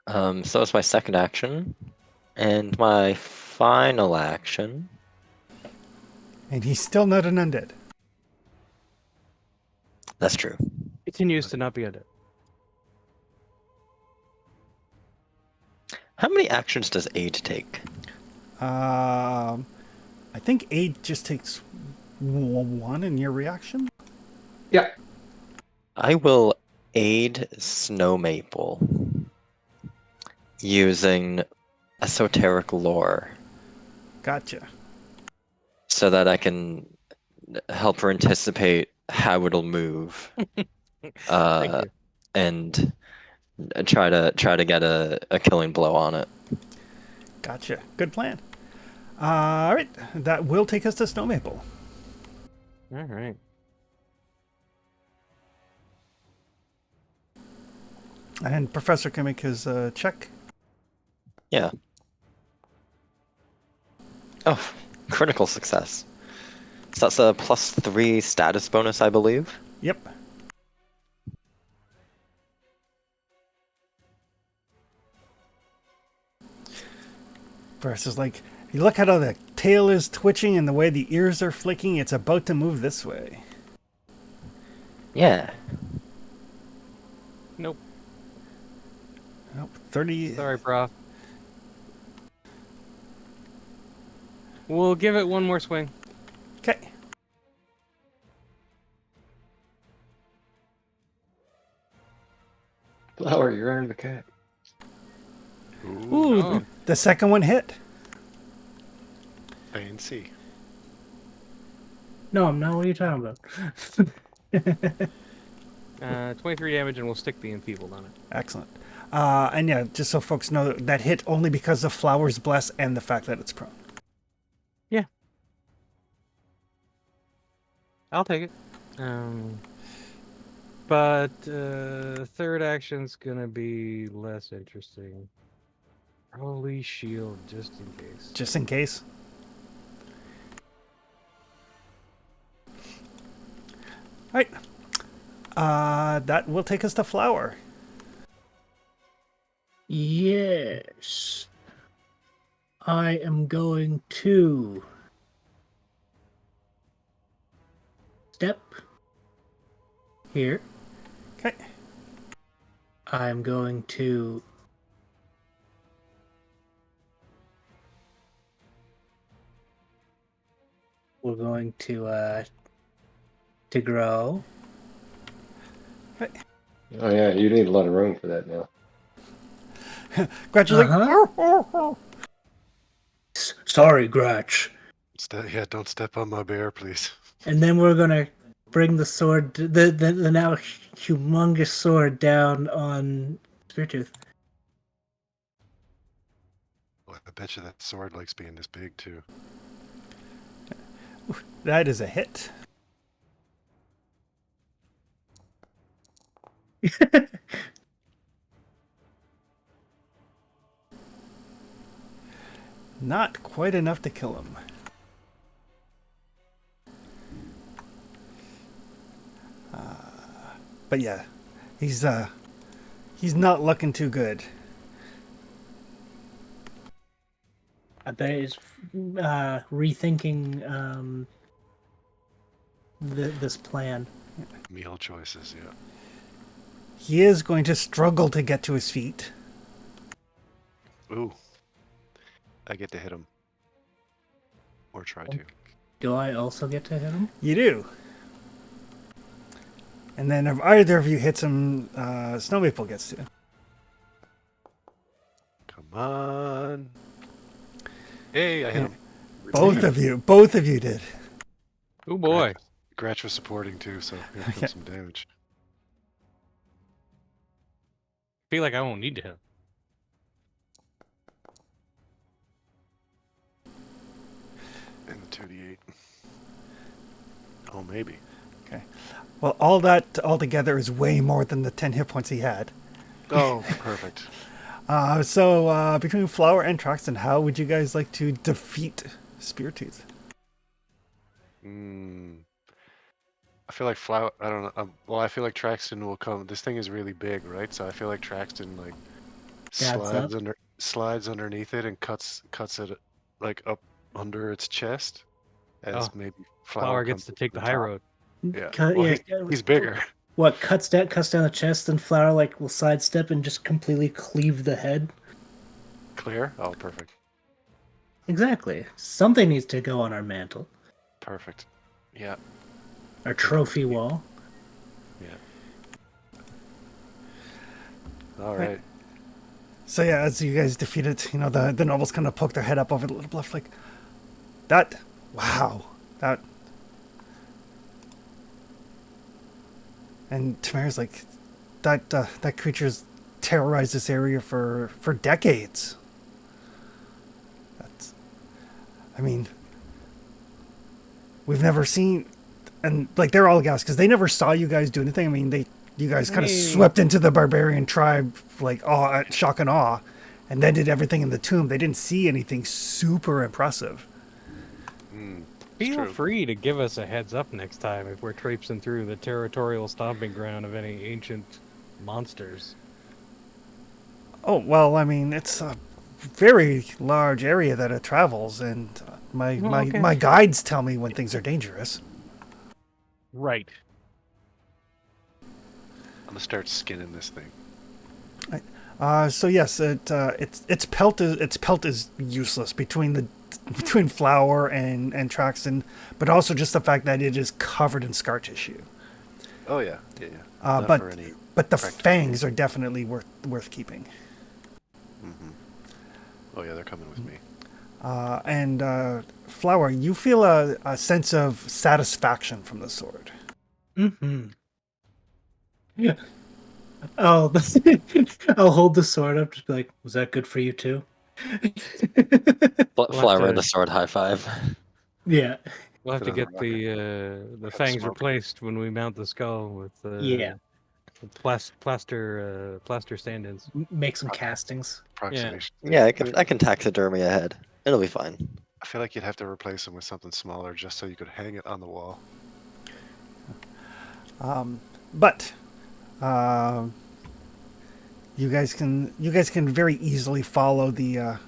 So it's my second action. And my final action. And he's still not an undead. That's true. Continues to not be undead. How many actions does aid take? I think aid just takes one in your reaction. Yeah. I will aid Snow Maple using esoteric lore Gotcha. so that I can help her anticipate how it'll move. Thank you. And try to get a killing blow on it. Gotcha. Good plan. All right. That will take us to Snow Maple. All right. And Professor can make his check. Yeah. Oh, critical success. So that's a +3 status bonus, I believe. Yep. Professor's like, you look at how the tail is twitching and the way the ears are flicking. It's about to move this way. Yeah. Nope. Nope. 30. Sorry, Prof. We'll give it one more swing. Okay. Flower, you're under the cat. Ooh, Ooh, Oh. the second one hit. fancy. No, I'm not. What are you talking about? 23 damage, and we'll stick the enfeebled on it. Excellent. And yeah, just so folks know, that hit only because of Flower's Bless and the fact that it's prone. Yeah. I'll take it. But third action's gonna be less interesting. Probably shield, just in case. Just in case. All right. That will take us to Flower. Yes. I am going to step here. Okay. I'm going to we're going to grow. Right. Oh yeah, you need a lot of room for that now. Gretchen's like, Uh-huh. Sorry, Gratch. Yeah, don't step on my bear, please. And then we're gonna bring the sword, the now humongous sword, down on Speartooth. Boy, I bet you that sword likes being this big too. that is a hit. Not quite enough to kill him. But yeah, he's not looking too good. I bet he's rethinking this plan. Meal choices, yeah. He is going to struggle to get to his feet. Ooh. I get to hit him. Or try to. Do I also get to hit him? You do. And then if either of you hits him, Snow Maple gets to. Come on. Hey, I hit him. Both of you did. Oh boy. Gratch was supporting too, so here comes Yeah. some damage. Feel like I won't need to hit him. And the 2d8. Oh, maybe. Okay. Well, all that altogether is way more than the 10 hit points he had. Oh, perfect. So between Flower and Traxton, how would you guys like to defeat Speartooth? I feel like Flower. I don't know. Well, I feel like Traxton will come. This thing is really big, right? So I feel like Traxton like Stabs up. slides underneath it and cuts it like up under its chest, as Oh, maybe Flower comes gets to up take the the high top. road. Yeah. Cut- Well, yeah, he's bigger. What cuts down the chest, and Flower will sidestep and just completely cleave the head. Clear. Oh, perfect. Exactly. Something needs to go on our mantle, Perfect. Yeah. our trophy wall. Yeah. All right. So yeah, as you guys defeat it, the nobles kind of poke their head up over the little bluff, like, wow, that. And Tamara's like, that creature's terrorized this area for decades. I mean, we've never seen, and like they're all aghast because they never saw you guys do anything. I mean, you guys kind of swept into the barbarian tribe like shock and awe, and then did everything in the tomb. They didn't see anything super impressive. Feel true. free to give us a heads up next time if we're traipsing through the territorial stomping ground of any ancient monsters. Oh well, I mean it's a very large area that it travels, and my guides tell me when things are dangerous. Right. I'm gonna start skinning this thing. So yes, its pelt is useless between Flower and Traxton, but also just the fact that it is covered in scar tissue. Oh yeah. Not But for any but the practical fangs are definitely worth keeping. Oh yeah, they're coming with me. And Flower, you feel a sense of satisfaction from the sword. Mm-hmm. Yeah. I'll hold the sword up, just be like, "Was that good for you too?" Flower to- and the sword high five. Yeah. We'll have to Put get on a the Have fangs smoke. replaced when we mount the skull with Yeah. plaster stand-ins. Make some castings. Approximation. Yeah, I can taxidermy ahead. It'll be fine. I feel like you'd have to replace them with something smaller just so you could hang it on the wall. But you guys can very easily follow the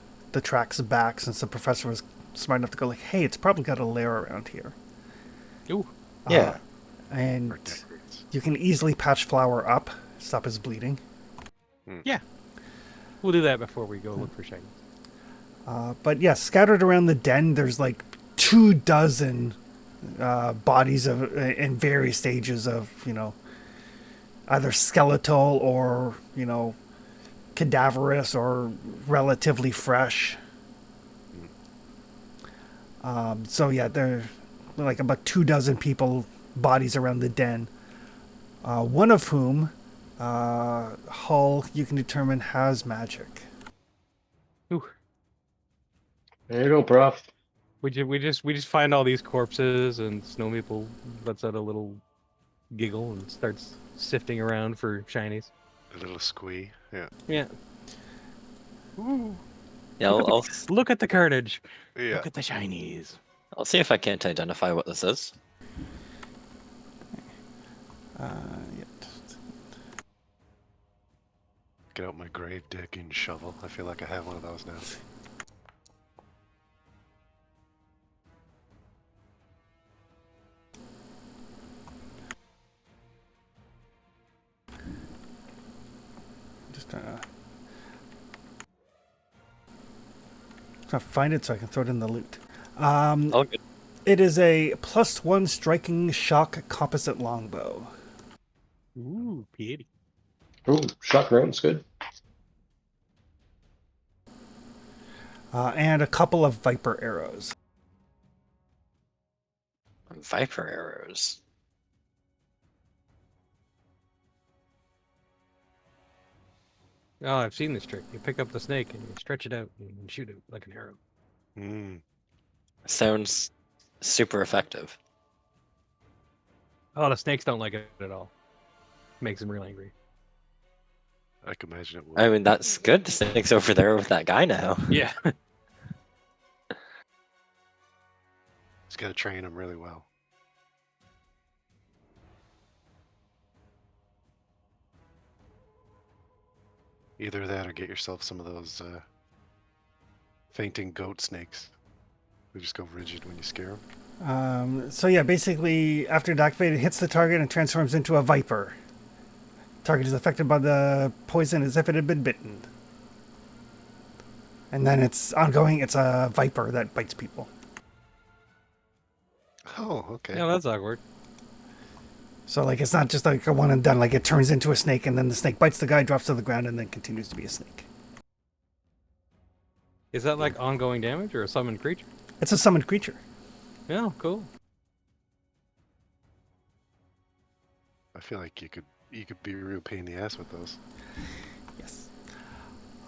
tracks back, since the professor was smart enough to go like, hey, it's probably got a lair around here. Ooh. Yeah. And Or decades. you can easily patch Flower up, stop his bleeding. Yeah. We'll do that before we go look for shiny. But yeah, scattered around the den, there's like 24 bodies in various stages of either skeletal or, cadaverous or relatively fresh. So yeah, there are like about 24 people, bodies around the den. One of whom, Hull, you can determine has magic. Ooh. There you go, prof. We just find all these corpses, and Snow Maple lets out a little giggle and starts sifting around for shinies. A little squee. Yeah. Yeah. Ooh. Yeah, Look at the carnage. Yeah. Look at the shinies. I'll see if I can't identify what this is. Yep. Get out my grave digging shovel. I feel like I have one of those now. Just trying to find it so I can throw it in the loot. Oh, good. It is a +1 striking shock composite longbow. Ooh, pretty. Ooh, shock round's good. And a couple of viper arrows. Viper arrows. Oh, I've seen this trick. You pick up the snake and you stretch it out and shoot it like an arrow. Mm. Sounds super effective. Oh, the snakes don't like it at all. Makes them real angry. I can imagine it would. I mean, that's good. The snake's over there with that guy now. Yeah. Just gotta train them really well. Either that or get yourself some of those fainting goat snakes. They just go rigid when you scare them. So yeah, basically, after it activated, it hits the target and transforms into a viper. Target is affected by the poison as if it had been bitten. And then it's ongoing. It's a viper that bites people. Oh, okay. Yeah, that's awkward. So like, it's not just like a one and done. Like, it turns into a snake, and then the snake bites the guy, drops to the ground, and then continues to be a snake. Is that like ongoing damage or a summoned creature? It's a summoned creature. Yeah, cool. I feel like you could be a real pain in the ass with those. Yes.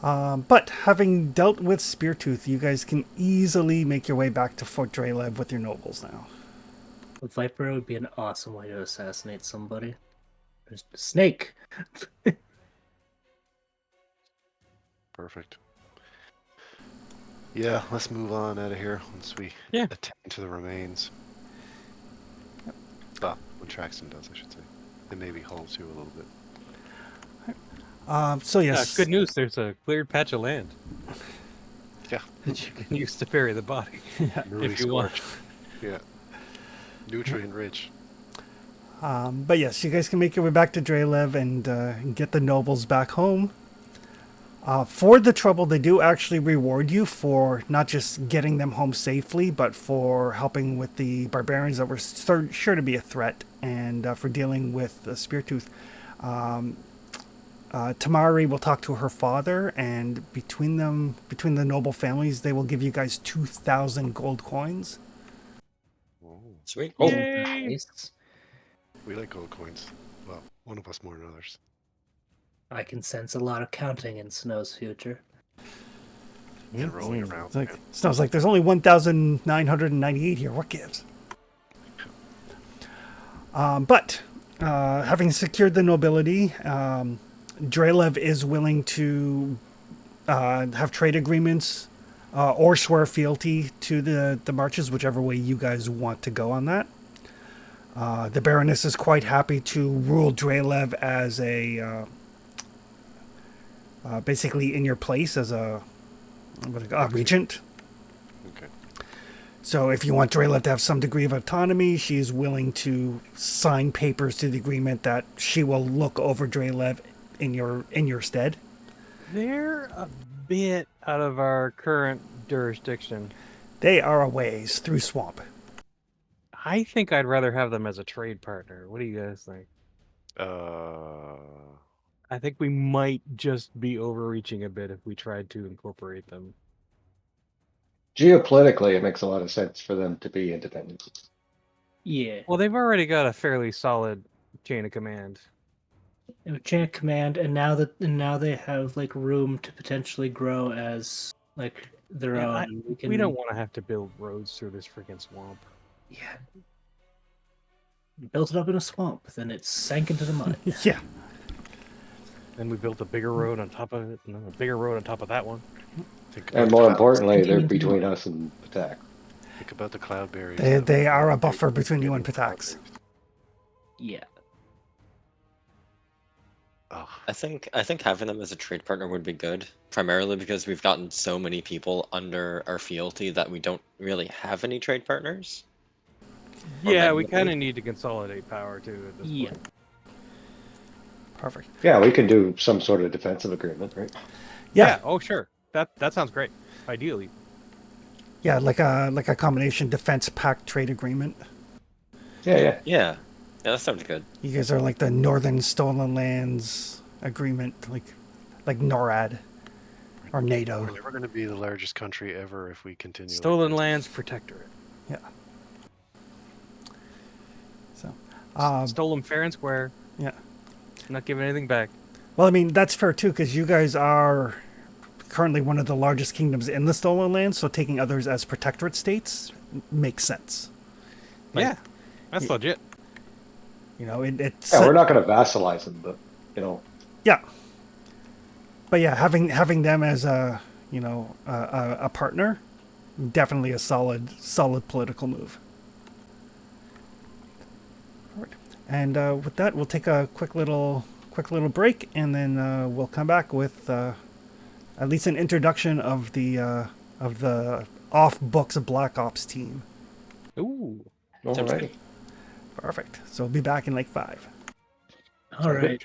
But having dealt with Speartooth, you guys can easily make your way back to Fort Drelev with your nobles now. A viper would be an awesome way to assassinate somebody. There's a snake. Perfect. Yeah, let's move on out of here once we attend to the remains. Well, when Traxton does, I should say. And maybe Hull too a little bit. So yes. Good news. There's a cleared patch of land. Yeah. That you can use to bury the body. Newly if you want. scorched. Yeah. Nutrient rich. But yes, you guys can make your way back to Drelev and get the nobles back home. For the trouble, they do actually reward you for not just getting them home safely, but for helping with the barbarians that were sure to be a threat, and for dealing with the Speartooth. Tamari will talk to her father, and between the noble families, they will give you guys 2,000 gold coins. Oh, Sweet. Oh, Yay! nice. we like gold coins. Well, one of us more than others. I can sense a lot of counting in Snow's future. And rolling around. It's like, Snow's like, there's only 1,998 here. What gives? But having secured the nobility, Drelev is willing to have trade agreements or swear fealty to the marches, whichever way you guys want to go on that. The Baroness is quite happy to rule Drelev as a basically in your place as a regent. Okay. So if you want Drelev to have some degree of autonomy, she's willing to sign papers to the agreement that she will look over Drelev in your stead. They're a bit out of our current jurisdiction. They are a ways through swamp. I think I'd rather have them as a trade partner. What do you guys think? I think we might just be overreaching a bit if we tried to incorporate them. Geopolitically, it makes a lot of sense for them to be independent. Yeah. Well, they've already got a fairly solid chain of command. And chain of command, and now they have like room to potentially grow as like their Yeah, own. we don't want to have to build roads through this freaking swamp. Yeah. You built it up in a swamp, then it sank into the mud. Yeah. Then we built a bigger road on top of it, and then a bigger road on top of that one. Think And about more the, importantly, they're Sinking into between us and Patak. think about the cloudberries. They- that they would are a be buffer great between you and getting Patax. cloudberries. Yeah. Ugh. I think having them as a trade partner would be good, primarily because we've gotten so many people under our fealty that we don't really have any trade partners. Or Yeah, many we of them. kind of need to consolidate power too at this Yeah. point. Perfect. Yeah, we can do some sort of defensive agreement, right? Yeah. Oh, sure. That sounds great. Ideally. Yeah, like a combination defense pact trade agreement. Yeah. Yeah, that sounds good. You guys are like the Northern Stolen Lands agreement, like NORAD or NATO. We're never going to be the largest country ever if we continue. like Stolen this. Lands Protectorate. Yeah. So, Stole them fair and square. yeah. Not giving anything back. Well, I mean that's fair too, because you guys are currently one of the largest kingdoms in the Stolen Lands, so taking others as protectorate states makes sense. Like, Yeah, that's legit. You know, it's Yeah, we're not going to vassalize them, but yeah. But yeah, having them as a a partner, definitely a solid political move. All right. And with that, we'll take a quick little break, and then we'll come back with at least an introduction of the off books Black Ops team. Ooh. alrighty. Perfect. So we'll be back in like 5. All right.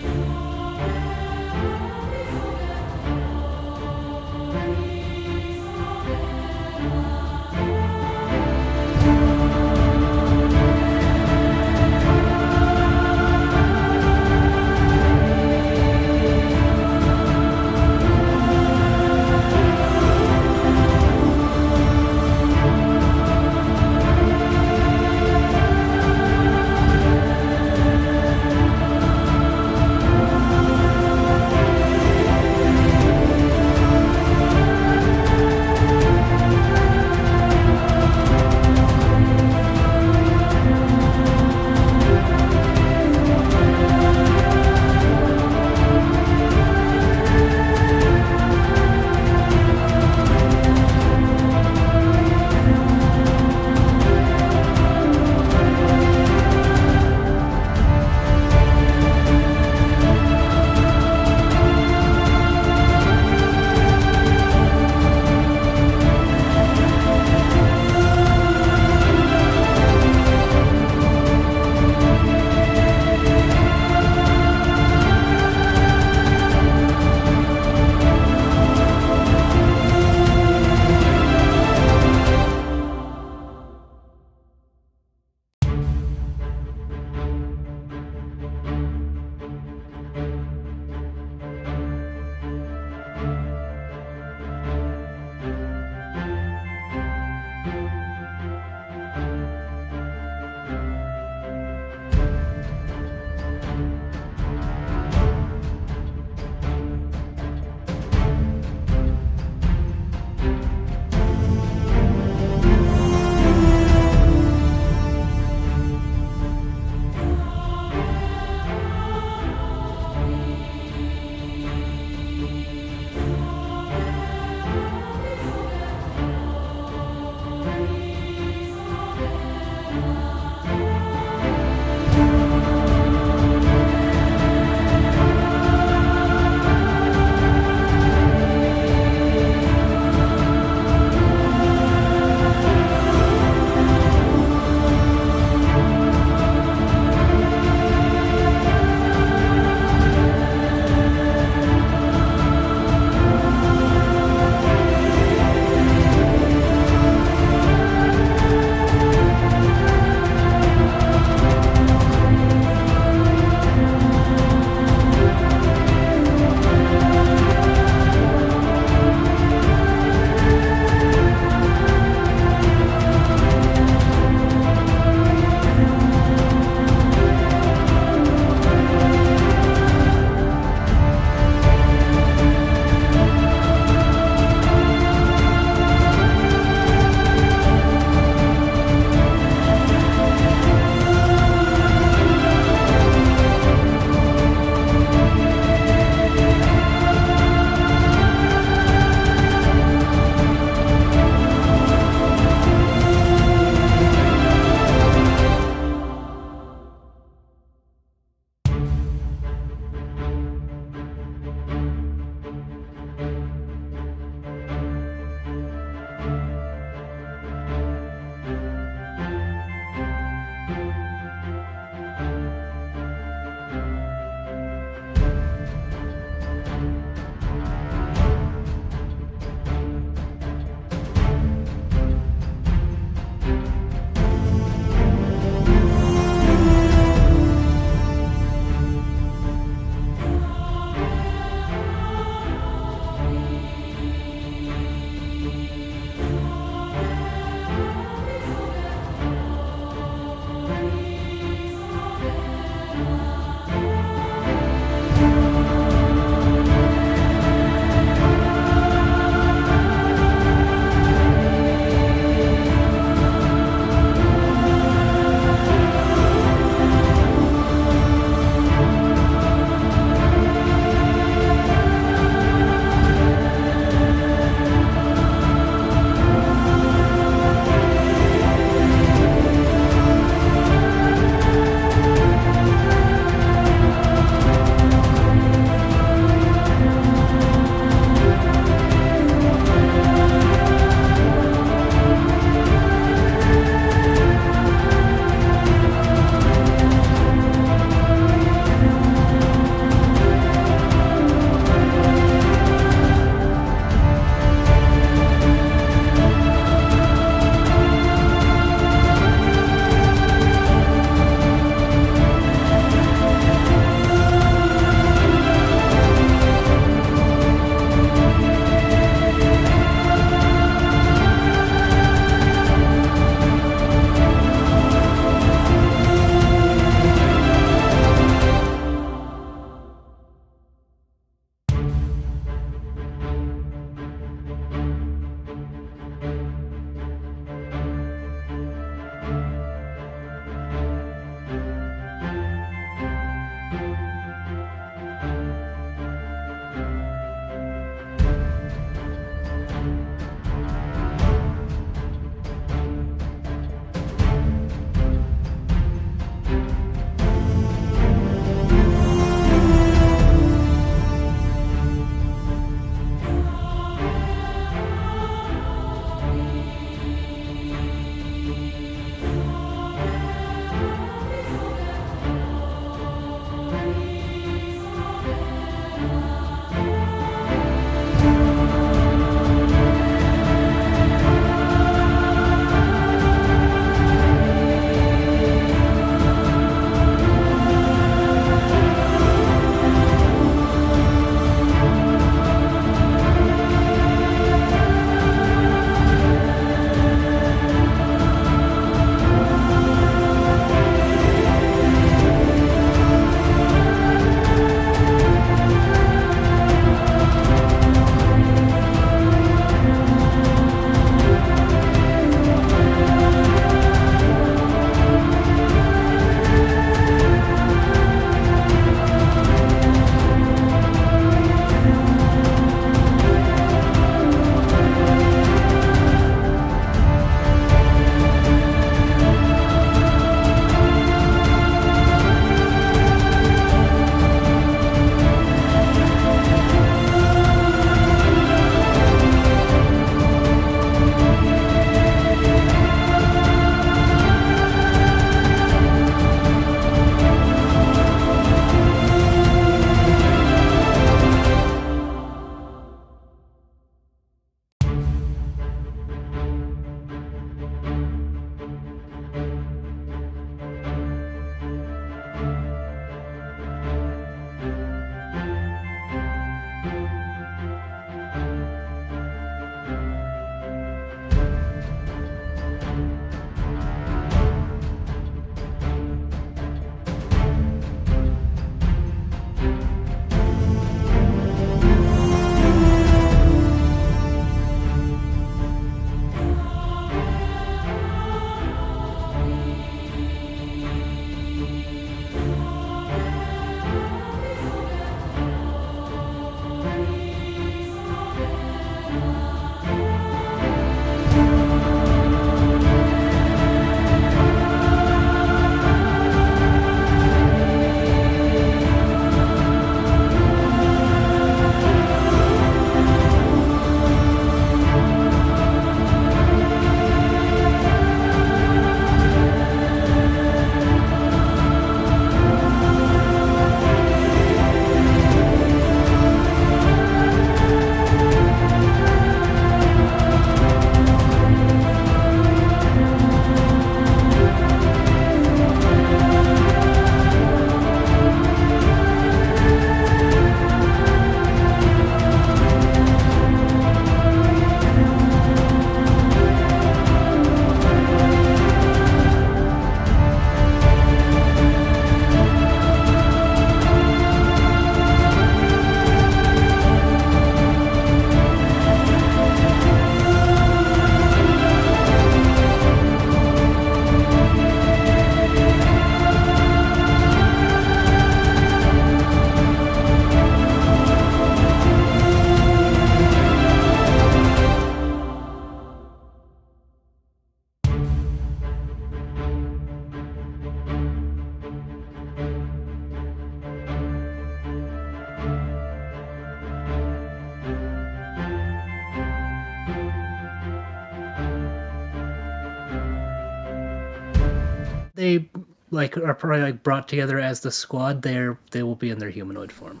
they are probably brought together as the squad. They will be in their humanoid form.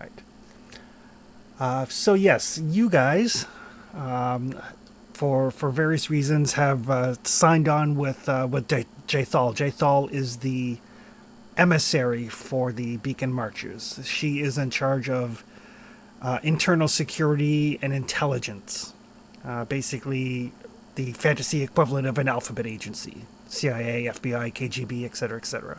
Right. So yes, you guys, for various reasons, have signed on with Jathal. Jathal is the emissary for the Beacon Marchers. She is in charge of internal security and intelligence. Basically, the fantasy equivalent of an alphabet agency: CIA, FBI, KGB, etc., etc.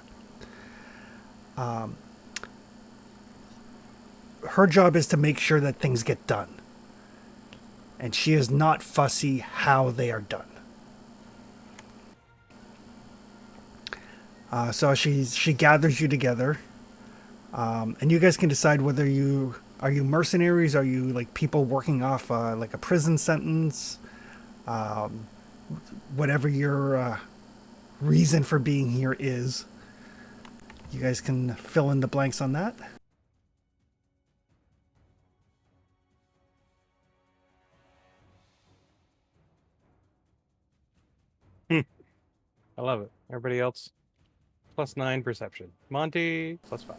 Her job is to make sure that things get done, and she is not fussy how they are done. So she gathers you together, and you guys can decide whether you are mercenaries, are you like people working off like a prison sentence, whatever your reason for being here is. You guys can fill in the blanks on that. I love it. Everybody else, +9 perception. Monty, +5.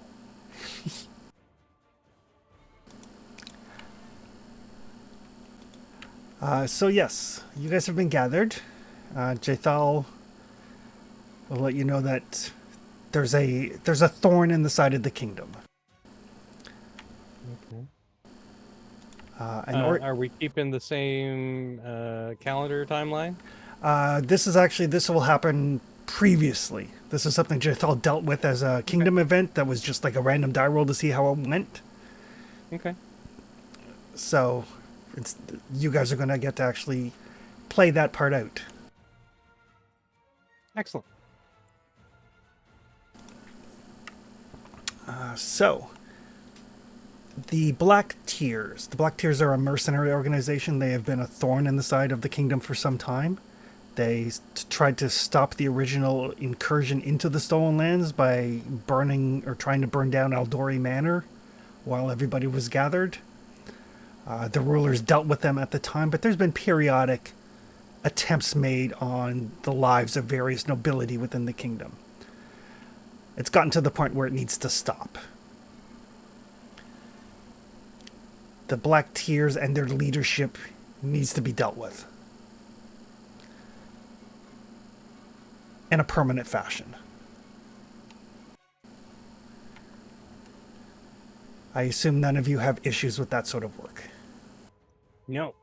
So yes, you guys have been gathered. Jathal will let you know that there's a thorn in the side of the kingdom. Okay. And Are we keeping the same calendar timeline? this will happen previously. This is something Jathal dealt with as a kingdom event that was just like a random die roll to see how it went. Okay. So you guys are going to get to actually play that part out. Excellent. So the Black Tears. The Black Tears are a mercenary organization. They have been a thorn in the side of the kingdom for some time. They tried to stop the original incursion into the Stolen Lands by burning or trying to burn down Aldori Manor while everybody was gathered. The rulers dealt with them at the time, but there's been periodic attempts made on the lives of various nobility within the kingdom. It's gotten to the point where it needs to stop. The Black Tears and their leadership needs to be dealt with in a permanent fashion. I assume none of you have issues with that sort of work. No.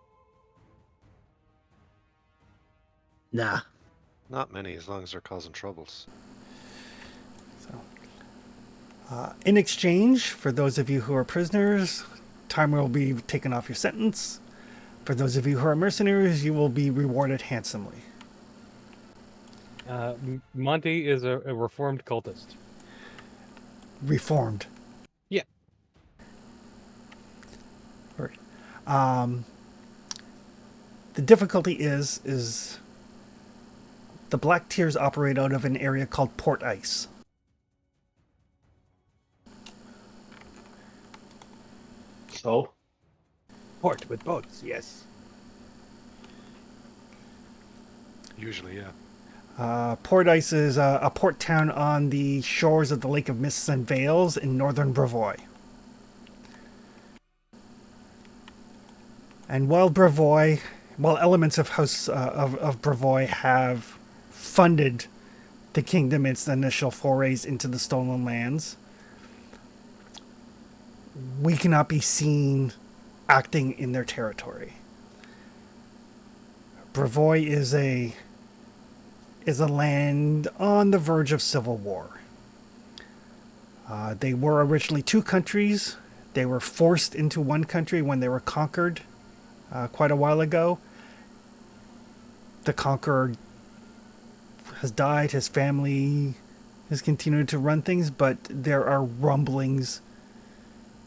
Nah. Not many, as long as they're causing troubles. In exchange, for those of you who are prisoners, time will be taken off your sentence. For those of you who are mercenaries, you will be rewarded handsomely. Monty is a reformed cultist. Reformed. Yeah. Right. The difficulty is the Black Tears operate out of an area called Port Ice. So, Port with boats, yes. Usually, yeah. Port Ice is a port town on the shores of the Lake of Mists and Vales in northern Brevoy. And while elements of House of Brevoy have funded the kingdom its initial forays into the Stolen Lands, we cannot be seen acting in their territory. Brevoy is a land on the verge of civil war. They were originally two countries. They were forced into one country when they were conquered quite a while ago. The conqueror has died. His family has continued to run things, but there are rumblings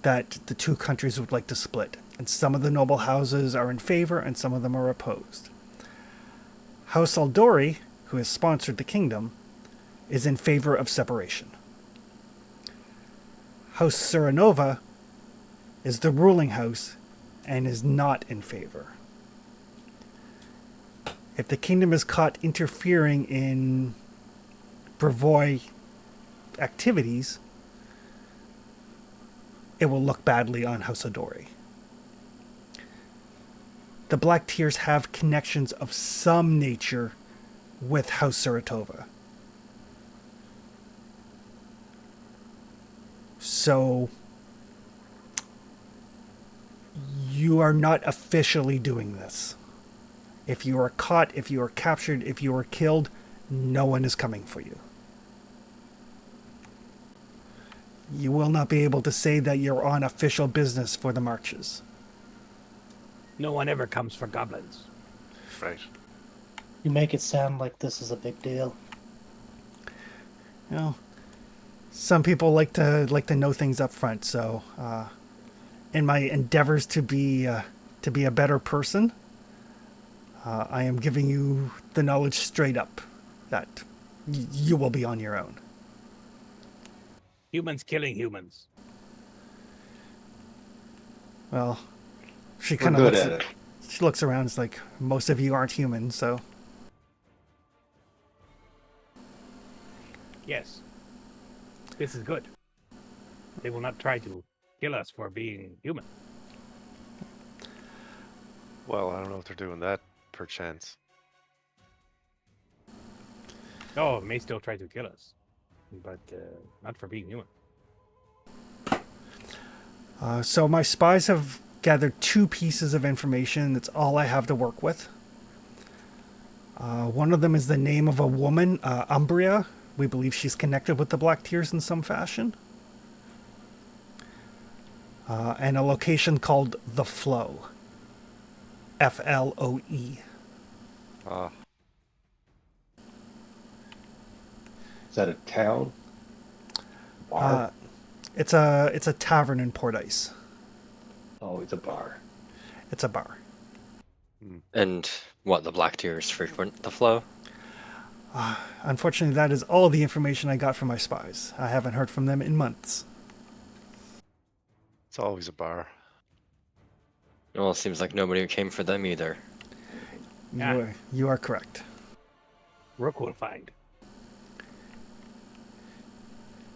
that the two countries would like to split. And some of the noble houses are in favor and some of them are opposed. House Aldori, who has sponsored the kingdom, is in favor of separation. House Suranova is the ruling house and is not in favor. If the kingdom is caught interfering in Brevoy activities, it will look badly on House Odori. The Black Tears have connections of some nature with House Saratova. So you are not officially doing this. If you are caught, if you are captured, if you are killed, no one is coming for you. You will not be able to say that you're on official business for the marches. No one ever comes for goblins. Right. You make it sound like this is a big deal. You know, some people like to know things up front. So, in my endeavors to be a better person, I am giving you the knowledge straight up that you will be on your own. Humans killing humans. Well, she We're kind of good looks. at it. She looks around. It's like most of you aren't human, so Yes. This is good. They will not try to kill us for being human. Well, I don't know if they're doing that, perchance. Oh, may still try to kill us, but not for being human. So my spies have gathered 2 pieces of information. That's all I have to work with. One of them is the name of a woman, Umbria. We believe she's connected with the Black Tears in some fashion. And a location called The Flow. Floe. Ah, Is that a town? Bar? It's a tavern in Port Ice. Oh, it's a bar. It's a bar. And what, the Black Tears frequent the flow? Unfortunately, that is all the information I got from my spies. I haven't heard from them in months. it's always a bar. Well, it seems like nobody came for them either. Yeah. You are correct. Rook will find.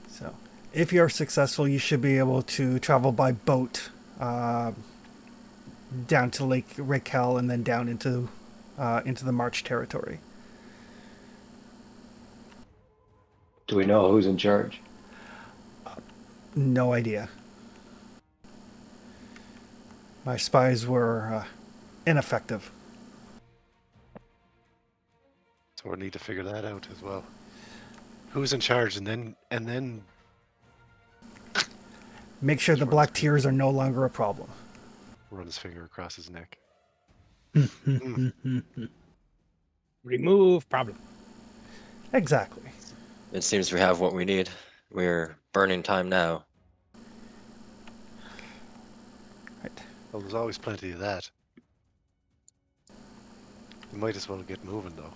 So, if you're successful, you should be able to travel by boat down to Lake Raquel and then down into the March territory. Do we know who's in charge? No idea. My spies were ineffective. So we need to figure that out as well. Who's in charge, and then Make sure the Sure, Black that's good. Tears are no longer a problem. run his finger across his neck. Remove problem. Exactly. It seems we have what we need. We're burning time now. Right. Well, there's always plenty of that. We might as well get moving, though.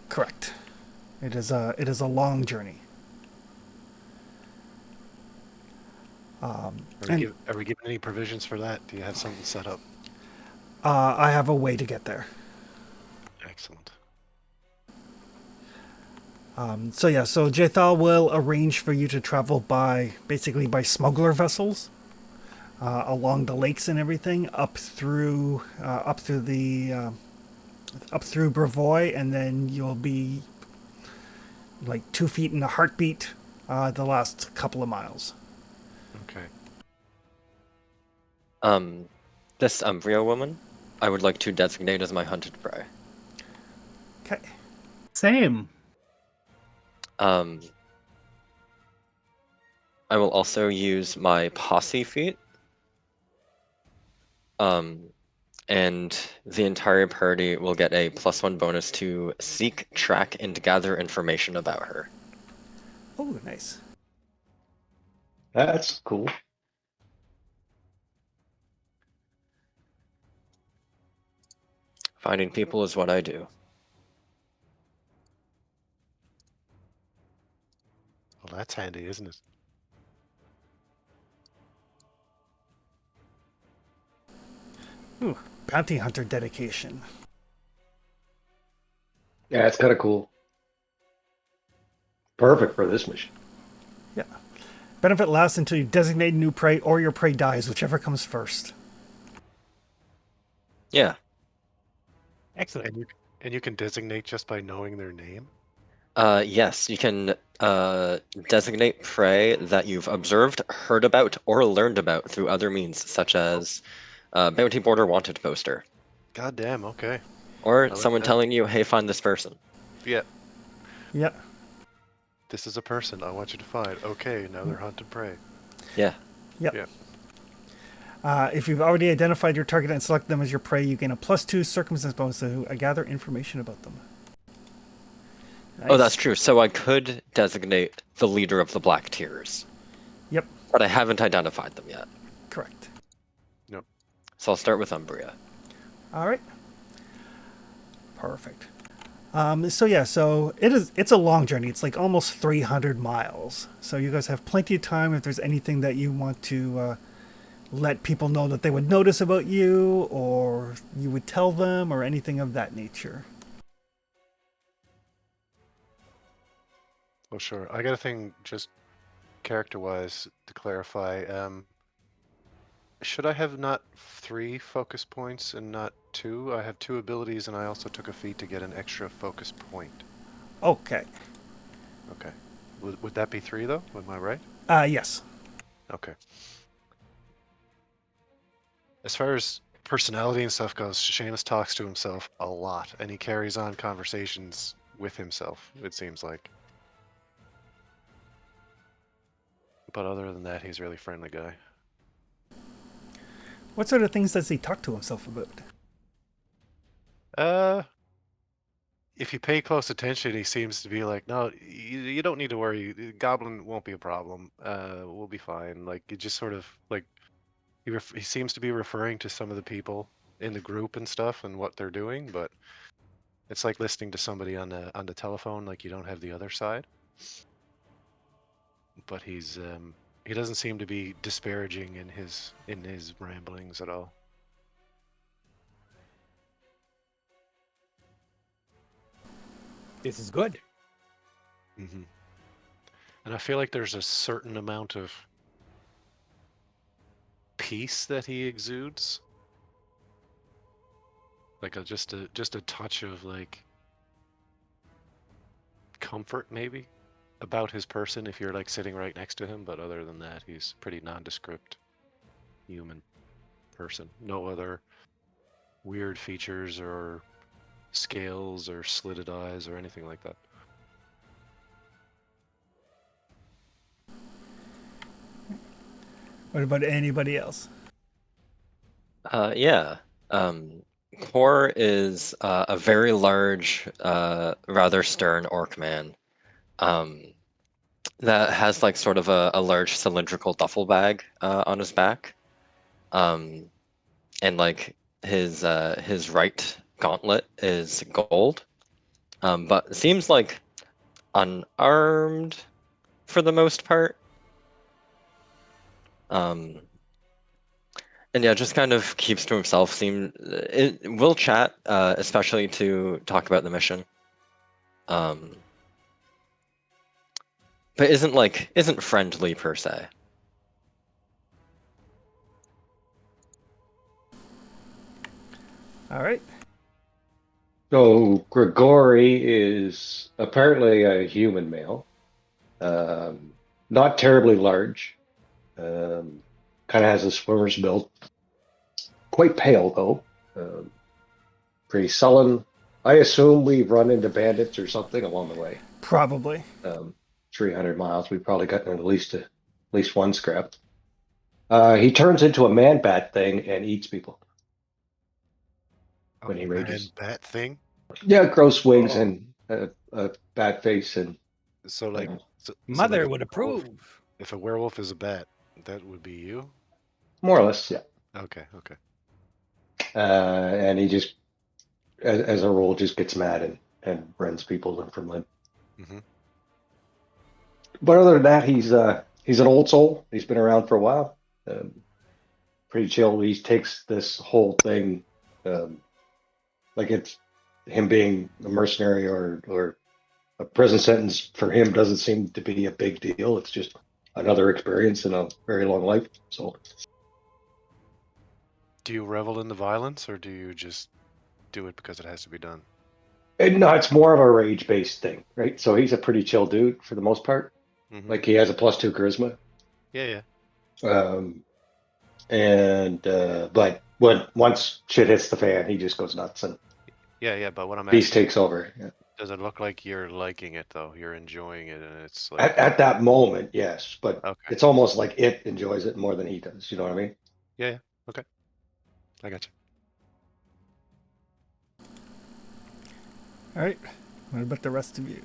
Correct. It is a long journey. Are And- we given any provisions for that? Do you have something set up? I have a way to get there. Excellent. So Jethal will arrange for you to travel by smuggler vessels along the lakes and everything up through Brevoy, and then you'll be like 2 feet in a heartbeat the last couple of miles. Okay. This Umbria woman, I would like to designate as my hunted prey. Okay. Same. I will also use my posse feat. And the entire party will get a +1 bonus to seek, track, and gather information about her. Oh, nice. That's cool. Finding people is what I do. Well, that's handy, isn't it? Ooh, bounty hunter dedication. Yeah, it's kind of cool. Perfect for this mission. Yeah. Benefit lasts until you designate a new prey or your prey dies, whichever comes first. Yeah. Excellent. And you can designate just by knowing their name. Yes, you can designate prey that you've observed, heard about, or learned about through other means, such as bounty board or wanted poster, God damn. Okay. or I like someone that. telling you, "Hey, find this person." Yeah. Yeah. This is a person I want you to find. Okay. Now they're hunted prey. Yeah. Yep. Yeah. If you've already identified your target and selected them as your prey, you gain a +2 circumstance bonus to gather information about them. Oh, that's Nice. true. So I could designate the leader of the Black Tears, Yep. but I haven't identified them yet. Correct. Nope. So I'll start with Umbria. All right. Perfect. So it's a long journey. It's like almost 300 miles. So you guys have plenty of time if there's anything that you want to let people know that they would notice about you, or you would tell them, or anything of that nature. Oh, sure. I got a thing just character-wise to clarify. Should I have not 3 focus points and not 2? I have 2 abilities, and I also took a feat to get an extra focus point. Okay. Okay. Would that be 3 though? Am I right? Yes. Okay. As far as personality and stuff goes, Seamus talks to himself a lot, and he carries on conversations with himself, it seems like. But other than that, he's a really friendly guy. What sort of things does he talk to himself about? If you pay close attention, he seems to be like, no, you don't need to worry. The Goblin won't be a problem. We'll be fine. Like, it just sort of, like, he seems to be referring to some of the people in the group and stuff and what they're doing, but it's like listening to somebody on the telephone, like you don't have the other side. But he doesn't seem to be disparaging in his ramblings at all. This is good. Hmm. And I feel like there's a certain amount of peace that he exudes, like just a touch of like comfort maybe about his person if you're like sitting right next to him. But other than that, he's pretty nondescript human person. No other weird features or scales or slitted eyes or anything like that. What about anybody else? Yeah. Kor is a very large, rather stern orc man that has like sort of a large cylindrical duffel bag on his back. And like his right gauntlet is gold, but seems like unarmed for the most part. And yeah, just kind of keeps to himself. Will chat, especially to talk about the mission. But isn't friendly per se. All right. So Grigori is apparently a human male, not terribly large, kind of has a swimmer's build, quite pale though, pretty sullen. I assume we've run into bandits or something along the way. Probably. 300 miles, we've probably gotten at least one scrap. He turns into a man bat thing and eats people when he rages. Bat thing. Yeah, gross wings Oh. and a bat face and So like, so Mother like would approve. if a werewolf is a bat, that would be you. more or less, yeah. Okay. Okay. And he just, as a rule, just gets mad and rends people limb from limb. Mm-hmm. But other than that, he's an old soul. He's been around for a while. Pretty chill. He takes this whole thing like it's him being a mercenary or a prison sentence for him doesn't seem to be a big deal. It's just another experience in a very long life. So Do you revel in the violence, or do you just do it because it has to be done? and no, it's more of a rage based thing, right? So he's a pretty chill dude for the most part. Mm-hmm. Like he has a +2 charisma. Yeah. Um, and but when once shit hits the fan, he just goes nuts and Yeah. But what I'm beast asking, takes over. Yeah. does it look like you're liking it though? You're enjoying it, and it's At, like, at that moment, yes, but okay, it's almost like it enjoys it more than he does. You know what I mean? yeah, okay, I got you. All right. What about the rest of you?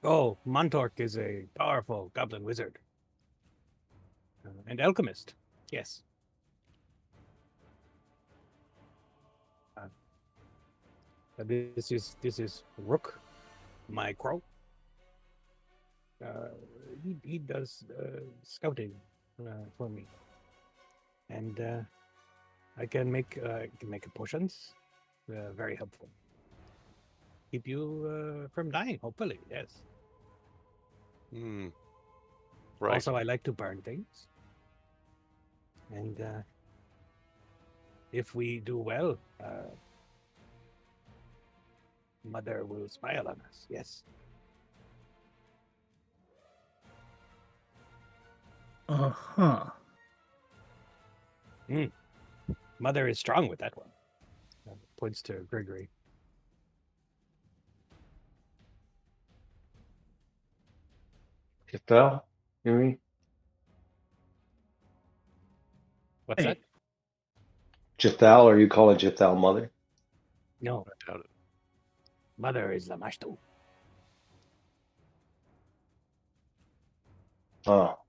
Oh, Montork is a powerful goblin wizard. And alchemist. Yes. This is Rook, my crow. He does scouting for me, and I can make potions. Very helpful. Keep you from dying, hopefully. Yes. Hmm. Right. Also, I like to burn things, and if we do well, Mother will smile on us. Yes. Uh-huh. Mother is strong with that one. Points to Gregory. Jethal, you mean? What's Hey. that? Jethal, are you calling Jethal mother? No, I doubt it. Mother is the Mashtu. Oh,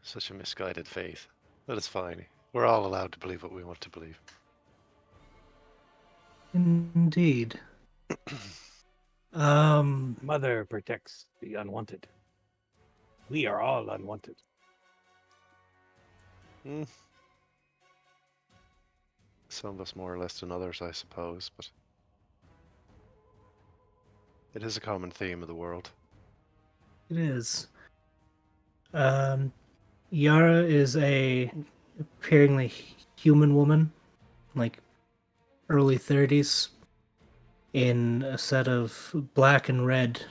Such a misguided faith. But it's fine. We're all allowed to believe what we want to believe. Indeed. Mother protects the unwanted. We are all unwanted. Hmm. Some of us more or less than others, I suppose, but it is a common theme of the world. It is. Yara is a appearingly human woman, like early 30s, in a set of black and red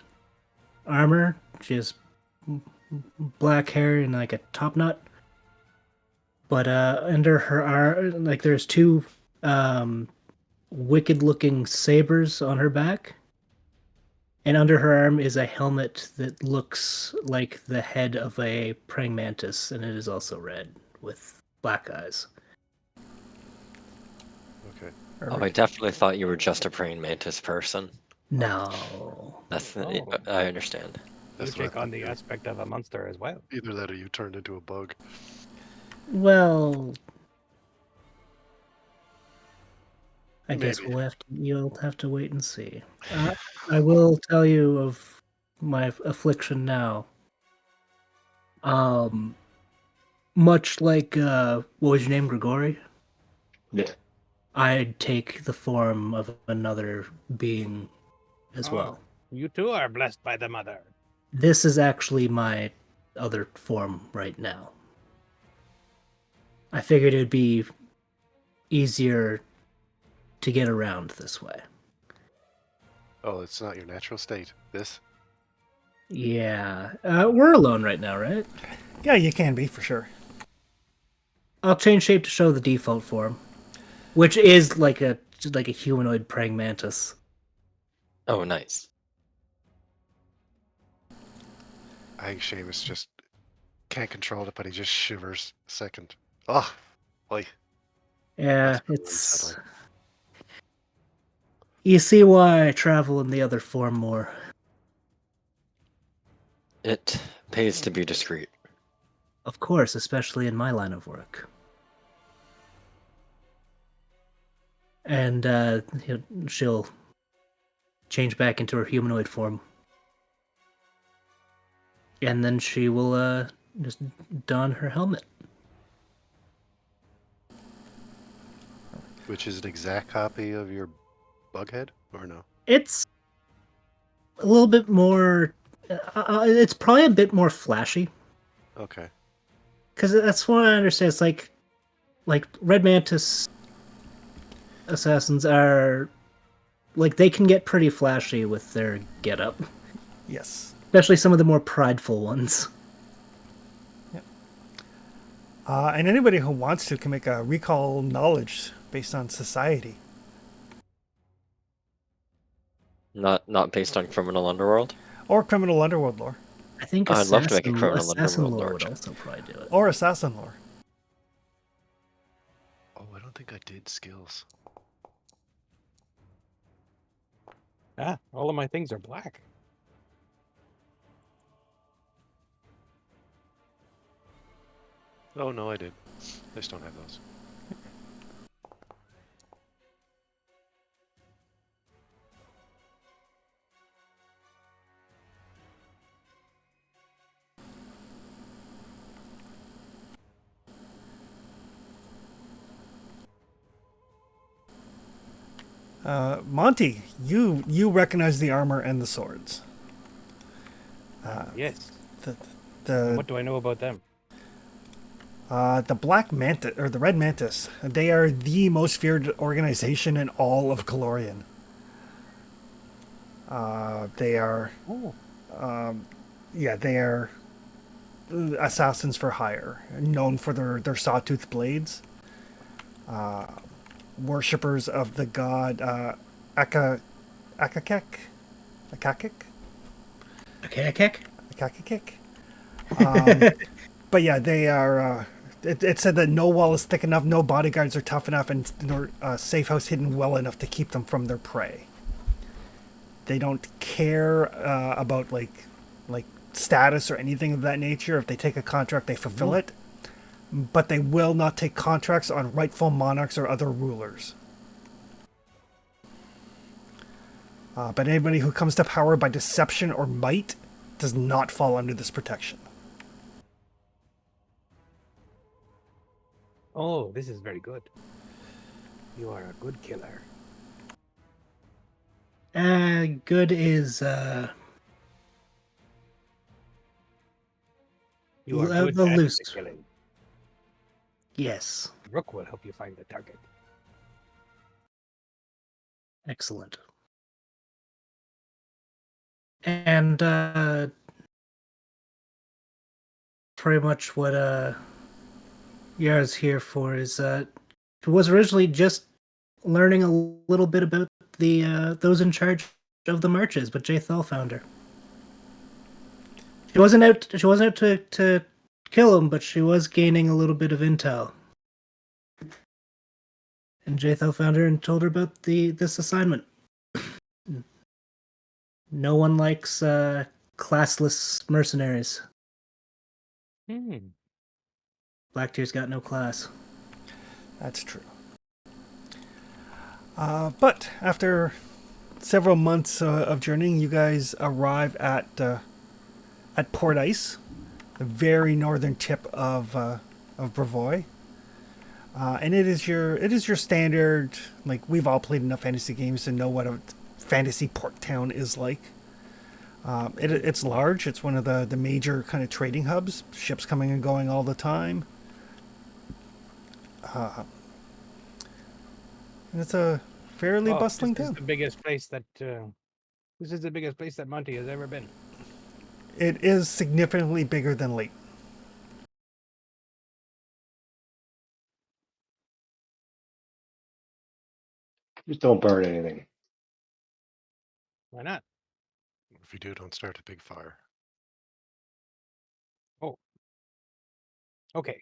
armor. She has black hair and like a top knot. But under her arm, like there's two wicked-looking sabers on her back, and under her arm is a helmet that looks like the head of a praying mantis, and it is also red with black eyes. Okay. Oh, I definitely thought you were just a praying mantis person. No. That's Oh. I understand. You That's what I take on thought the too. aspect of a monster as well. Either that or you turned into a bug. Well, I guess Maybe. you'll have to wait and see. I will tell you of my affliction now. Much like what was your name, Grigori? yeah. I'd take the form of another being as Oh, well. you too are blessed by the mother. This is actually my other form right now. I figured it would be easier to get around this way. Oh, it's not your natural state. This? Yeah, we're alone right now, right? Yeah, you can be for sure. I'll change shape to show the default form, which is like a humanoid praying mantis. Oh, nice. I think Seamus just can't control it, but he just shivers a second. Oh, boy. Yeah, That's really it's. unsettling. You see why I travel in the other form more. It pays to be discreet. Of course, especially in my line of work. And she'll change back into her humanoid form. And then she will just don her helmet. Which is an exact copy of your Bughead or no? It's a little bit more. It's probably a bit more flashy Okay. because that's what I understand. It's like Red Mantis assassins are like they can get pretty flashy with their getup, Yes. especially some of the more prideful ones. And anybody who wants to can make a recall knowledge based on society. Not based on criminal underworld. Or criminal underworld lore. I think I'd love to make a assassin criminal underworld lore lore would check. also probably do it. Or assassin lore. Oh, I don't think I did skills. Ah, all of my things are black. Oh no, I did. I just don't have those. Monty, you recognize the armor and the swords. Yes. The And what do I know about them? the Black Mantis or the Red Mantis. They are the most feared organization in all of Calorian. They are, Oh. yeah, they are assassins for hire, known for their sawtooth blades. Worshippers of the god Akakek, Akakik, Okay. Akakik. But yeah, they are. It said that no wall is thick enough, no bodyguards are tough enough, and nor safe house hidden well enough to keep them from their prey. They don't care about like status or anything of that nature. If they take a contract, they fulfill it. But they will not take contracts on rightful monarchs or other rulers. But anybody who comes to power by deception or might does not fall under this protection. Oh, this is very good. You are a good killer. Good is You are the good at loose. the killing. Yes, Rook will help you find the target. excellent. And pretty much what Yara's here for is she was originally just learning a little bit about the those in charge of the marches, but Jathal found her. She wasn't out to kill him, but she was gaining a little bit of intel. And Jathal found her and told her about this assignment. No one likes classless mercenaries. Hmm. Blacktear's got no class. That's true. But after several months of journeying, you guys arrive at Port Ice, the very northern tip of Brevoy. And it is your standard, like, we've all played enough fantasy games to know what a fantasy port town is like. It's large. It's one of the major kind of trading hubs. Ships coming and going all the time. And it's a fairly bustling this town. is the biggest place that this is the biggest place that Monty has ever been. It is significantly bigger than Leighton. Just don't burn anything. Why not? If you do, don't start a big fire. Oh. Okay.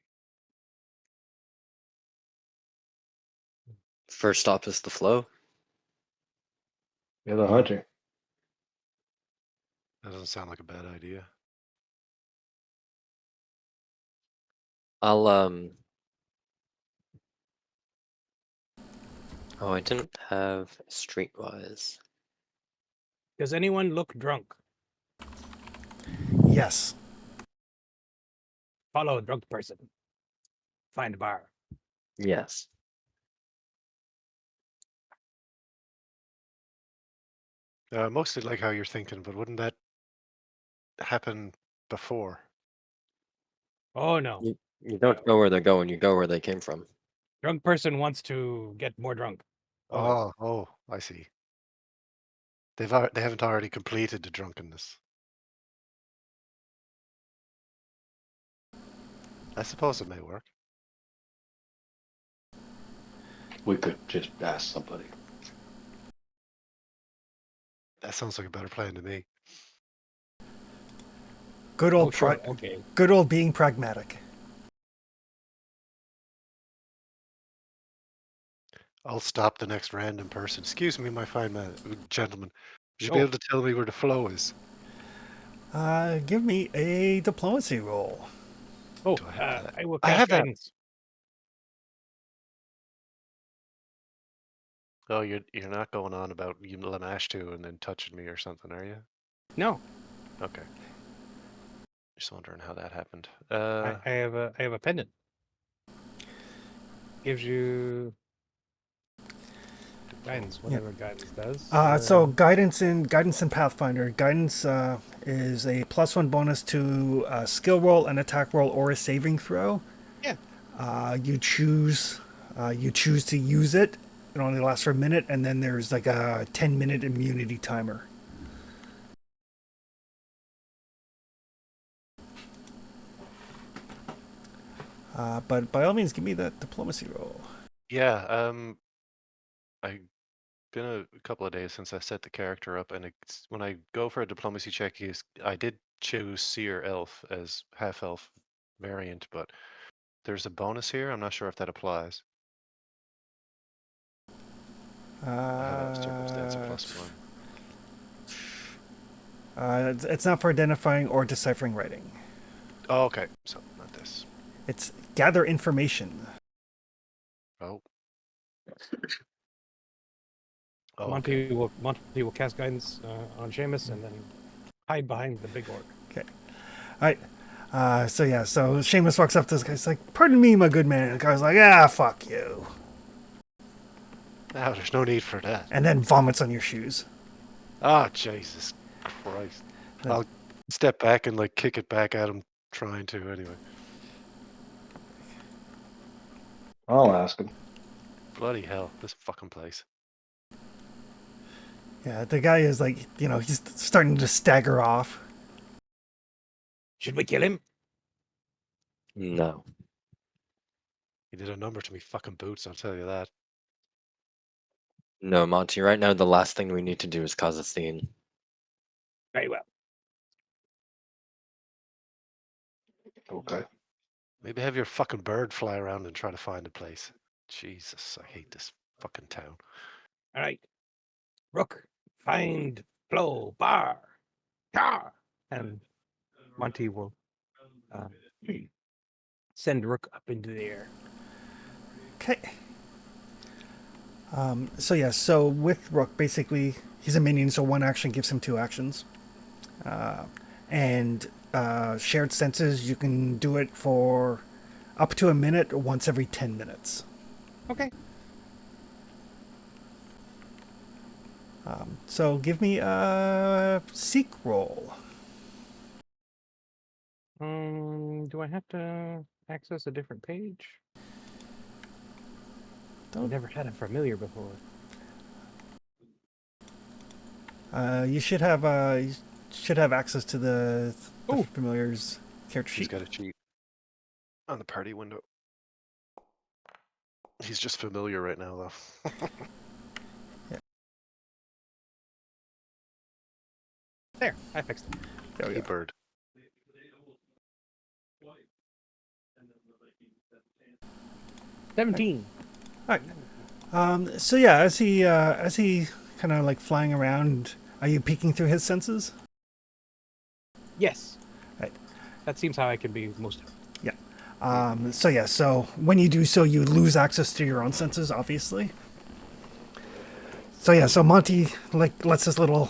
First stop is the flow. You're the hunter. That doesn't sound like a bad idea. I'll Oh, I didn't have streetwise. Does anyone look drunk? Yes. Follow a drunk person. Find a bar. Yes. Mostly like how you're thinking, but wouldn't that happen before? Oh no, You don't go where they're going. You go where they came from. drunk person wants to get more drunk. Always. Oh, I see. They haven't already completed the drunkenness. I suppose it may work. We could just ask somebody. That sounds like a better plan to me. Good Oh old sure, okay. good old being pragmatic. I'll stop the next random person. Excuse me, my fine man, gentleman. Would you be Oh. able to tell me where the flow is? Give me a diplomacy roll. Oh, Do I have that? I will I cast have that. guidance. Oh, you're not going on about you Lamash to and then touching me or something, are you? No, Okay. Just wondering how that happened. I have a pendant. Gives you guidance, whatever guidance does. So guidance in Pathfinder. Guidance is a +1 bonus to a skill roll, an attack roll, or a saving throw. Yeah. You choose to use it. It only lasts for a minute, and then there's like a 10-minute immunity timer. But by all means, give me that diplomacy roll. Yeah, I've been a couple of days since I set the character up, and when I go for a diplomacy check, I did choose Seer Elf as half-elf variant, but there's a bonus here. I'm not sure if that applies. I have a circumstance of +1. It's not for identifying or deciphering writing. Oh, okay. So, not this. It's gather information. Oh. Oh, Monty okay. will cast guidance on Seamus and then hide behind the big orc. Okay. All right. So Seamus walks up to this guy. He's like, "Pardon me, my good man." And the guy's like, "Ah, fuck you," Now, there's no need for that. and then vomits on your shoes. Oh, Jesus Christ. I'll step back and, like, kick it back at him, trying to, anyway. I'll ask him. Bloody hell, this fucking place. Yeah, the guy is like, he's starting to stagger off. Should we kill him? No. He did a number to me fucking boots, I'll tell you that. No, Monty, right now the last thing we need to do is cause a scene. Very well. Okay. Maybe have your fucking bird fly around and try to find a place. Jesus, I hate this fucking town. All right. Rook, find flow bar. Tar! And Monty will send Rook up into the air. Okay. So with Rook, basically, he's a minion, so one action gives him 2 actions. And shared senses, you can do it for up to a minute or once every 10 minutes. Okay. So give me a seek roll. Do I have to access a different page? I've never had a familiar before. You should have access to the familiar's character He's sheet. got a cheat on the party window. He's just familiar right now, though. Yeah. There, I fixed it. There we Hey, go. bird. $17. All right. So yeah, as he kind of like flying around, are you peeking through his senses? Yes. Right. That seems how I can be most. Yeah. So when you do so, you lose access to your own senses, obviously. So Monty like lets this little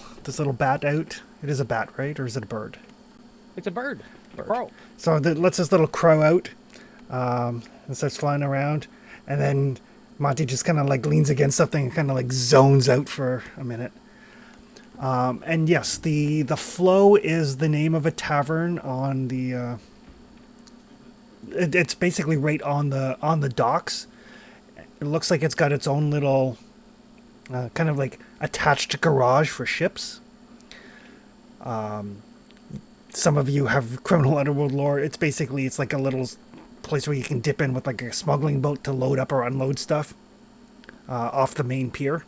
bat out. It is a bat, right? Or is it a bird? It's a bird. A crow. So it lets this little crow out and starts flying around. And then Monty just kind of like leans against something and kind of like zones out for a minute. And yes, the Flow is the name of a tavern on the. It's basically right on the docks. It looks like it's got its own little, kind of like attached garage for ships. Some of you have criminal underworld lore. It's like a little place where you can dip in with like a smuggling boat to load up or unload stuff off the main pier.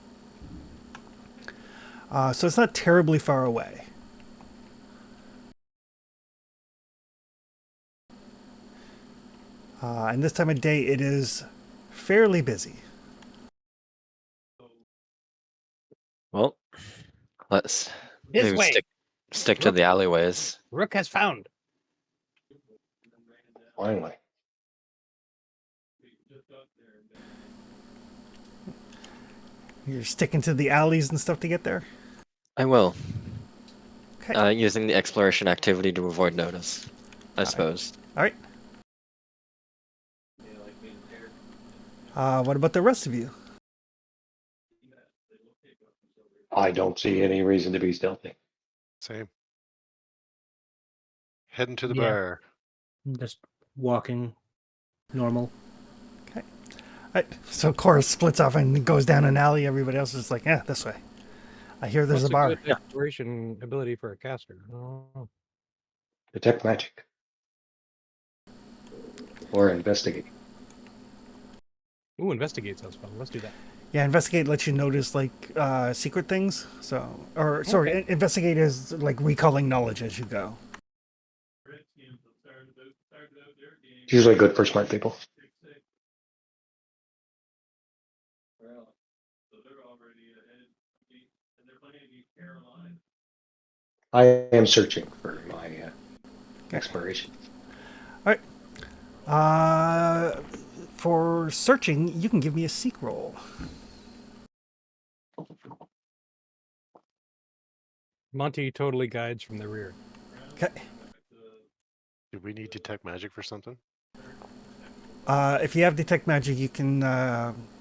So it's not terribly far away. And this time of day, it is fairly busy. Well, let's This maybe way. stick to the alleyways. Rook has found. Finally. You're sticking to the alleys and stuff to get there. I will. Okay. Using the exploration activity to avoid notice, I suppose. All right. What about the rest of you? I don't see any reason to be stealthy. Same. Heading to the Yeah. bar. Just walking normal. Okay. All right. So Cora splits off and goes down an alley. Everybody else is like, yeah, this way. I hear there's What's a bar. good exploration ability for a caster? Oh. Detect magic. Or investigate. Ooh, investigate sounds fun. Let's do that. Yeah, investigate lets you notice like secret things. Sorry, investigate is like recalling knowledge as you go. It's usually good for smart people. I am searching for my exploration. All right. For searching, you can give me a seek roll. Monty totally guides from the rear. Okay. Do we need detect magic for something? If you have detect magic, you can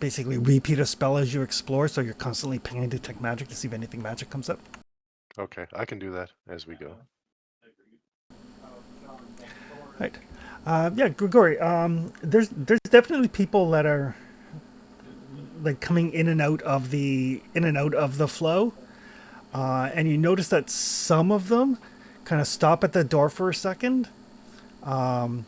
basically repeat a spell as you explore, so you're constantly pinging detect magic to see if anything magic comes up. Okay, I can do that as we go. Right. Yeah, Grigori. There's definitely people that are like coming in and out of the flow, and you notice that some of them kind of stop at the door for a second, and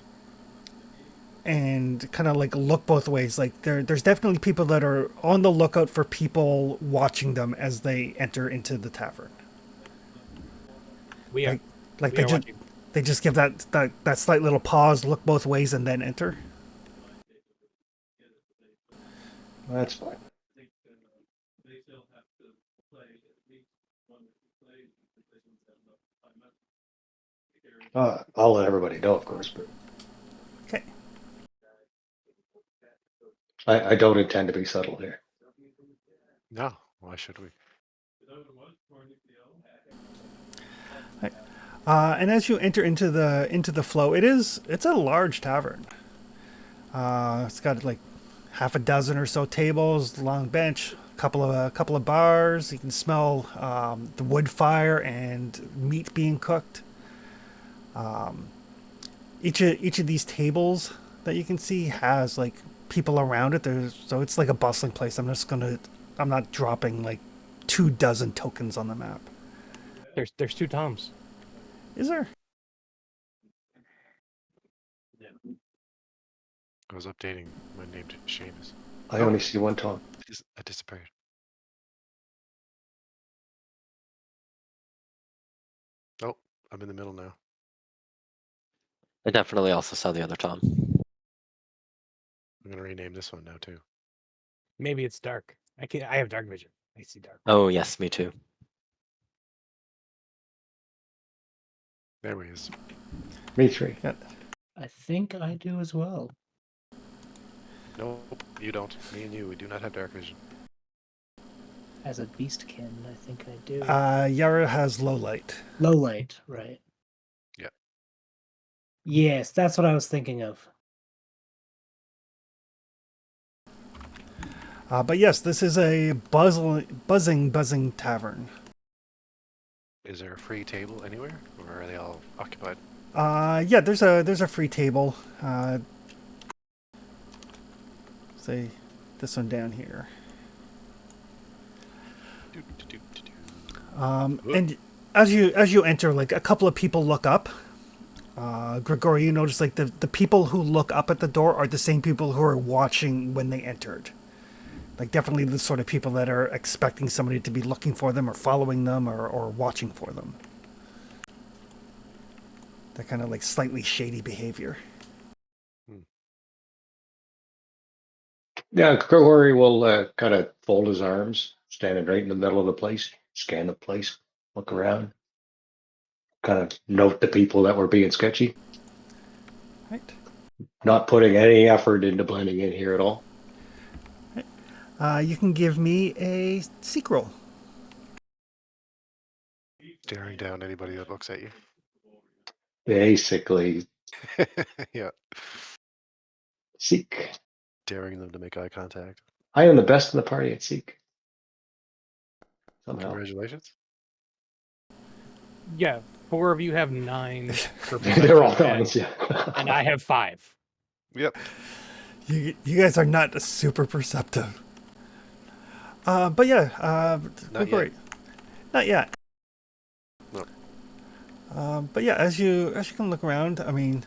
kind of like look both ways. Like there's definitely people that are on the lookout for people watching them as they enter into the tavern. We are. Like We are watching. they just give that slight little pause, look both ways, and then enter. That's fine. I'll let everybody know, of course, but Okay. I don't intend to be subtle here. No, why should we? And as you enter into the flow, it's a large tavern. It's got like half a dozen or so tables, long bench, couple of bars. You can smell the wood fire and meat being cooked. Each of these tables that you can see has like people around it. So it's like a bustling place. I'm not dropping like 24 tokens on the map. There's two Toms. Is there? I was updating my name to Seamus. I only see one Tom. I disappeared. Oh, I'm in the middle now. I definitely also saw the other Tom. I'm gonna rename this one now too. Maybe it's dark. I have dark vision. I see dark. Oh yes, me too. There he is. Me three. I think I do as well. Nope, you don't. Me and you, we do not have dark vision. As a beastkin, I think I do. Yara has low light. Low light, right? Yeah. Yes, that's what I was thinking of. But yes, this is a buzzing tavern. Is there a free table anywhere, or are they all occupied? Yeah, there's a free table. Say this one down here. Do, do, do, do, do. And as you enter, like a couple of people look up. Grigori, you notice like the people who look up at the door are the same people who are watching when they entered. Like definitely the sort of people that are expecting somebody to be looking for them or following them or watching for them. That kind of like slightly shady behavior. Yeah, Gregory will kind of fold his arms, standing right in the middle of the place, scan the place, look around, kind of note the people that were being sketchy, Right. not putting any effort into blending in here at all. You can give me a seek roll. Staring down anybody that looks at you. Basically, Yeah. seek. Daring them to make eye contact. I am the best in the party at seek. Somehow. Congratulations. Yeah, 4 of you have 9 for They're all perception, nines, yeah. and I have 5. Yep. You guys are not super perceptive. But yeah, Not Grigori. yet. Not yet. No. But yeah, as you can look around, I mean,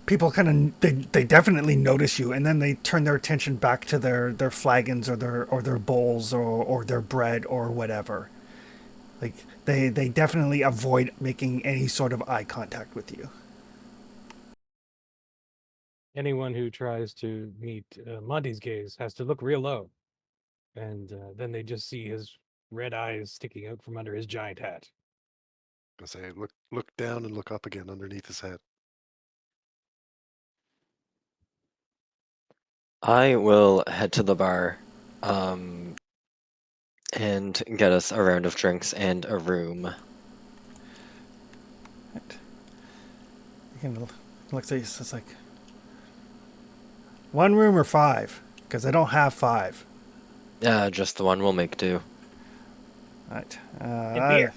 people kind of they definitely notice you, and then they turn their attention back to their flagons or their bowls or their bread or whatever. Like they definitely avoid making any sort of eye contact with you. Anyone who tries to meet Monty's gaze has to look real low, and then they just see his red eyes sticking out from under his giant hat. I say, look down and look up again underneath his head. I will head to the bar, and get us a round of drinks and a room. Right. You can look at this. It's like 1 room or 5, because I don't have 5. Yeah, just the one will make do. Right. And beer.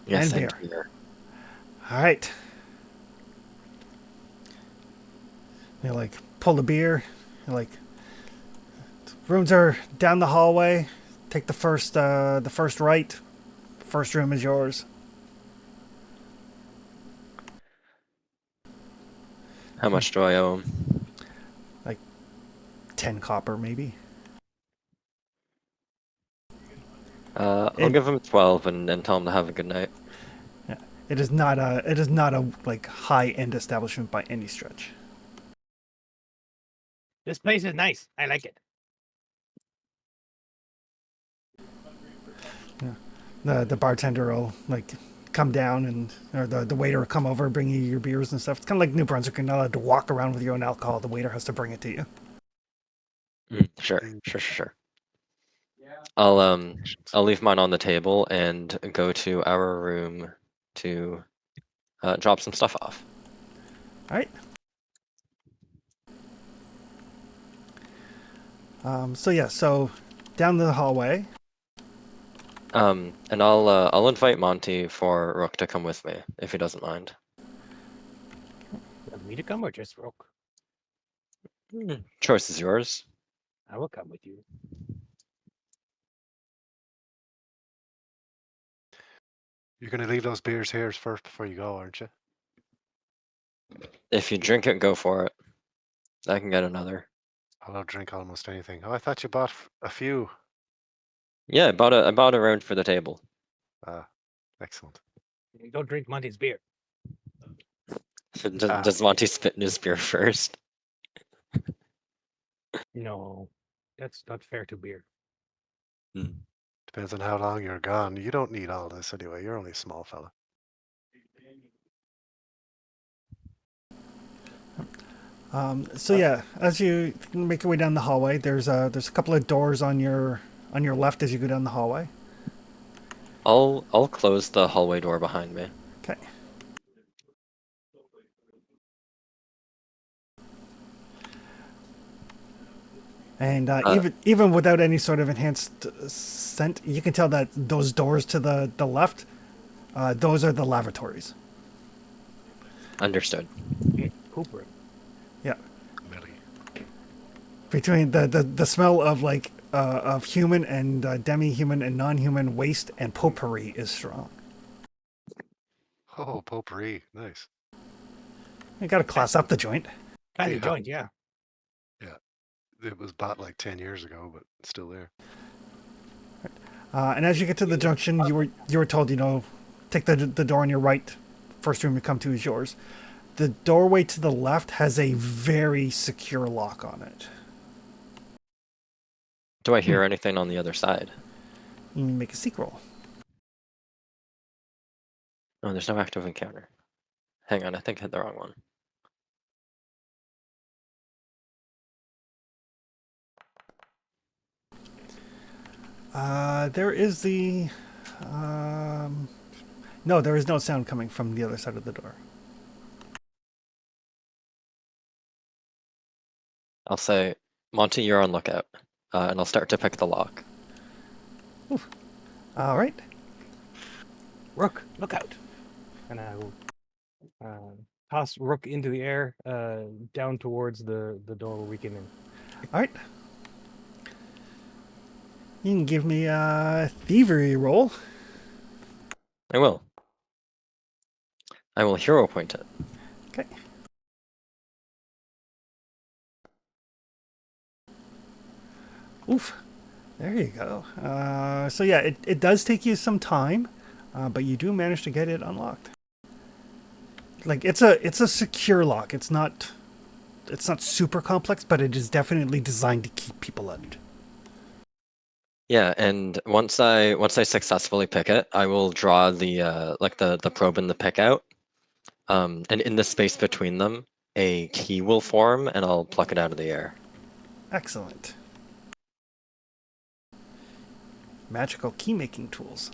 Yes, And and beer. beer. All right. You like pull the beer. You like rooms are down the hallway. Take the first right. First room is yours. How much do I owe him? Like 10 copper maybe. I'll give him 12 and tell him to have a good night. Yeah. It is not a like high end establishment by any stretch. This place is nice. I like it. The bartender will like come down and or the waiter will come over, bring you your beers and stuff. It's kind of like New Brunswick. You're not allowed to walk around with your own alcohol. The waiter has to bring it to you. Sure. I'll leave mine on the table and go to our room to drop some stuff off. All right. So down the hallway. And I'll invite Monty for Rook to come with me if he doesn't mind. Want me to come or just Rook? Choice is yours. I will come with you. You're going to leave those beers here first before you go, aren't you? If you drink it, go for it. I can get another. I'll drink almost anything. Oh, I thought you bought a few. Yeah, I bought a round for the table. Ah, excellent. Don't drink Monty's beer. Does Monty spit in his beer first? No, that's not fair to beer. Depends on how long you're gone. You don't need all this anyway. You're only a small fella. So yeah, as you make your way down the hallway, there's a couple of doors on your left as you go down the hallway. I'll close the hallway door behind me. Okay. And even without any sort of enhanced scent, you can tell that those doors to the left, those are the lavatories. Understood. Poop room. Yeah. Smelly. Between the smell of of human and demi-human and non-human waste and potpourri is strong. Oh, potpourri. Nice. You got to class up the joint. Kind Yeah. of joint, yeah. Yeah. It was bought like 10 years ago, but it's still there. And as you get to the junction, you were told, take the door on your right. First room you come to is yours. The doorway to the left has a very secure lock on it. Do I hear anything on the other side? You can make a seek roll. Oh, there's no active encounter. Hang on, I think I hit the wrong one. There is no, there is no sound coming from the other side of the door. I'll say, Monty, you're on lookout, and I'll start to pick the lock. All right. Rook, look out! And I will toss Rook into the air, down towards the door where we came in. All right. You can give me a thievery roll. I will. I will hero point it. Okay. Oof. There you go. So yeah, it does take you some time, but you do manage to get it unlocked. Like it's a secure lock. It's not super complex, but it is definitely designed to keep people out. Yeah, and once I successfully pick it, I will draw the the probe and the pick out. And in the space between them, a key will form, and I'll pluck it out of the air. Excellent. Magical key making tools.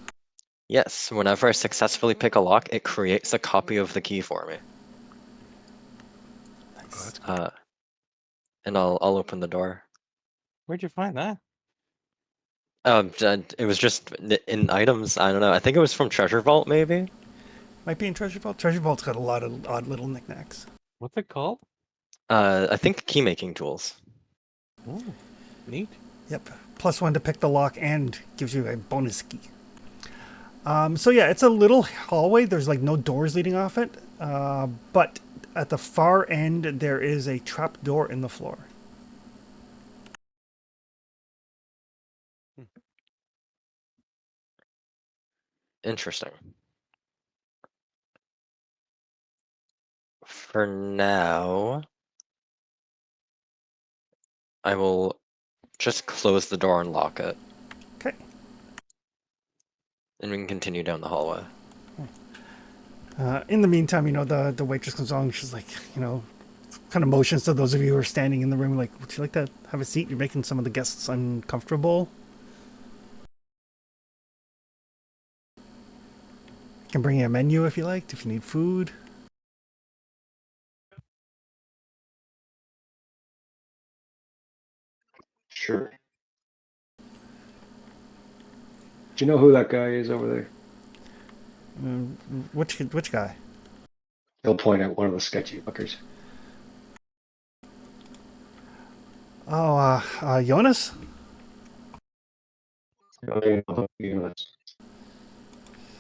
Yes, whenever I successfully pick a lock, it creates a copy of the key for me. Oh, Nice. that's cool. And I'll open the door. Where'd you find that? It was just in items. I don't know. I think it was from Treasure Vault, maybe. Might be in Treasure Vault. Treasure Vault's got a lot of odd little knickknacks. What's it called? I think key making tools. Oh, neat. Yep. +1 to pick the lock and gives you a bonus key. So yeah, it's a little hallway. There's like no doors leading off it. But at the far end, there is a trap door in the floor. Interesting. For now, I will just close the door and lock it. Okay. And we can continue down the hallway. In the meantime, the waitress comes along. She's like, kind of motions to those of you who are standing in the room, like, would you like to have a seat? You're making some of the guests uncomfortable. I can bring you a menu if you liked, if you need food. Sure. Do you know who that guy is over there? Which guy? He'll point at one of the sketchy fuckers. Oh, Jonas?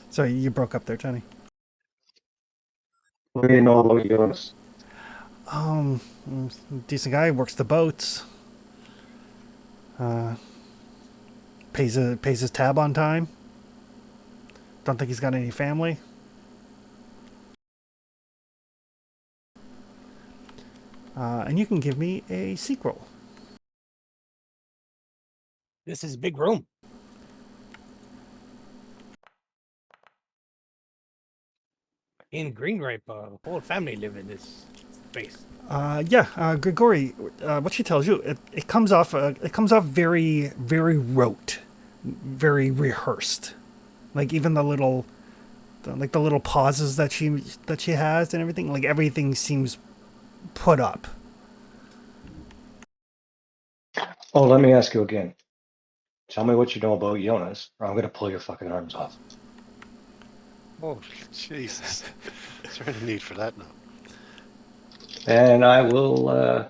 Sorry, you broke up there, Johnny. What do you know about Jonas? Decent guy, works the boats. Pays his tab on time. Don't think he's got any family. And you can give me a seek roll. This is a big room. In Greenripe, whole family live in this space. Grigori, what she tells you, it comes off very, very rote, very rehearsed. Like even the little pauses that she has and everything, like everything seems put up. Oh, let me ask you again. Tell me what you know about Jonas, or I'm gonna pull your fucking arms off. Oh, Jesus. Is there any need for that now? And I will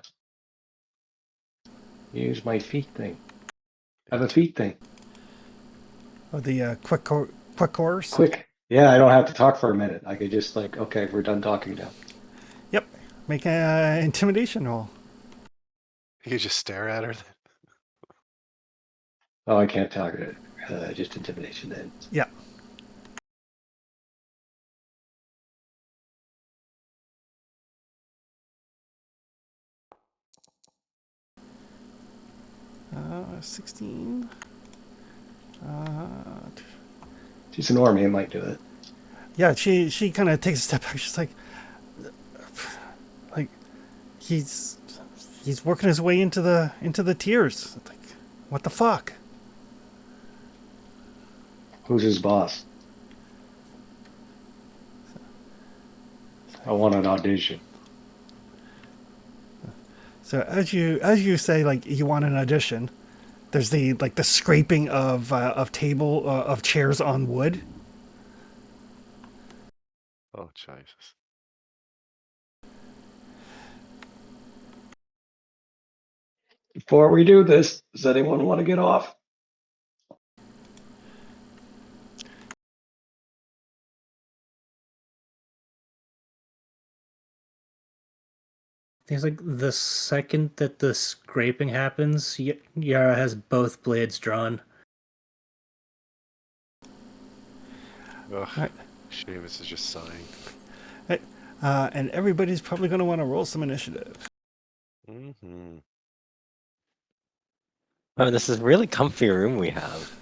use my feet thing. I have a feet thing. Oh, the quick course. Quick. Yeah, I don't have to talk for a minute. I could just like, okay, we're done talking now. Yep. Make an intimidation roll. You just stare at her. Oh, I can't talk it. Just intimidation then. Yeah. Uh, 16. She's an army, I might do it. Yeah, she kind of takes a step back. She's like he's working his way into the tiers. Like, what the fuck? Who's his boss? I want an audition. So as you say, like, you want an audition, there's the scraping of table of chairs on wood. Oh, Jesus. Before we do this, does anyone want to get off? It's like the second that the scraping happens, Yara has both blades drawn. Ugh. Right. Seamus is just sighing. And everybody's probably going to want to roll some initiative. Mm-hmm. Oh, this is really comfy room we have.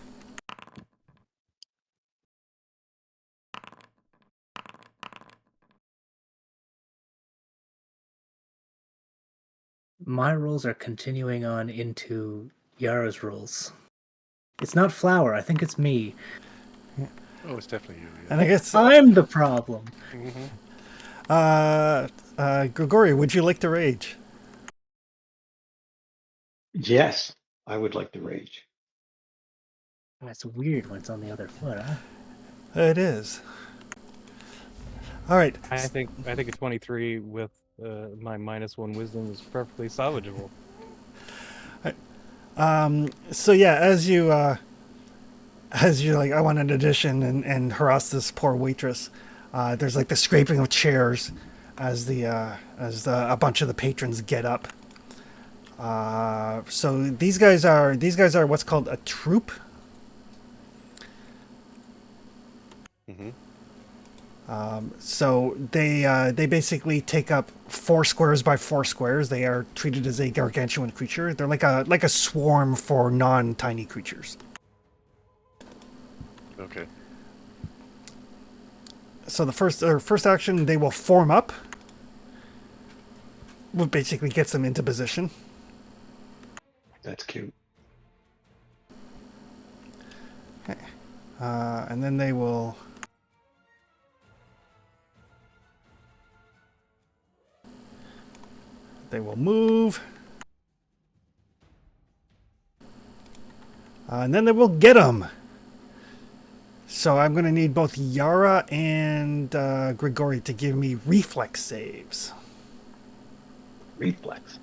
My rolls are continuing on into Yara's rolls. It's not Flower, I think it's me. Oh, it's definitely you. And Yeah. I guess I'm the problem. Grigori, would you like to rage? Yes, I would like to rage. That's weird when it's on the other foot, huh? It is. All right. I think a 23 with my -1 wisdom is perfectly salvageable. So yeah, as you like, I want an addition and harass this poor waitress. There's like the scraping of chairs as a bunch of the patrons get up. So these guys are what's called a troupe. Mm-hmm. So they basically take up 4 squares by 4 squares. They are treated as a gargantuan creature. They're like a swarm for non-tiny creatures. Okay. So the first action, they will form up, what basically gets them into position. That's cute. And then they will move. And then they will get them. So I'm going to need both Yara and Grigori to give me reflex saves. Reflex.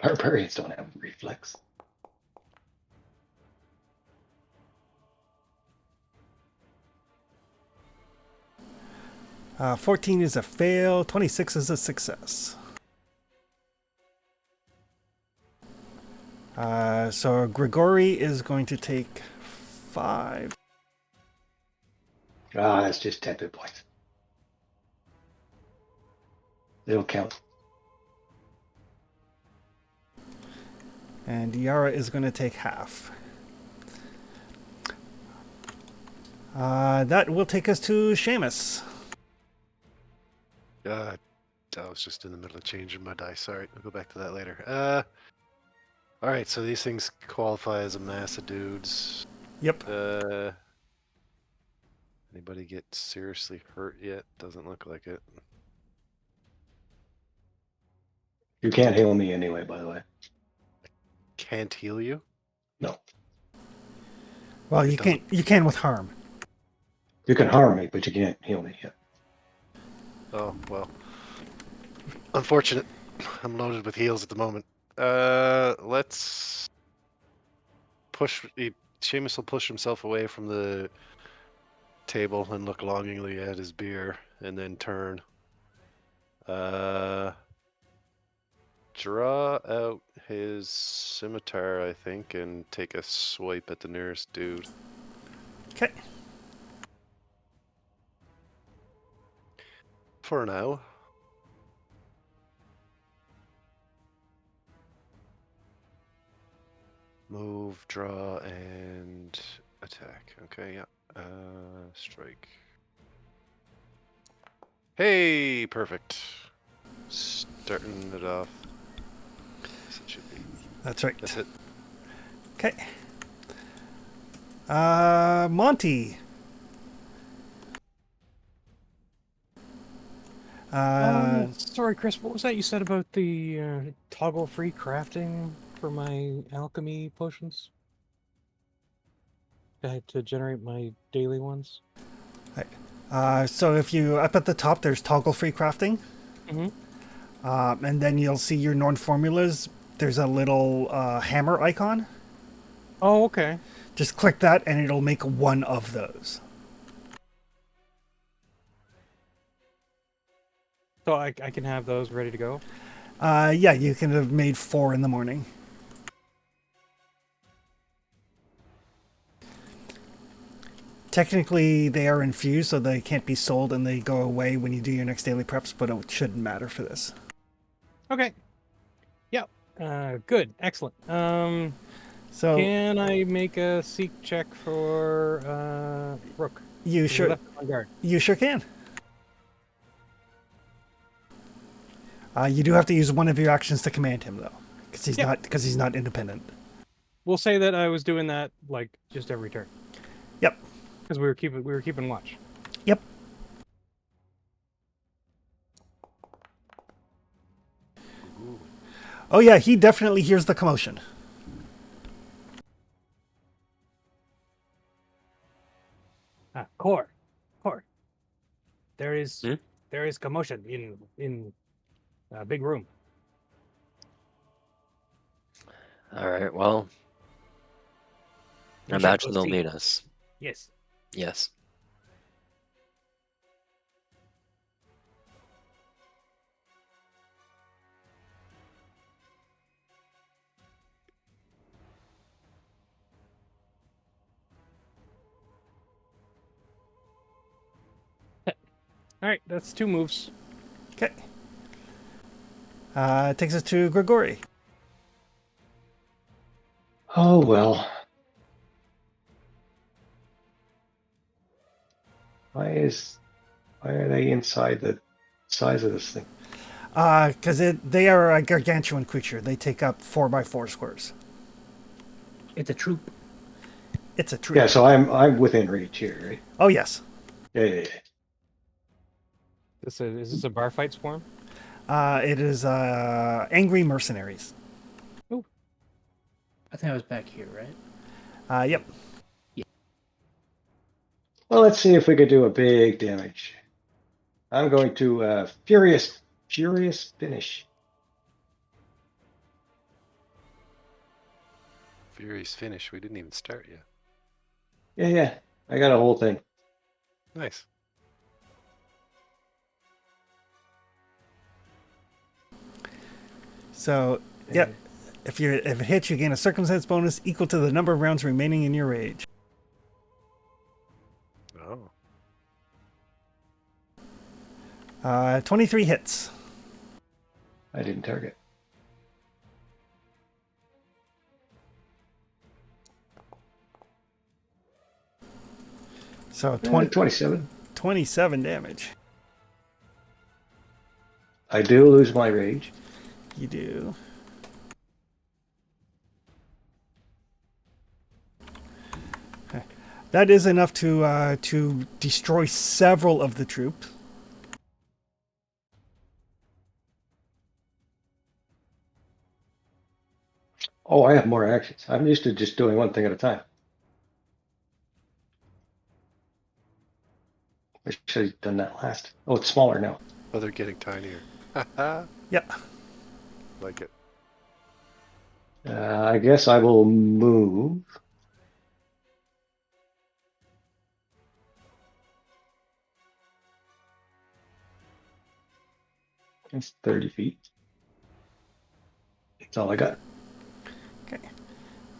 Barbarians don't have reflex. Uh, 14 is a fail. 26 is a success. So Grigori is going to take 5. Ah, that's just 10 hit points. They don't count. And Yara is going to take half. That will take us to Seamus. I was just in the middle of changing my dice. Sorry, we'll go back to that later. All right, so these things qualify as a mass of dudes. Yep. Anybody get seriously hurt yet? Doesn't look like it. You can't heal me anyway, by the way. Can't heal you? No. Well, It you doesn't- can't. You can with harm. You can harm me, but you can't heal me. Yeah. Oh, well. Unfortunate. I'm loaded with heals at the moment. Let's push. Seamus will push himself away from the table and look longingly at his beer, and then turn. Draw out his scimitar, I think, and take a swipe at the nearest dude. Okay. For now. Move, draw, and attack. Okay, yeah. Strike. Hey, perfect. Starting it off. Yes, it should be. That's right. That's it. Okay. Monty. Sorry, Chris. What was that you said about the toggle-free crafting for my alchemy potions? I had to generate my daily ones. So if you up at the top, there's toggle free crafting, and then you'll see your Norn formulas. There's a little hammer icon. Oh, okay. Just click that, and it'll make one of those. So I can have those ready to go. Yeah, you can have made 4 in the morning. Technically, they are infused, so they can't be sold, and they go away when you do your next daily preps, but it shouldn't matter for this. Okay. Yep. Good. Excellent. So Can I make a seek check for Rook? you He sure left on guard. you sure can. You do have to use one of your actions to command him, though, because he's not independent. We'll say that I was doing that like just every turn Yep. because we were keeping watch. Yep. Ooh. Oh yeah, he definitely hears the commotion. Core. There is Hmm? there is commotion in big room. All right. Well, I We shall imagine they'll proceed. need us. Yes. Yes. All right. That's 2 moves. Okay. It takes us to Grigori. Oh well. Why are they inside the size of this thing? Because they are a gargantuan creature. They take up 4x4 squares. It's a troop. It's a troop. Yeah, so I'm within reach here, right? Oh yes. Yeah. Is this a bar fight swarm? It is angry mercenaries. I think I was back here, right? Yep. Well, let's see if we could do a big damage. I'm going to furious finish. Furious finish. We didn't even start yet. Yeah. I got a whole thing. Nice. So yep. If it hits, you gain a circumstance bonus equal to the number of rounds remaining in your rage. Oh. 23 hits. I didn't target. So 27. 27 damage. I do lose my rage. You do. Okay. That is enough to destroy several of the troops. Oh, I have more actions. I'm used to just doing one thing at a time. I should have done that last. Oh, it's smaller now. Oh, they're getting tinier. Haha. Yep. Like it. I guess I will move. It's 30 feet. That's all I got.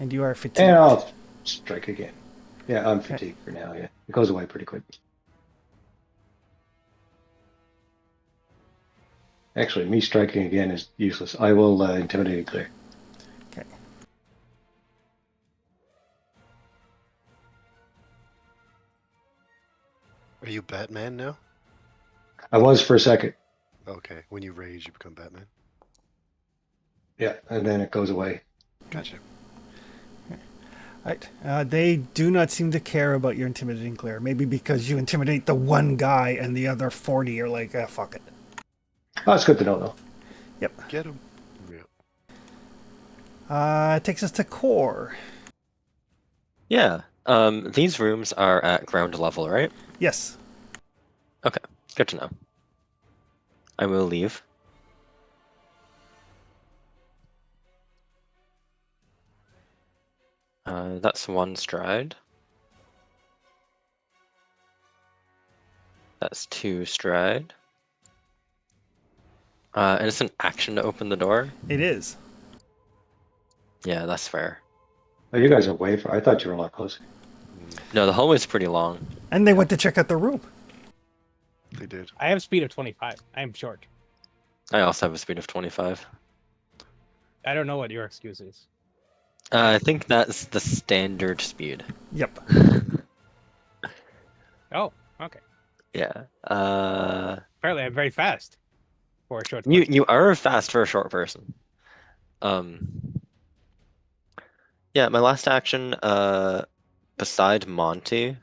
And you are fatigued. And I'll strike again. Yeah, I'm Okay. fatigued for now. Yeah, it goes away pretty quick. Actually, me striking again is useless. I will intimidate and clear. Okay. Are you Batman now? I was for a second. Okay. When you rage, you become Batman. Yeah, and then it goes away. Gotcha. Right. They do not seem to care about your intimidating glare. Maybe because you intimidate the one guy and the other 40 are like, fuck it. Oh, it's good to know, though. Yep. Get him. Yeah. It takes us to core. Yeah. These rooms are at ground level, right? Yes. Okay. Good to know. I will leave. That's one stride. That's two stride. And it's an action to open the door. It is. Yeah, that's fair. Oh, you guys are way far. I thought you were a lot closer. No, the hallway's pretty long. And they went to check out the room. They did. I have speed of 25. I am short. I also have a speed of 25. I don't know what your excuse is. I think that's the standard speed. Yep. Oh, okay. Yeah. Apparently, I'm very fast for a short. You are fast for a short person. Yeah, my last action, beside Monty,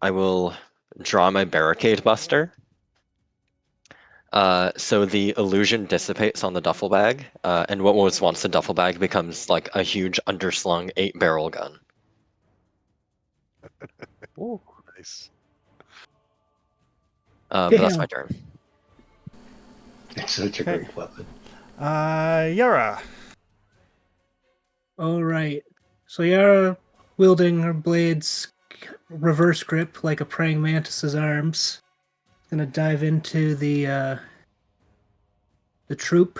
I will draw my barricade buster. So the illusion dissipates on the duffel bag, and what was once a duffel bag becomes like a huge underslung 8-barrel gun. Ooh. Nice. But that's Damn. my turn. It's such a Okay. great weapon. Yara. All right. So Yara, wielding her blades, reverse grip like a praying mantis's arms, gonna dive into the troop.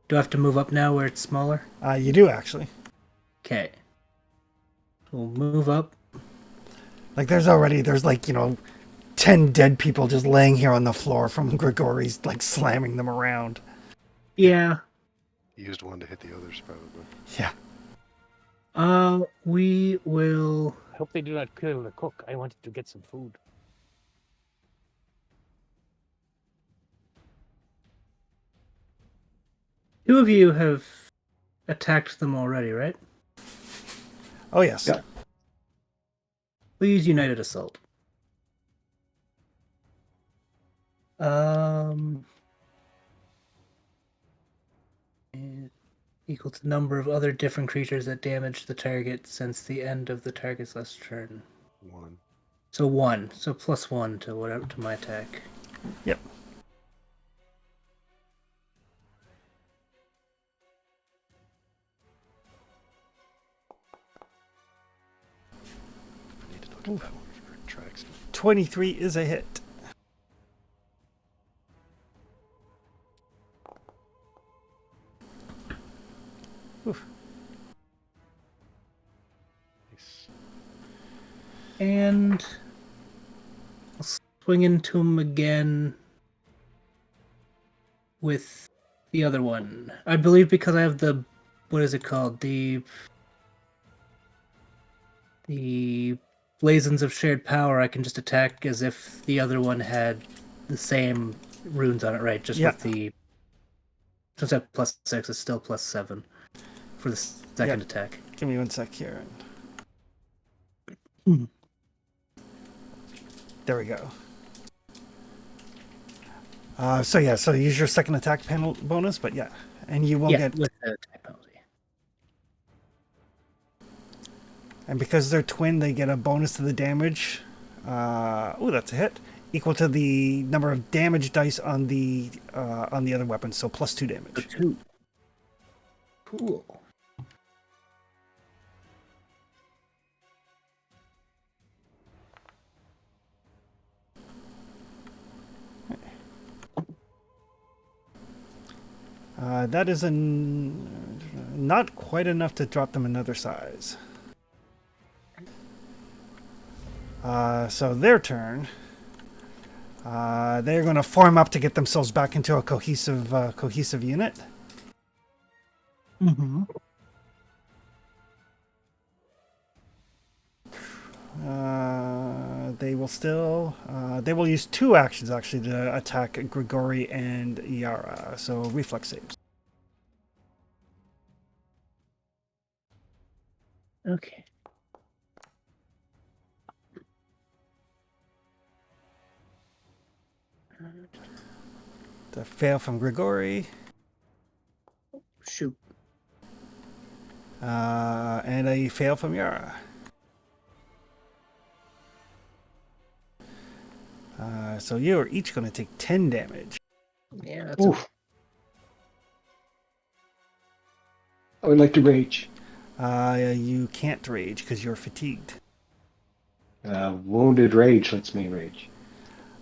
Do I have to move up now where it's smaller? You do, actually. Okay. We'll move up. Like, there's like, 10 dead people just laying here on the floor from Grigori's, like, slamming them around. Yeah. Used one to hit the others, probably. Yeah. We will. I hope they do not kill the cook. I wanted to get some food. Two of you have attacked them already, right? Oh, yes. Yeah. We'll use United Assault. And equal to the number of other different creatures that damage the target since the end of the target's last turn. 1. So 1. So +1 to whatever to my attack. Yep. I need to look at that one for tracks. 23 is a hit. Oof. Nice. And I'll swing into him again with the other one. I believe because I have the, what is it called? The Blazons of Shared Power, I can just attack as if the other one had the same runes on it, right? Just Yeah. with the, since I have +6, it's still +7 for the second Yeah. attack. Give me 1 sec here. Mhm. There we go. So use your second attack panel bonus, but yeah. And you will Yeah, get with the attack penalty. And because they're twin, they get a bonus to the damage. Oh, that's a hit. Equal to the number of damage dice on the other weapon, so +2 damage. 2. Cool. That is not quite enough to drop them another size. So their turn. They're going to form up to get themselves back into a cohesive unit. Mm-hmm. They will use 2 actions actually to attack Grigori and Yara. So reflex saves. Okay. The fail from Grigori. Shoot. And a fail from Yara. So you are each going to take 10 damage. Yeah, that's Oof. I would like to rage. You can't rage because you're fatigued. Wounded rage lets me rage.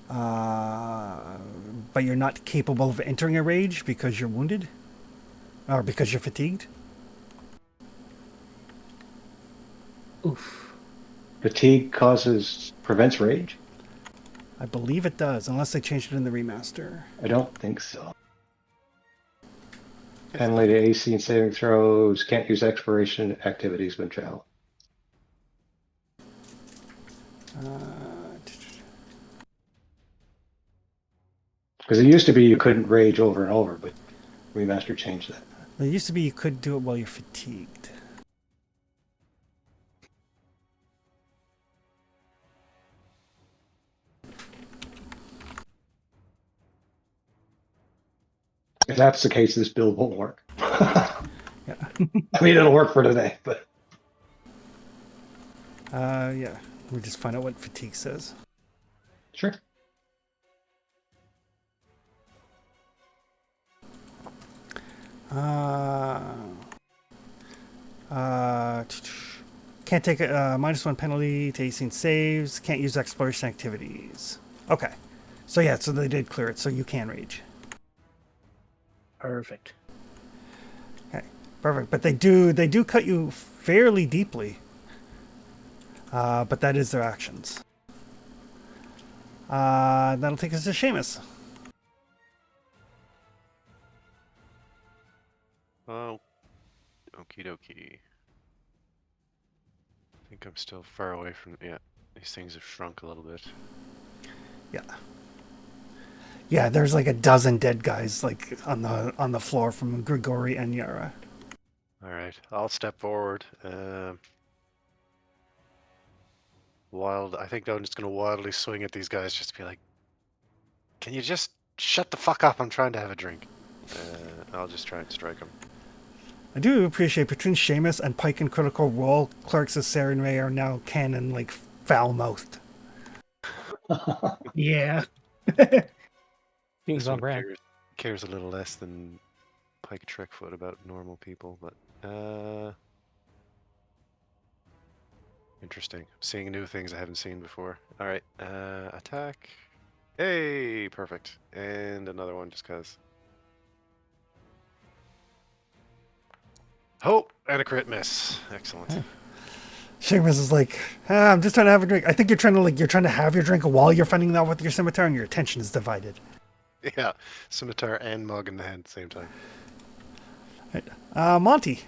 But you're not capable of entering a rage because you're wounded? Or because you're fatigued? Oof. Fatigue prevents rage? I believe it does, unless they changed it in the remaster. I don't think so. Penalty to AC and saving throws. Can't use exploration activities when travel. Because it used to be you couldn't rage over and over, but remaster changed that. It used to be you could do it while you're fatigued. If that's the case, this build won't work. Yeah. I mean, it'll work for today, but Yeah. We'll just find out what fatigue says. sure. Can't take a -1 penalty to AC and saves. Can't use exploration activities. Okay. So yeah, so they did clear it, so you can rage. Perfect. Okay. Perfect. But they do cut you fairly deeply. But that is their actions. That'll take us to Seamus. Oh, okie dokie. I think I'm still far away from. Yeah, these things have shrunk a little bit. Yeah. Yeah, there's like a dozen dead guys like on the floor from Grigori and Yara. All right, I'll step forward. I think I'm just gonna wildly swing at these guys, just to be like, "Can you just shut the fuck up? I'm trying to have a drink." I'll just try and strike them. I do appreciate between Seamus and Pike and Critical Role, clerks of Saren Ray are now canon like foul-mouthed. Yeah. Seems This on one brand. cares a little less than Pike Trickfoot about normal people, but interesting. Seeing new things I haven't seen before. All right, attack. Hey, perfect. And another one just cause. Oh, and a crit miss. Excellent. Seamus is like, I'm just trying to have a drink. I think you're trying to have your drink while you're fighting out with your scimitar, and your attention is divided. Yeah, scimitar and mug in the hand at the same time. Right. Monty.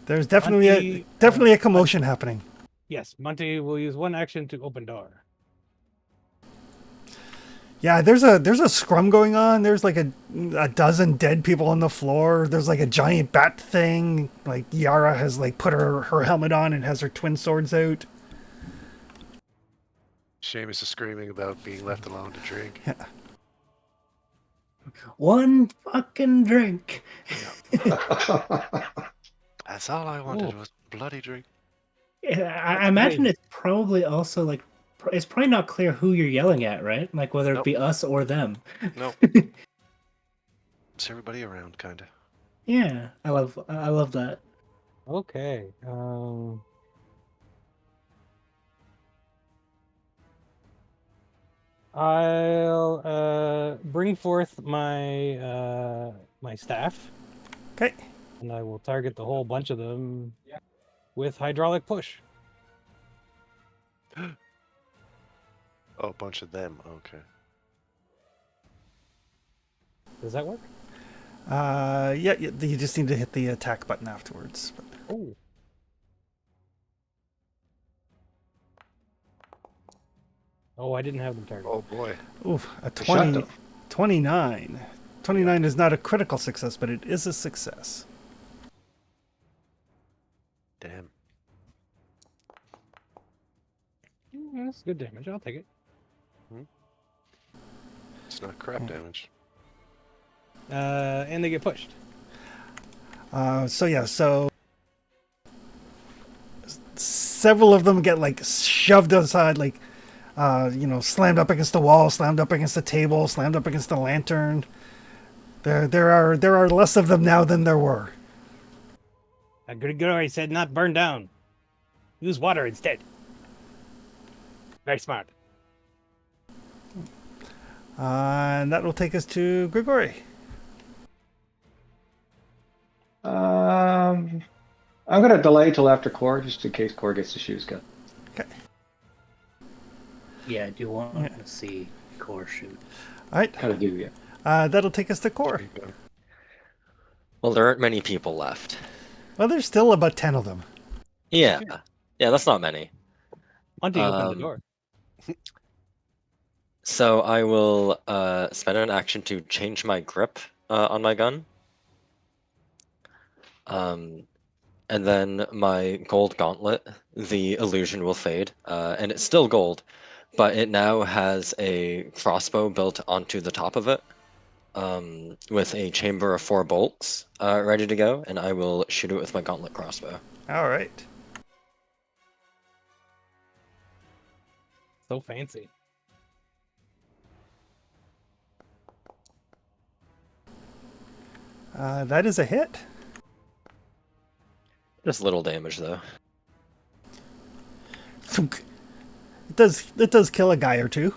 There's definitely a commotion happening. Yes, Monty will use 1 action to open door. Yeah, there's a scrum going on. There's like a dozen dead people on the floor. There's like a giant bat thing. Like Yara has like put her helmet on and has her twin swords out. Seamus is screaming about being left alone to drink. Yeah. One fucking drink. That's all I wanted Ooh. was bloody drink. I imagine crazy. it's probably also like it's probably not clear who you're yelling at, right? Like whether it Nope. be us or them. Nope. It's everybody around, kinda. Yeah, I love that. Okay. I'll bring forth my staff, Okay. and I will target the whole bunch of them with hydraulic push. Oh, a bunch of them. Okay. Does that work? Yeah, you just need to hit the attack button afterwards. Oh. Oh, I didn't have them targeted. Oh boy. Oof, a I shot 20, them. 29. 29 is not a critical success, but it is a success. Damn. That's good damage. I'll take it. It's not crap damage. And they get pushed. So several of them get like shoved aside, like slammed up against the wall, slammed up against the table, slammed up against the lantern. There are less of them now than there were. Grigori said not burn down. Use water instead. Very smart. And that will take us to Grigori. I'm gonna delay till after core, just in case core gets the shoes gun. Okay. Yeah, I do want to see Core shoot. All right. Kind of do, yeah. That'll take us to Core. Well, there aren't many people left. Well, there's still about 10 of them. Yeah, that's not many. Monty opened the door. So I will spend an action to change my grip on my gun. And then my gold gauntlet, the illusion will fade, and it's still gold, but it now has a crossbow built onto the top of it, with a chamber of 4 bolts ready to go, and I will shoot it with my gauntlet crossbow. All right. So fancy. That is a hit. Just little damage though. It does kill a guy or two.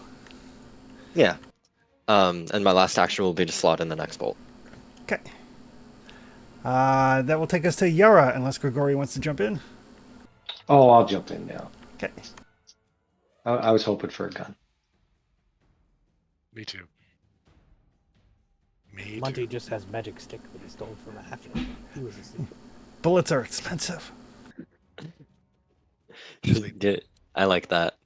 Yeah. And my last action will be to slot in the next bolt. Okay. That will take us to Yara, unless Grigori wants to jump in. Oh, I'll jump in now. Okay. I was hoping for a gun. Me too. Me Monty too. just has magic stick that he stole from a halfling. He was asleep. Bullets are expensive. I like that.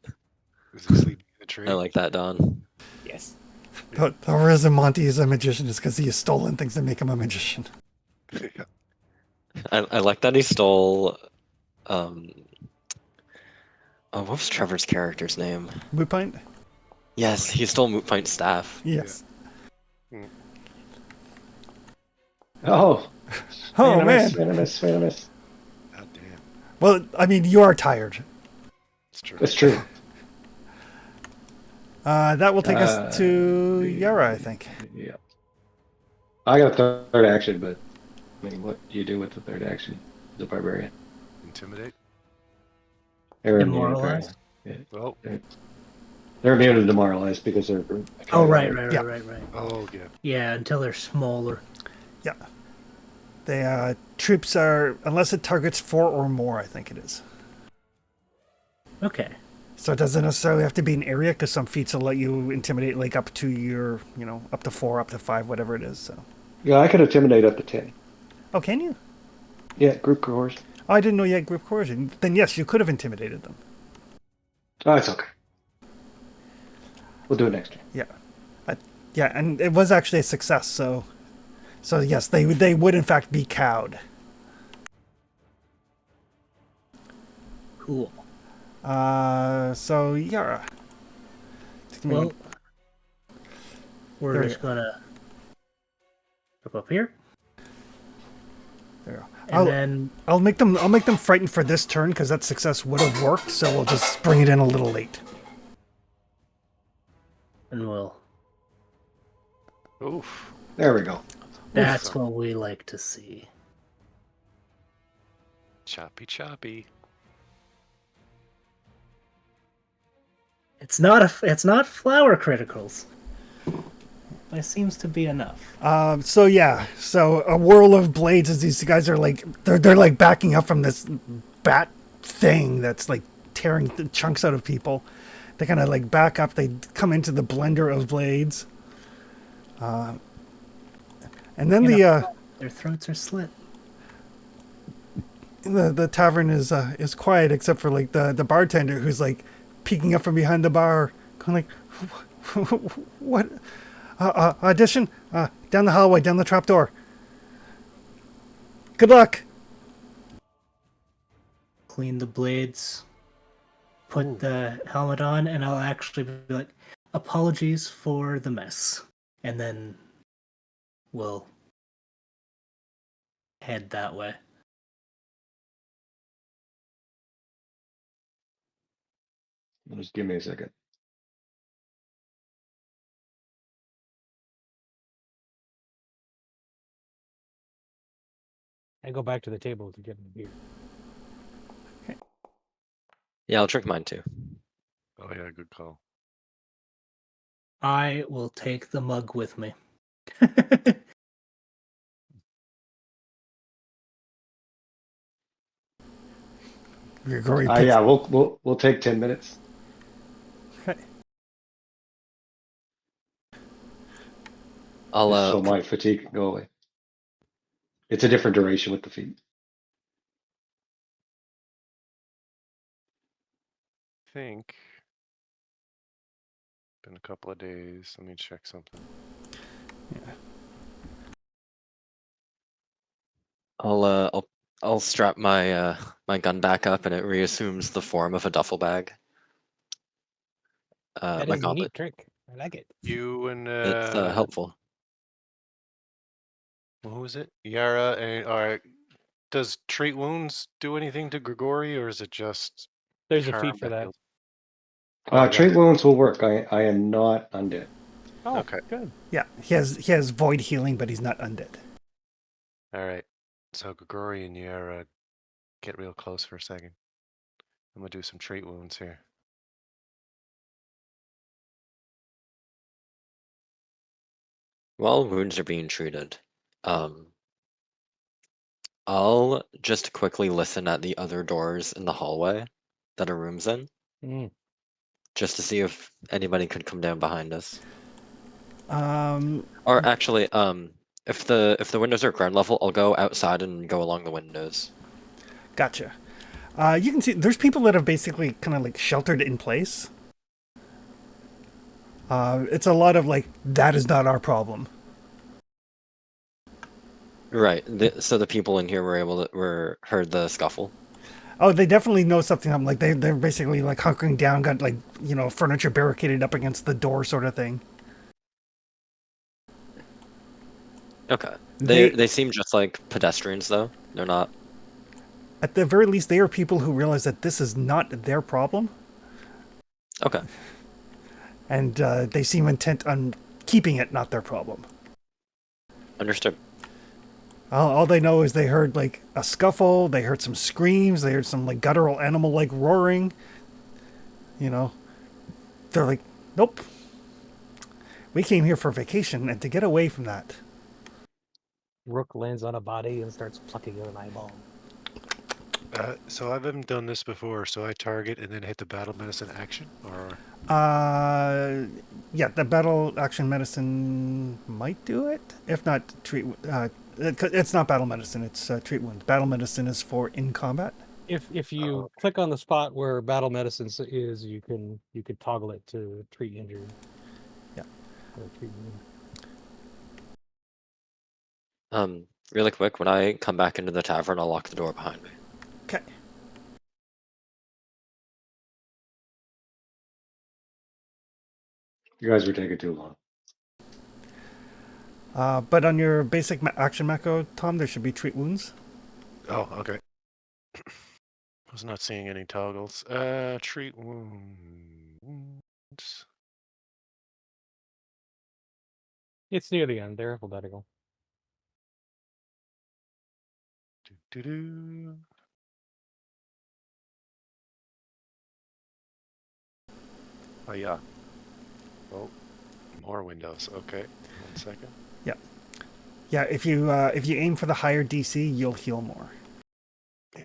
Was he sleeping in the tree? I like that, Don. Yes. The reason Monty is a magician is because he has stolen things that make him a magician. Yeah. I like that he stole. Oh, what was Trevor's character's name? Moot Pint? Yes, he stole Moot Pint's staff. Yes. Oh. Oh, man. Venomous. God damn. Well, I mean, you are tired. It's true. That's true. That will take us to Yara, I think. Yeah. I got a third action, but I mean, what do you do with the third action? The barbarian. Intimidate. They're immune, Demoralized? apparently. Oh. They're immune to demoralized because they're. Oh, right. Yeah. Oh yeah. Yeah, until they're smaller. Yeah. The troops are, unless it targets 4 or more, I think it is. Okay. So it doesn't necessarily have to be an area, because some feats will let you intimidate like up to your, up to 4, up to 5, whatever it is. So. Yeah, I could intimidate up to 10. Oh, can you? Yeah, group coercion. Oh, I didn't know you had group coercion. Then yes, you could have intimidated them. Oh, it's okay. We'll do it next year. Yeah. Yeah, and it was actually a success, so yes, they would in fact be cowed. Cool. So Yara. Well, we're There just gonna up here. There. And then I'll make them frightened for this turn because that success would have worked. So we'll just bring it in a little late. we'll. Oof. There we go. That's what we like to see. Choppy, choppy. It's not flower criticals. That seems to be enough. So a whirl of blades as these guys are like they're like backing up from this bat thing that's like tearing the chunks out of people. They kind of like back up. They come into the blender of blades, and then their throats are slit. the tavern is quiet except for like the bartender who's like peeking up from behind the bar, kind of like, what? Audition? Down the hallway, down the trapdoor. Good luck. Clean the blades, put the helmet on, and I'll actually be like, apologies for the mess. And then we'll head that way. Just give me a second. I go back to the table to get a beer. Yeah, I'll drink mine too. Oh yeah, good call. I will take the mug with me. Grigori Yeah, we'll take 10 minutes. I'll Just so my fatigue can go away. It's a different duration with the feet. Think. Been a couple of days. Let me check something. I'll strap my my gun back up, and it reassumes the form of a duffel bag. That My is a gauntlet. neat trick. I like it. You and It's helpful. who was it? Yara and all right. Does treat wounds do anything to Grigori, or is it just There's a feat for that. healed? Oh, Trait that's wounds will work. I am not undead. Oh, okay. good. Yeah, he has void healing, but he's not undead. All right. So Grigori and Yara get real close for a second. I'm gonna do some treat wounds here. While wounds are being treated, I'll just quickly listen at the other doors in the hallway that a room's in, just to see if anybody could come down behind us. Or actually, if the windows are ground level, I'll go outside and go along the windows. Gotcha. You can see there's people that have basically kind of like sheltered in place. It's a lot of like, that is not our problem. Right. So the people in here were heard the scuffle. Oh, they definitely know something. I'm like they're basically like hunkering down, got like furniture barricaded up against the door, sort of thing. Okay. They seem just like pedestrians, though. They're not. At the very least, they are people who realize that this is not their problem. Okay. And they seem intent on keeping it not their problem. Understood. All they know is they heard like a scuffle, they heard some screams, they heard some like guttural animal like roaring. They're like, nope. We came here for vacation and to get away from that. Rook lands on a body and starts plucking out an eyeball. So I haven't done this before. So I target and then hit the battle medicine action, or Yeah, the battle action medicine might do it. If not, treat. It's not battle medicine. It's treat wounds. Battle medicine is for in combat. If you click on the spot where battle medicine is, you could toggle it to treat injury. Yeah. Or treat wound. Really quick, when I come back into the tavern, I'll lock the door behind me. Okay. You guys were taking too long. But on your basic action macro, Tom, there should be treat wounds. Oh, okay. Was not seeing any toggles. Treat wounds. It's near the end. They're alphabetical. Do. Oh yeah. Oh, more windows. Okay, 1 second. Yeah, if you aim for the higher DC, you'll heal more. Yeah.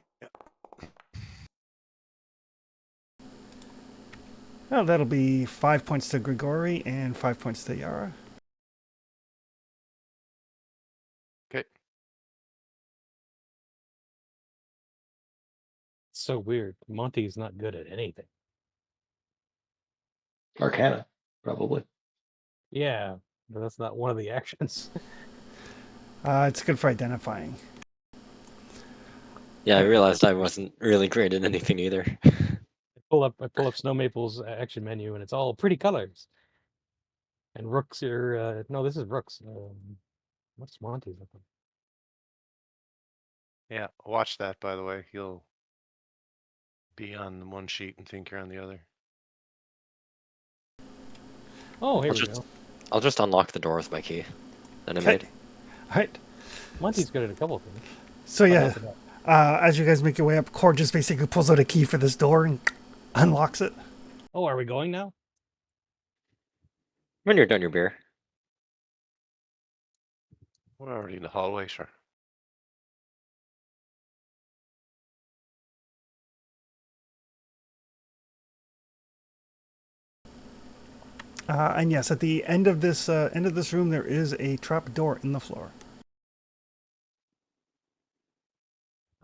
Oh, that'll be 5 points to Grigori and 5 points to Yara. Okay. It's so weird. Monty's not good at anything. Arcana, probably. Yeah, but that's not one of the actions. It's good for identifying. Yeah, I realized I wasn't really great at anything either. I pull up Snow Maple's action menu, and it's all pretty colors. And Rooks are no, this is Rooks. What's Monty's looking? Yeah, watch that, by the way. You'll be on one sheet and think you're on the other. Oh, here we go. I'll just unlock the door with my key that I Okay. made. All right. Monty's good at a couple of things. So But yeah, not that. as you guys make your way up, Cord just basically pulls out a key for this door and unlocks it. Oh, are we going now? When you're done your beer. We're already in the hallway, sure. And yes, at the end of this room, there is a trap door in the floor.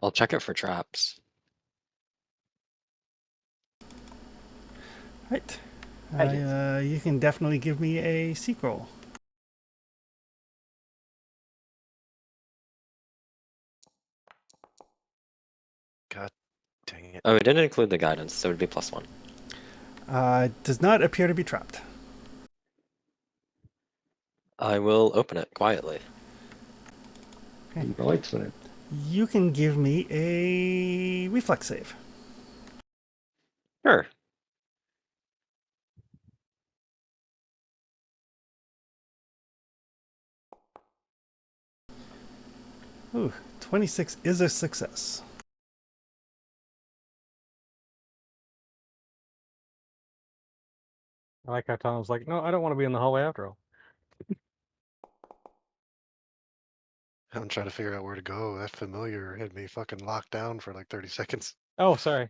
I'll check it for traps. Right. Yes. You can definitely give me a seek roll. God dang it. Oh, it didn't include the guidance, so it would be +1. Does not appear to be trapped. I will open it quietly. Okay. Keep the lights on it. You can give me a reflex save. Sure. Ooh, 26 is a success. I like how Tom's like, no, I don't want to be in the hallway after all. I'm trying to figure out where to go. That familiar had me fucking locked down for like 30 seconds. Oh, sorry.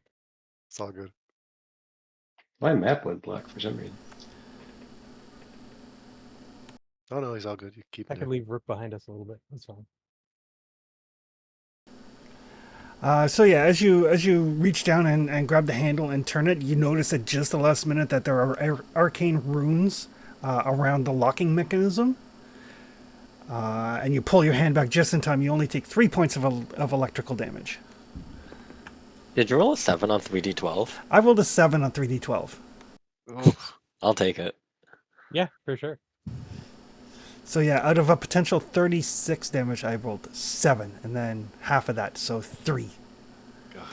It's all good. My map went black for some reason. Oh no, he's all good. You keep I him could there. leave Rook behind us a little bit. That's fine. So yeah, as you reach down and grab the handle and turn it, you notice at just the last minute that there are arcane runes around the locking mechanism. And you pull your hand back just in time. You only take 3 points of electrical damage. Did you roll a 7 on 3d12? I rolled a 7 on 3d12. Oh, I'll take it. Yeah, for sure. So yeah, out of a potential 36 damage, I rolled 7, and then half of that, so 3. God.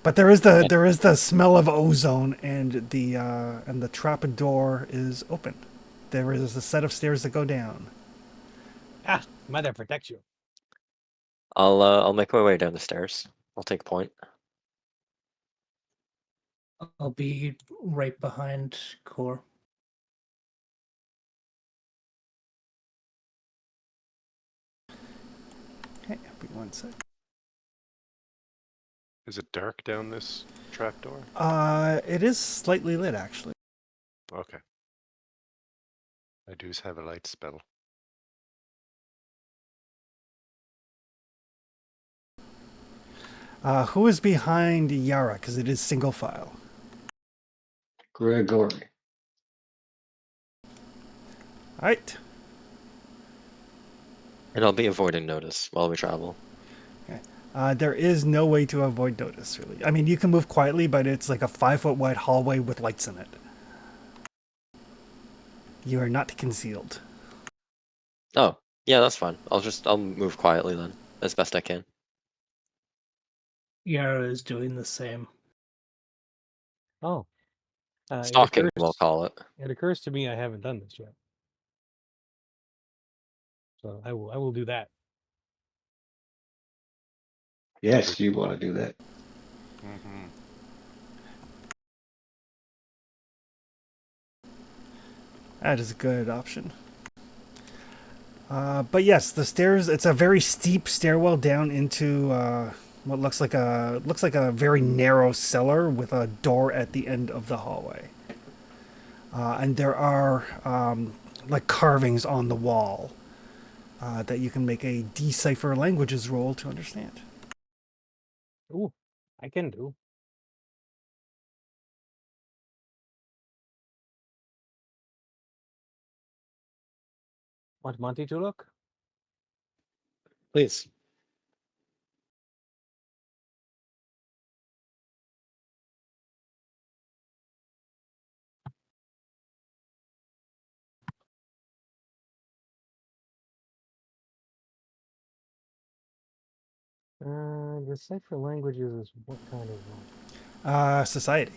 But there is the smell of ozone, and the trap door is open. There is a set of stairs that go down. Ah, mother protects you. I'll make my way down the stairs. I'll take a point. I'll be right behind Core. Okay, be 1 sec. Is it dark down this trapdoor? It is slightly lit, actually. Okay. I do have a light spell. Who is behind Yara? Because it is single file. Grigori. All right. And I'll be avoiding notice while we travel. There is no way to avoid notice, really. I mean, you can move quietly, but it's like a 5-foot wide hallway with lights in it. You are not concealed. Oh, yeah, that's fine. I'll move quietly then, as best I can. Yara is doing the same. Oh. Stalking, we'll call it. It occurs to me I haven't done this yet. So I will do that. Yes, you want to do that. Mm-hmm. That is a good option. But yes, the stairs. It's a very steep stairwell down into what looks like a very narrow cellar with a door at the end of the hallway. And there are like carvings on the wall that you can make a decipher languages roll to understand. Ooh, I can do. Want Monty to look? Please. Decipher languages is what kind of one? Society.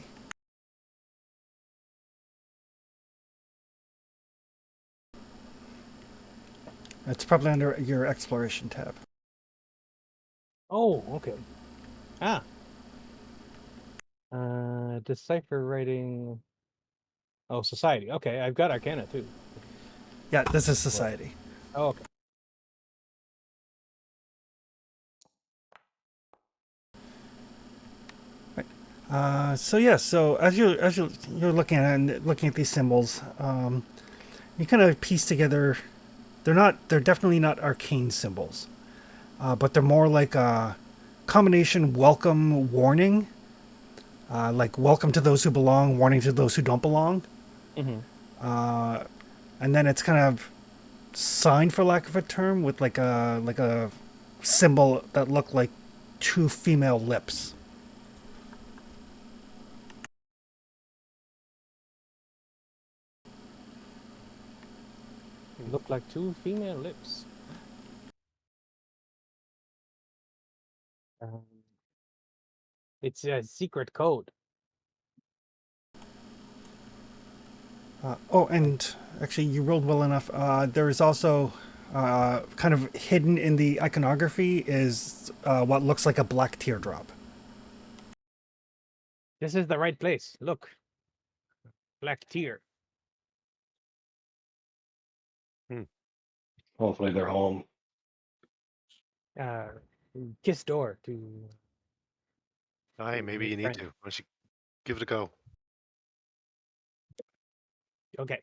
It's probably under your exploration tab. Oh, okay. Ah. Decipher writing. Oh, society. Okay, I've got Arcana too. Yeah, this is society. Oh, okay. So as you're looking at these symbols, you kind of piece together. They're definitely not arcane symbols, but they're more like a combination welcome warning, like welcome to those who belong, warning to those who don't belong. Mm-hmm. And then it's kind of sign, for lack of a term, with like a symbol that look like two female lips. Look like two female lips. It's a secret code. And actually, you rolled well enough. There is also kind of hidden in the iconography is what looks like a black teardrop. This is the right place. Look. Black tear. Hopefully they're home. Kiss door to. Aye, maybe make you need friends. to. Why don't you give it a go? Okay.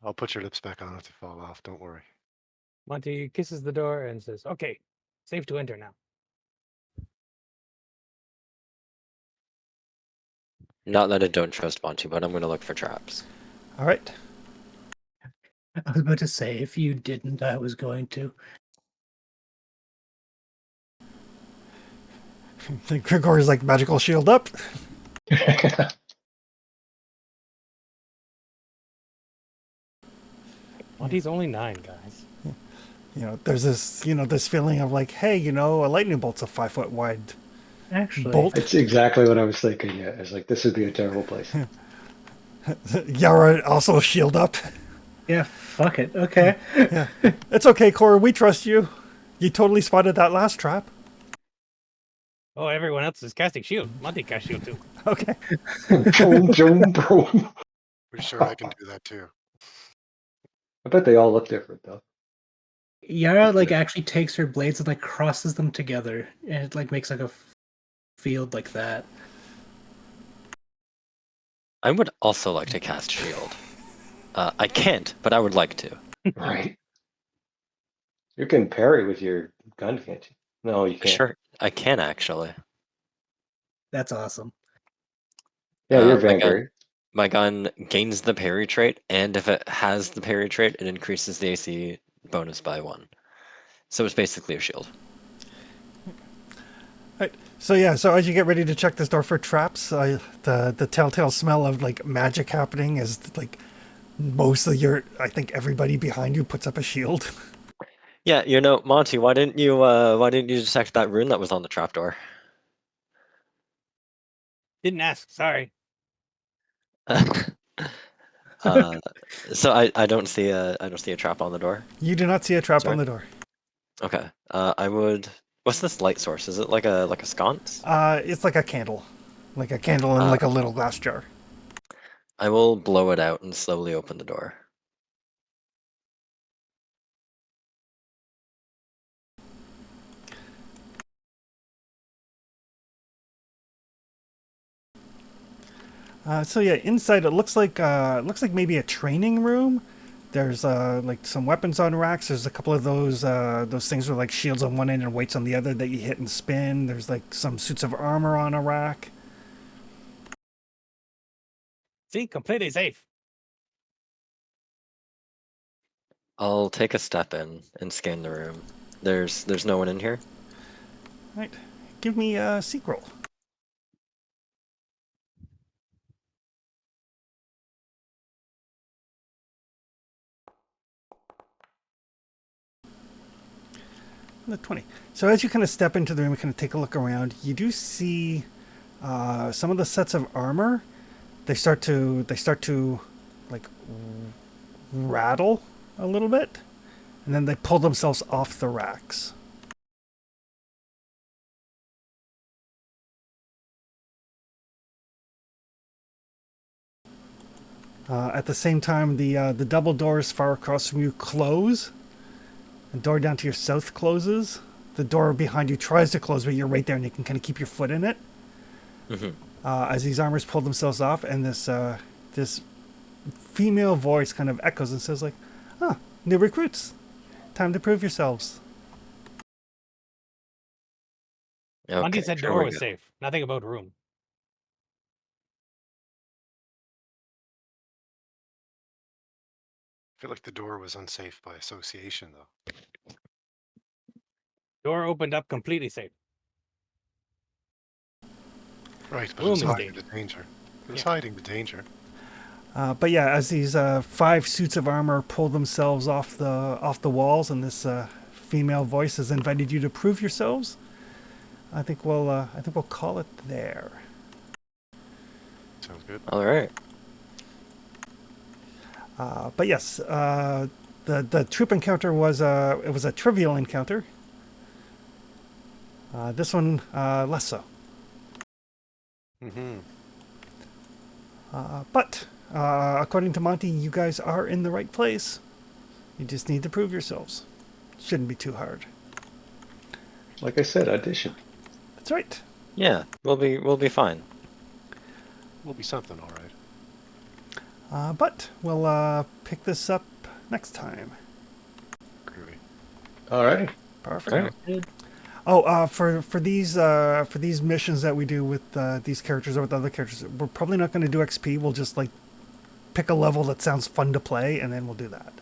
I'll put your lips back on if they fall off. Don't worry. Monty kisses the door and says, "Okay, safe to enter now." Not that I don't trust Monty, but I'm going to look for traps. All right. I was about to say, if you didn't, I was going to. Grigor is like magical shield up. Monty's only 9, guys. There's this feeling of like, hey, a lightning bolt's a 5 foot wide Actually, bolt. It's exactly what I was thinking. Yeah, it's like this would be a terrible place. Yara also shield up. yeah, fuck it. Okay. Yeah, it's okay, Cora. We trust you. You totally spotted that last trap. Oh, everyone else is casting shield. Monty cast shield too. Okay. Boom, boom, boom. Pretty sure I can do that too. I bet they all look different though. Yara actually takes her blades and crosses them together, and it makes a field like that. I would also like to cast shield. I can't, but I would like to. Right. You can parry with your gun, can't you? No, you can't. Sure, I can actually. That's awesome. Yeah, you're my gun, Vanguard. my gun gains the parry trait, and if it has the parry trait, it increases the AC bonus by 1. So it's basically a shield. Right. So as you get ready to check this door for traps, the telltale smell of magic happening is I think everybody behind you puts up a shield. Yeah, Monty, why didn't you detect that rune that was on the trapdoor? Didn't ask. Sorry. So I don't see a trap on the door. You do not see a trap Sorry? on the door. Okay. I would. What's this light source? Is it like a sconce? It's like a candle in Uh, like a little glass jar. I will blow it out and slowly open the door. So yeah, inside it looks like maybe a training room. There's like some weapons on racks. There's a couple of those things with like shields on one end and weights on the other that you hit and spin. There's like some suits of armor on a rack. See, completely safe. I'll take a step in and scan the room. There's no one in here. Right, give me a seek roll. The 20. So as you kind of step into the room and kind of take a look around, you do see some of the sets of armor. They start to like rattle a little bit, and then they pull themselves off the racks. At the same time, the double doors far across from you close. The door down to your south closes. The door behind you tries to close, but you're right there, and you can kind of keep your foot in it. Mm-hmm. As these armors pull themselves off, and this female voice kind of echoes and says, like, "Ah, new recruits, time to prove yourselves." Monty Okay, said sure door we was go. safe. Nothing about room. I feel like the door was unsafe by association, though. Door opened up completely safe. Right, but it Room was is hiding the dangerous. danger. It was Yeah. hiding the danger. But yeah, as these 5 suits of armor pull themselves off the walls, and this female voice has invited you to prove yourselves, I think we'll call it there. Sounds good. All right. But yes, the troop encounter was a trivial encounter. This one less so. Mm-hmm. But according to Monty, you guys are in the right place. You just need to prove yourselves. Shouldn't be too hard. Like I said, audition. That's right. Yeah, we'll be fine. Will be something, all right. But we'll pick this up next time. Groovy. All right. Perfect. All right. Oh, for these missions that we do with these characters or with other characters, we're probably not going to do XP. We'll just like pick a level that sounds fun to play, and then we'll do that.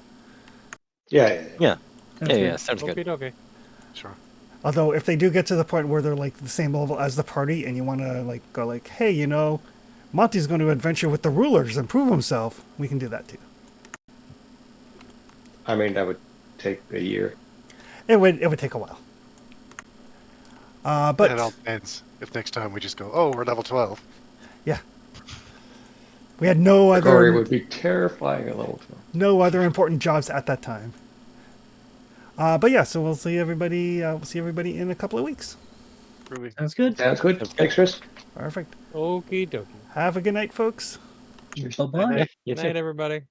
Yeah. Yeah. Sounds good. Yeah. Sounds good. Okay. Sure. Although if they do get to the point where they're like the same level as the party, and you want to like go like, hey, Monty's going to adventure with the rulers and prove himself, we can do that too. I mean, that would take a year. It would take a while. But It all depends. If next time we just go, oh, we're level 12. yeah, we had no Corey other would be terrifying at level 12. no other important jobs at that time. But yeah, so we'll see everybody. We'll see everybody in a couple of weeks. Groovy. Sounds good. Sounds good. Thanks, Chris. Perfect. Okie dokie. Have a good night, folks. Bye bye. Yeah. You too. Night, everybody.